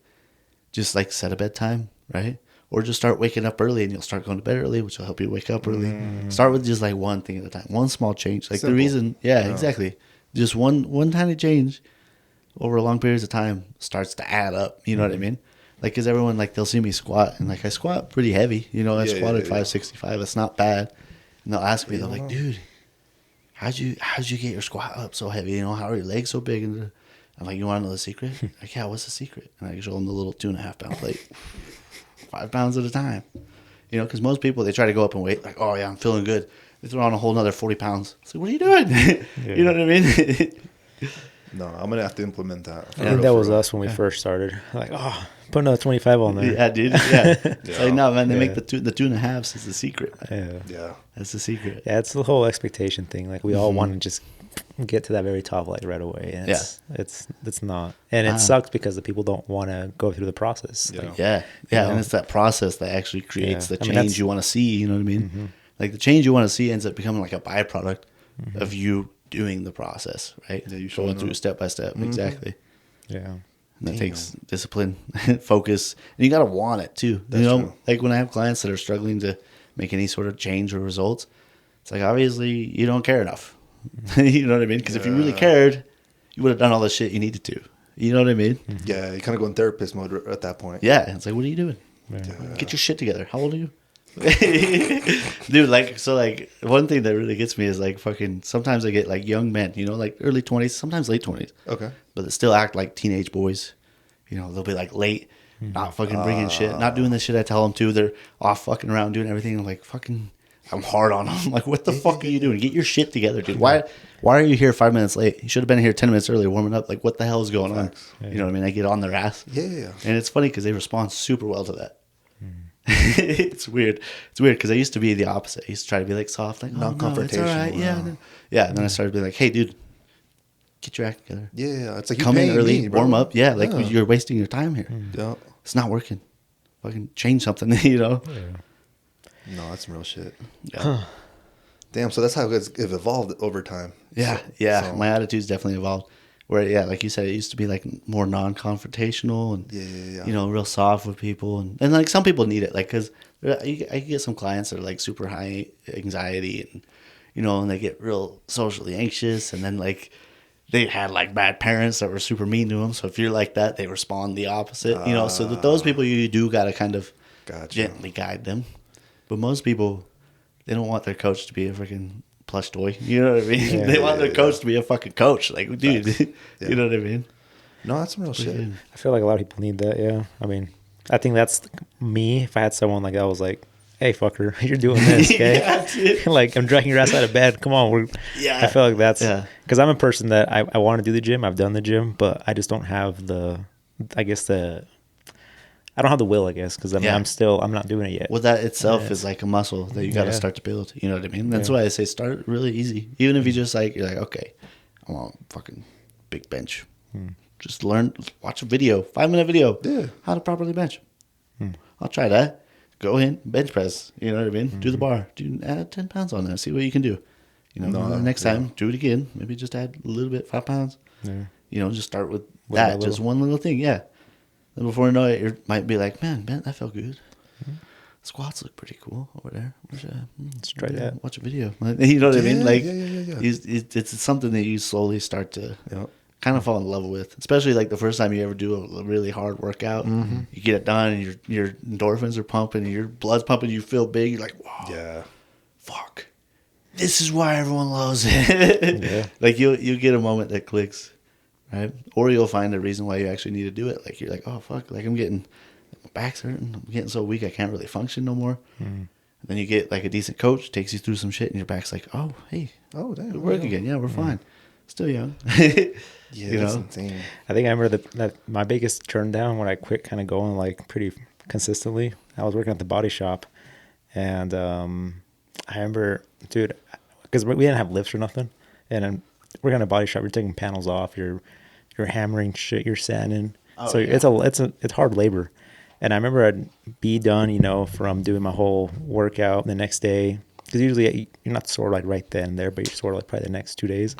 just like set a bedtime, right? Or just start waking up early and you'll start going to bed early, which will help you wake up early. Start with just like one thing at a time, one small change. Like simple. The reason, exactly. Just one tiny change over a long periods of time starts to add up. You know what I mean? Like, because everyone, like, they'll see me squat, and like I squat pretty heavy. You know, I squatted 565. It's not bad. And they'll ask me, they're like, dude, how'd you get your squat up so heavy? You know, how are your legs so big? And I'm like, you want to know the secret? Like, yeah, what's the secret? And I show them the little 2.5 pound plate, 5 pounds at a time. You know, because most people, they try to go up in weight, like, oh yeah, I'm feeling good. They throw on a whole nother 40 pounds. It's like, what are you doing? You know what I mean? No, I'm gonna have to implement that. I think that was us when we first started. Like, put another 25 on there. Yeah, dude. Yeah. It's like, no, man, they make the 2.5s is the secret. Yeah. That's the secret. Yeah, it's the whole expectation thing. Like, we all want to just get to that very top, like, right away. And it's not. And it sucks because the people don't want to go through the process. Yeah. Like, And it's that process that actually creates the change you want to see. You know what I mean? Like, the change you want to see ends up becoming like a byproduct of you doing the process, right? Yeah, you going through step by step. Exactly. Yeah. And that takes discipline, focus, and you got to want it too. That's true. Like when I have clients that are struggling to make any sort of change or results, it's like, obviously you don't care enough. You know what I mean? Because if you really cared, you would have done all the shit you needed to. You know what I mean? Yeah, you kind of go in therapist mode at that point. Yeah. It's like, what are you doing? Get your shit together. How old are you? Dude, like one thing that really gets me is like fucking sometimes I get like young men, you know, like early 20s, sometimes late 20s, but they still act like teenage boys. You know, they'll be like late, not fucking bringing shit, not doing the shit I tell them to. They're off fucking around doing everything. I'm like, fucking, I'm hard on them. I'm like, what the fuck are you doing? Get your shit together, dude. Why are you here 5 minutes late? You should have been here 10 minutes earlier warming up. Like, what the hell is going on? You know what I mean? I get on their ass. Yeah. And it's funny because they respond super well to that. It's weird. It's weird because I used to be the opposite. I used to try to be like soft, like non-confrontational. It's all right. Yeah. And then I started being like, hey, dude, get your act together. Yeah. It's like come in early, warm up. Yeah, like you're wasting your time here. Yeah. It's not working. Fucking change something, you know? Yeah. No, that's some real shit. Yeah. Damn. So that's how it's evolved over time. Yeah. So. My attitude's definitely evolved. Where, like you said, it used to be like more non-confrontational and, you know, real soft with people. And like some people need it, like, because I get some clients that are like super high anxiety and, you know, and they get real socially anxious. And then like they had like bad parents that were super mean to them. So if you're like that, they respond the opposite, you know. So with those people, you do got to kind of gently guide them. But most people, they don't want their coach to be a freaking plush toy. You know what I mean? Yeah. They want their coach to be a fucking coach. Like, dude, Yeah. you know what I mean? No, that's some real shit. I feel like a lot of people need that. Yeah. I mean, I think that's me. If I had someone like that was like, hey, fucker, you're doing this, okay? Yeah, dude. Like, I'm dragging your ass out of bed. Come on. Yeah. I feel like that's Yeah. because I'm a person that I want to do the gym. I've done the gym, but I just don't have I don't have the will, I guess, because I'm not doing it yet. Well, that itself is like a muscle that you got to Yeah. start to build. You know what I mean? That's why I say start really easy. Even if you just like, you're like, okay, I want a fucking big bench. Just learn, watch a video, 5-minute video. Yeah. How to properly bench. I'll try that. Go in, bench press. You know what I mean? Do the bar. Add 10 pounds on there. See what you can do. You know, next time, do it again. Maybe just add a little bit, 5 pounds. Yeah. You know, just start with Little by that. Just little. one little thing. Yeah. Then before you know it, you might be like, man, that felt good. Squats look pretty cool over there. Let's try that. Watch a video. You know what I mean? Yeah, Like, yeah. it's something that you slowly start to Yep. kind of fall in love with. Especially like the first time you ever do a really hard workout. You get it done and your endorphins are pumping and your blood's pumping. You feel big. You're like, wow, Yeah. fuck. This is why everyone loves it. Yeah. Like you get a moment that clicks, right? Or you'll find a reason why you actually need to do it. Like you're like, oh fuck, like my back's hurting. I'm getting so weak I can't really function no more. And then you get like a decent coach, takes you through some shit, and your back's like, oh hey, Oh, damn. we work again. Yeah, we're fine. Still young. Yeah, You that's know? insane. I think I remember that my biggest turn down when I quit kind of going like pretty consistently. I was working at the body shop, and I remember, dude, because we didn't have lifts or nothing, and I'm working at a body shop. You're taking panels off, you're hammering shit, you're sanding. Oh, So yeah. it's hard labor. And I remember I'd be done, you know, from doing my whole workout the next day, because usually you're not sore like right then and there, but you're sore like probably the next 2 days.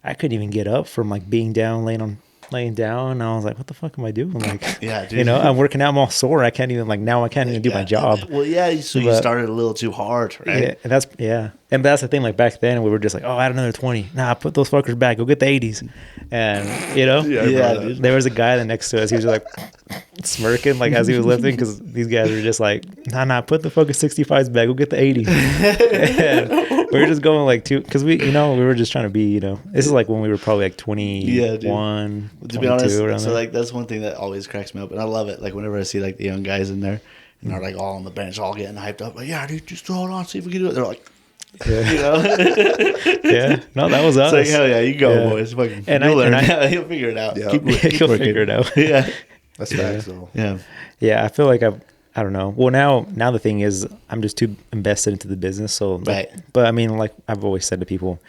I couldn't even get up from like being down, laying down. And I was like, what the fuck am I doing? Like, Yeah, dude. you know, I'm working out, I'm all sore. I can't even do my job. Well, yeah. So you But- started a little too hard, right? Yeah, and that's the thing. Like back then, we were just like, "Oh, add another 20. Nah, put those fuckers back. Go get the 80s." And you know, Yeah, dude. there was a guy next to us. He was just like smirking, like as he was lifting, because these guys were just like, "Nah, put the fucking 65s back. Go get the 80s." And we were just going like because we were just trying to be, you know, this is like when we were probably like 21, To be honest, around so there. like that's one thing that always cracks me up, and I love it. Like whenever I see like the young guys in there, and they're like all on the bench, all getting hyped up, like, yeah, dude, just throw it on, see if we can do it. They're like, Yeah. you know, Yeah, no, that was us. it's like hell yeah, you go, Yeah. boys. Fucking, And you'll I- learn. and I- You'll figure it out. Yeah. Keep You'll working. figure it out. Yeah, That's facts, though. yeah, Yeah, I feel like I don't know. Well, now the thing is, I'm just too invested into the business. So, like, Right. But I mean, like I've always said to people,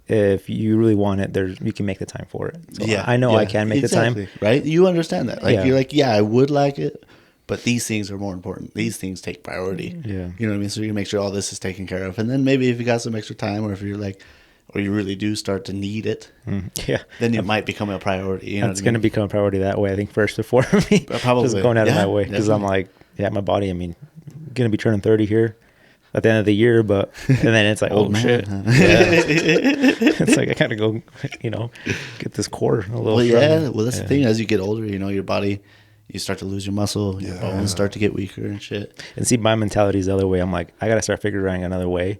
if you really want it, you can make the time for it. So yeah. I know yeah. I can make the Exactly, time. right? You understand that? Like Yeah. you're like, yeah, I would like it, but these things are more important. These things take priority. Yeah. You know what I mean? So you make sure all this is taken care of, and then maybe if you got some extra time, or if you're like, or you really do start to need it, Yeah, then it might become a priority. You know it's what I going to mean? become a priority that way. I think first before me, Probably. just going out of Yeah, my way because I'm definitely. like, yeah, my body. I mean, going to be turning 30 here at the end of the year, but and then it's like, Old oh man, shit, huh? yeah. It's like I gotta go, you know, get this core a little. Well, stronger. yeah. Well, that's the thing. As you get older, you know, your body, you start to lose your muscle. Your Yeah. bones start to get weaker and shit. And see, my mentality is the other way. I'm like, I got to start figuring another way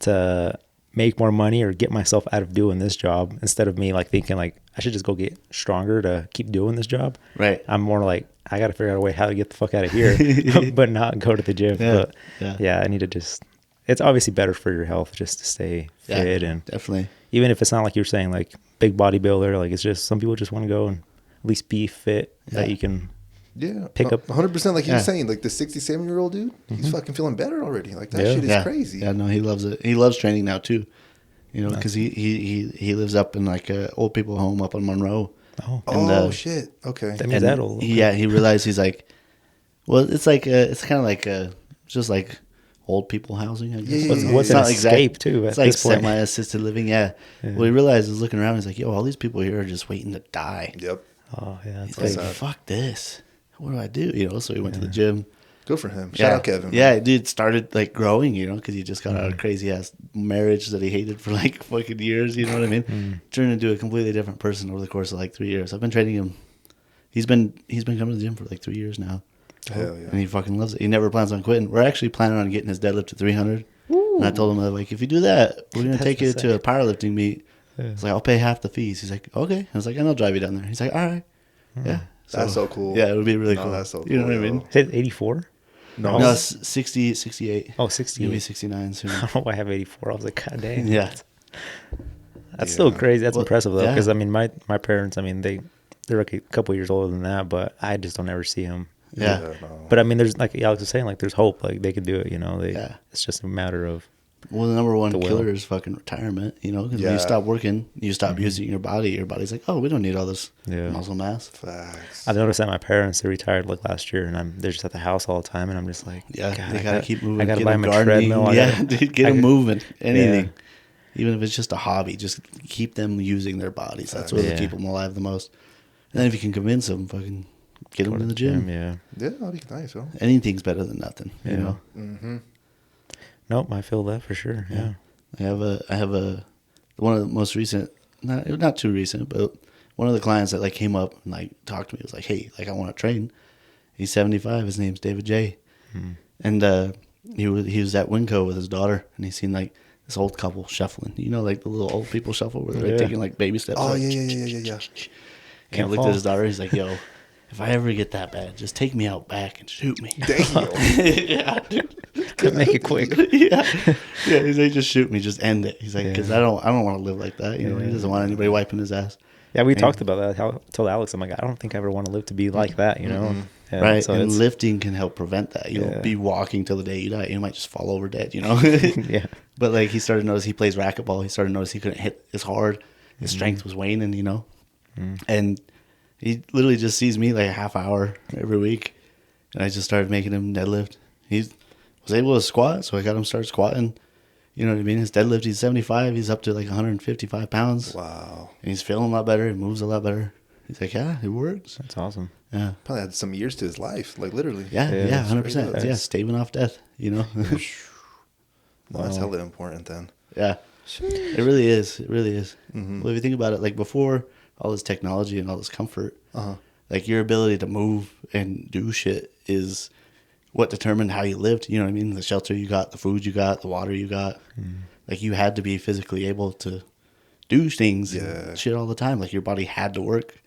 to make more money or get myself out of doing this job instead of me like thinking like I should just go get stronger to keep doing this job. Right. I'm more like, I got to figure out a way how to get the fuck out of here, but not go to the gym. Yeah. But Yeah. yeah, I need to just, it's obviously better for your health just to stay Yeah, fit. And definitely. even if it's not like you're saying like big bodybuilder, like it's just, some people just want to go and at least be fit that you can Yeah. pick up. 100% like you Yeah. were saying, like the 67-year-old dude, he's fucking feeling better already. Like that Yeah. shit is Yeah. crazy. Yeah, no, he loves it. He loves training now too. You know, because he lives up in like a old people home up on Monroe. Oh, And, Oh shit. Okay. that means And that old. he realized he's like, well, it's like it's kind of like just like old people housing. I guess. Yeah, What's, yeah, what's yeah. an not exact- escape too? It's At like this point. semi-assisted living. Yeah. Well, he realized, he was looking around. He's like, yo, all these people here are just waiting to die. Yep. Oh yeah, He's it's like, like, fuck this. What do I do? You know. So he went to the gym. Good for him. Shout out Kevin. Yeah, dude started like growing, you know, because he just got out of a crazy ass marriage that he hated for like fucking years. You know what I mean? Turned into a completely different person over the course of like 3 years. I've been training him. He's been coming to the gym for like 3 years now. Hell yeah. And he fucking loves it. He never plans on quitting. We're actually planning on getting his deadlift to 300. And I told him, like, if you do that, we're going to That's take you insane. to a powerlifting meet. Yeah. It's like, I'll pay half the fees. He's like, okay. I was like, and I'll drive you down there. He's like, all right. Yeah. That's so cool. Yeah, it would be really No, cool. that's so You know cool, what I mean? yo. Hit 84? No, No, it's 60, 68. Oh, He'll be 68. 69 soon. I don't know why I have 84. I was like, God dang. Yeah. That's still Yeah. crazy. That's Well, impressive, though. yeah. Because, I mean, my parents, I mean, they're like a couple years older than that, but I just don't ever see them. Yeah. no. But, I mean, there's, like Alex was saying, like, there's hope. Like, they could do it, you know? Yeah. It's just a matter of, Well, the number one The will. killer is fucking retirement, you know? Because when Yeah. you stop working, you stop using your body's like, oh, we don't need all this Yeah. muscle mass. Facts. I've noticed that my parents, they retired, like, last year, and they're just at the house all the time, and I'm just like, Yeah, God, they I gotta keep moving. I gotta get buy them them a gardening. treadmill. I Yeah, gotta- dude, get I them gotta- moving. Anything. Yeah. Even if it's just a hobby, just keep them using their bodies. That's what Yeah. will keep them alive the most. And then if you can convince them, fucking get them to the gym. Yeah. Yeah, that'd be nice, yo. Anything's better than nothing, you Yeah. know? Mm-hmm. Nope, I feel that for sure. Yeah. I have a one of the most recent, not too recent, but one of the clients that like came up and like talked to me was like, hey, like I want to train. He's 75. His name's David J. And he was at Winco with his daughter, and he seen like this old couple shuffling. You know, like the little old people shuffle where they're like, Yeah. taking like baby steps. Oh, like, yeah. And he Can't looked fall. at his daughter. He's like, yo, if I ever get that bad, just take me out back and shoot me. Damn. Yeah, dude. Make it quick. yeah, he's like, just shoot me, just end it. He's like, because Yeah. I don't want to live like that. You know, he doesn't want anybody wiping his ass. Yeah, we And- talked about that. I told Alex, I'm like, I don't think I ever want to live to be like that, you know? And Right, So and it's, lifting can help prevent that. You'll Yeah. be walking till the day you die. You might just fall over dead, you know? yeah. But like he started to notice he plays racquetball. He started to notice he couldn't hit as hard. His Mm-hmm. strength was waning, you know? And he literally just sees me like a half hour every week. And I just started making him deadlift. He was able to squat, so I got him start squatting. You know what I mean? His deadlift, he's 75. He's up to like 155 pounds. Wow. And he's feeling a lot better. He moves a lot better. He's like, yeah, it works. That's awesome. Yeah. Probably had some years to his life, like literally. Yeah, Yeah, yeah, that's 100%. crazy. Yeah, staving off death, you know? Well, that's hella important then. Yeah. It really is. It really is. Mm-hmm. Well, if you think about it, like before all this technology and all this comfort, Uh-huh. like your ability to move and do shit is what determined how you lived. You know what I mean? The shelter you got, the food you got, the water you got. Like you had to be physically able to do things Yeah. and shit all the time. Like your body had to work.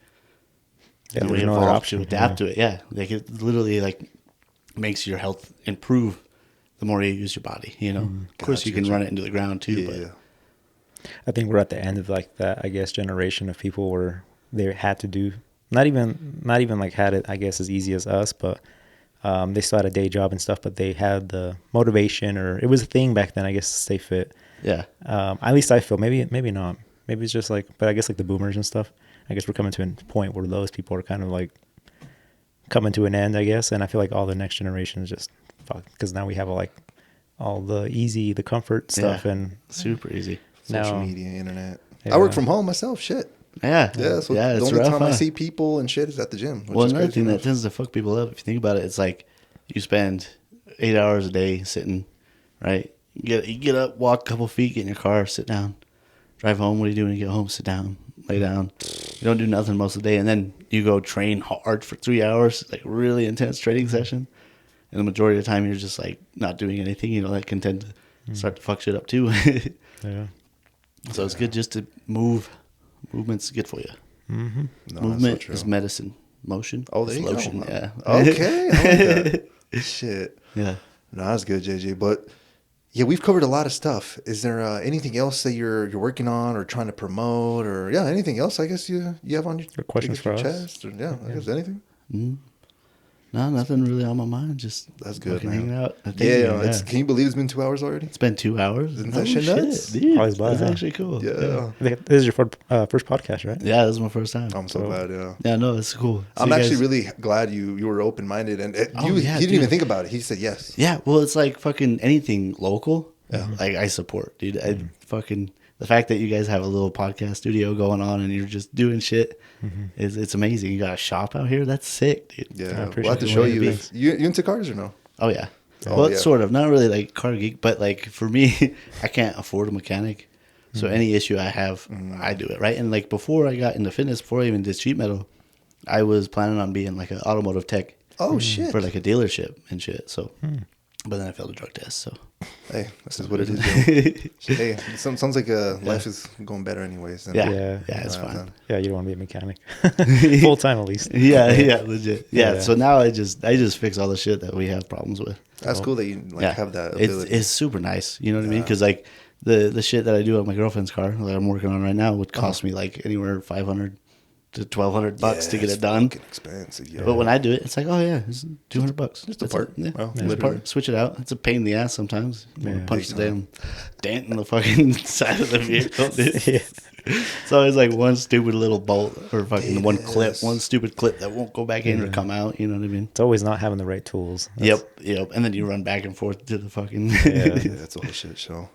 Yeah, And there's we no other evolved option. to adapt to it. Yeah. Like it literally like makes your health improve the more you use your body, you know? Of course you can run it into the ground too, Yeah. I think we're at the end of like that, I guess, generation of people where they had to do, not even like had it, I guess, as easy as us, but they still had a day job and stuff, but they had the motivation, or it was a thing back then, I guess, to stay fit. Yeah. At least I feel, maybe not. Maybe it's just like, but I guess like the boomers and stuff, I guess we're coming to a point where those people are kind of like coming to an end, I guess. And I feel like all the next generation is just fuck, because now we have like all the easy, the comfort stuff. Yeah. And Super easy. Social now, media, internet. Yeah. I work from home myself. Shit. Yeah. Yeah. So yeah, the it's only rough, time I huh? see people and shit is at the gym. Which Well, is another crazy thing that enough. tends to fuck people up, if you think about it, it's like you spend 8 hours a day sitting, right? You get up, walk a couple feet, get in your car, sit down, drive home. What do you do when you get home? Sit down, lay down. You don't do nothing most of the day, and then you go train hard for 3 hours, like really intense training session. And the majority of the time, you're just like not doing anything. You know, that can tend to start to fuck shit up too. yeah. So it's good just to move. Movement's good for you. Mm-hmm. No, that's so Movement true. is medicine. Motion Oh, there is you lotion. go. Yeah. Okay. I like that. Shit. Yeah. No, that's good, JJ. But yeah, we've covered a lot of stuff. Is there anything else that you're working on or trying to promote, or anything else? I guess you have on your Or questions your for us? chest, or I guess anything. No, nothing really on my mind. Just That's good, fucking man. hanging out. Thank Yeah, you. can you believe it's been 2 hours already? It's been 2 hours. Isn't that shit nuts? dude. Always by, That's huh? actually cool. Yeah. I think this is your first podcast, right? Yeah, this is my first time. I'm so glad. Yeah. Yeah, no, it's cool. So I'm you actually guys- really glad you were open minded, and Oh, you yeah, he didn't dude. even think about it. He said yes. Yeah, well, it's like fucking anything local. Yeah. Like I support, dude. I fucking the fact that you guys have a little podcast studio going on and you're just doing shit is it's amazing. You got a shop out here. That's sick, dude. Yeah, appreciate we'll have to the show way you. it If, you into cars or no? Oh yeah. Oh, Well, yeah. sort of. Not really like car geek, but like for me, I can't afford a mechanic. So any issue I have, I do it, right? And like before I got into fitness, before I even did sheet metal, I was planning on being like an automotive tech. Oh shit! for like a dealership and shit. So, but then I failed a drug test. So, Hey, this is what it is. Yo. Hey, sounds like life is going better anyways. Than, yeah, Yeah. it's fine. Yeah, you don't want to be a mechanic full time at least. Yeah, legit. Yeah, Yeah. so now I just fix all the shit that we have problems with. That's cool that you have that ability. It's super nice. You know what I mean? Because like the shit that I do on my girlfriend's car that I'm working on right now would cost me like anywhere $500 to $1,200 to get it's it done. fucking expensive. Yeah. But when I do it, it's like, oh yeah, it's $200. Just a part. Yeah, Well, just a literally. part. Switch it out. It's a pain in the ass sometimes. You want to Yeah. punch the Big damn dent in the fucking side of the vehicle, dude. Yeah. It's always like one stupid little bolt or fucking one Yes. stupid clip that won't go back in or come out. You know what I mean? It's always not having the right tools. That's- Yep. And then you run back and forth to the fucking. Yeah, that's a whole shit show.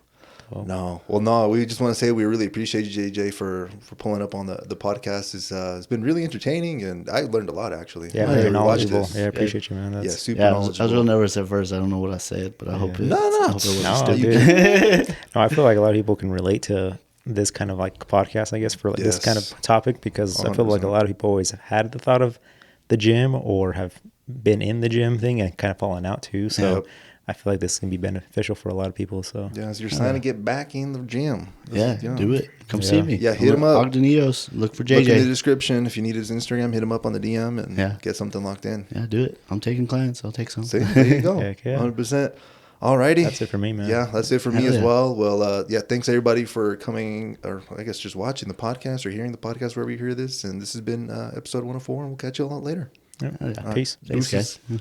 No. We just want to say we really appreciate you, JJ, for pulling up on the podcast. It's been really entertaining, and I learned a lot actually. Yeah, I very never watched knowledgeable. this. Yeah, I appreciate you, man. Yeah, That's, super Yeah, I was knowledgeable. real nervous at first. I don't know what I said, but I hope it. No. I hope it wasn't No, stupid. dude. No, I feel like a lot of people can relate to this kind of like podcast, I guess, for like this kind of Yes. topic, because I feel like a 100%. lot of people always have had the thought of the gym or have been in the gym thing and kind of fallen out too. So Yep. I feel like this can be beneficial for a lot of people. So Yeah, it's your sign to get back in the gym. Yeah, You know. do it. Come see Yeah. me. Yeah, hit him up. Ogden EOS. Look for Look in the JJ. description. If you need his Instagram, hit him up on the DM and Yeah. get something locked in. Yeah, do it. I'm taking clients. I'll take some. See, there you go. Heck yeah. 100%. Alrighty. that's it for me, man. Yeah, that's it for me Hell as yeah. well. Well, thanks everybody for coming, or I guess just watching the podcast or hearing the podcast wherever you hear this. And this has been episode 104, and we'll catch you a lot later. Yeah. Hell yeah. Peace. Thanks, Deuces. guys.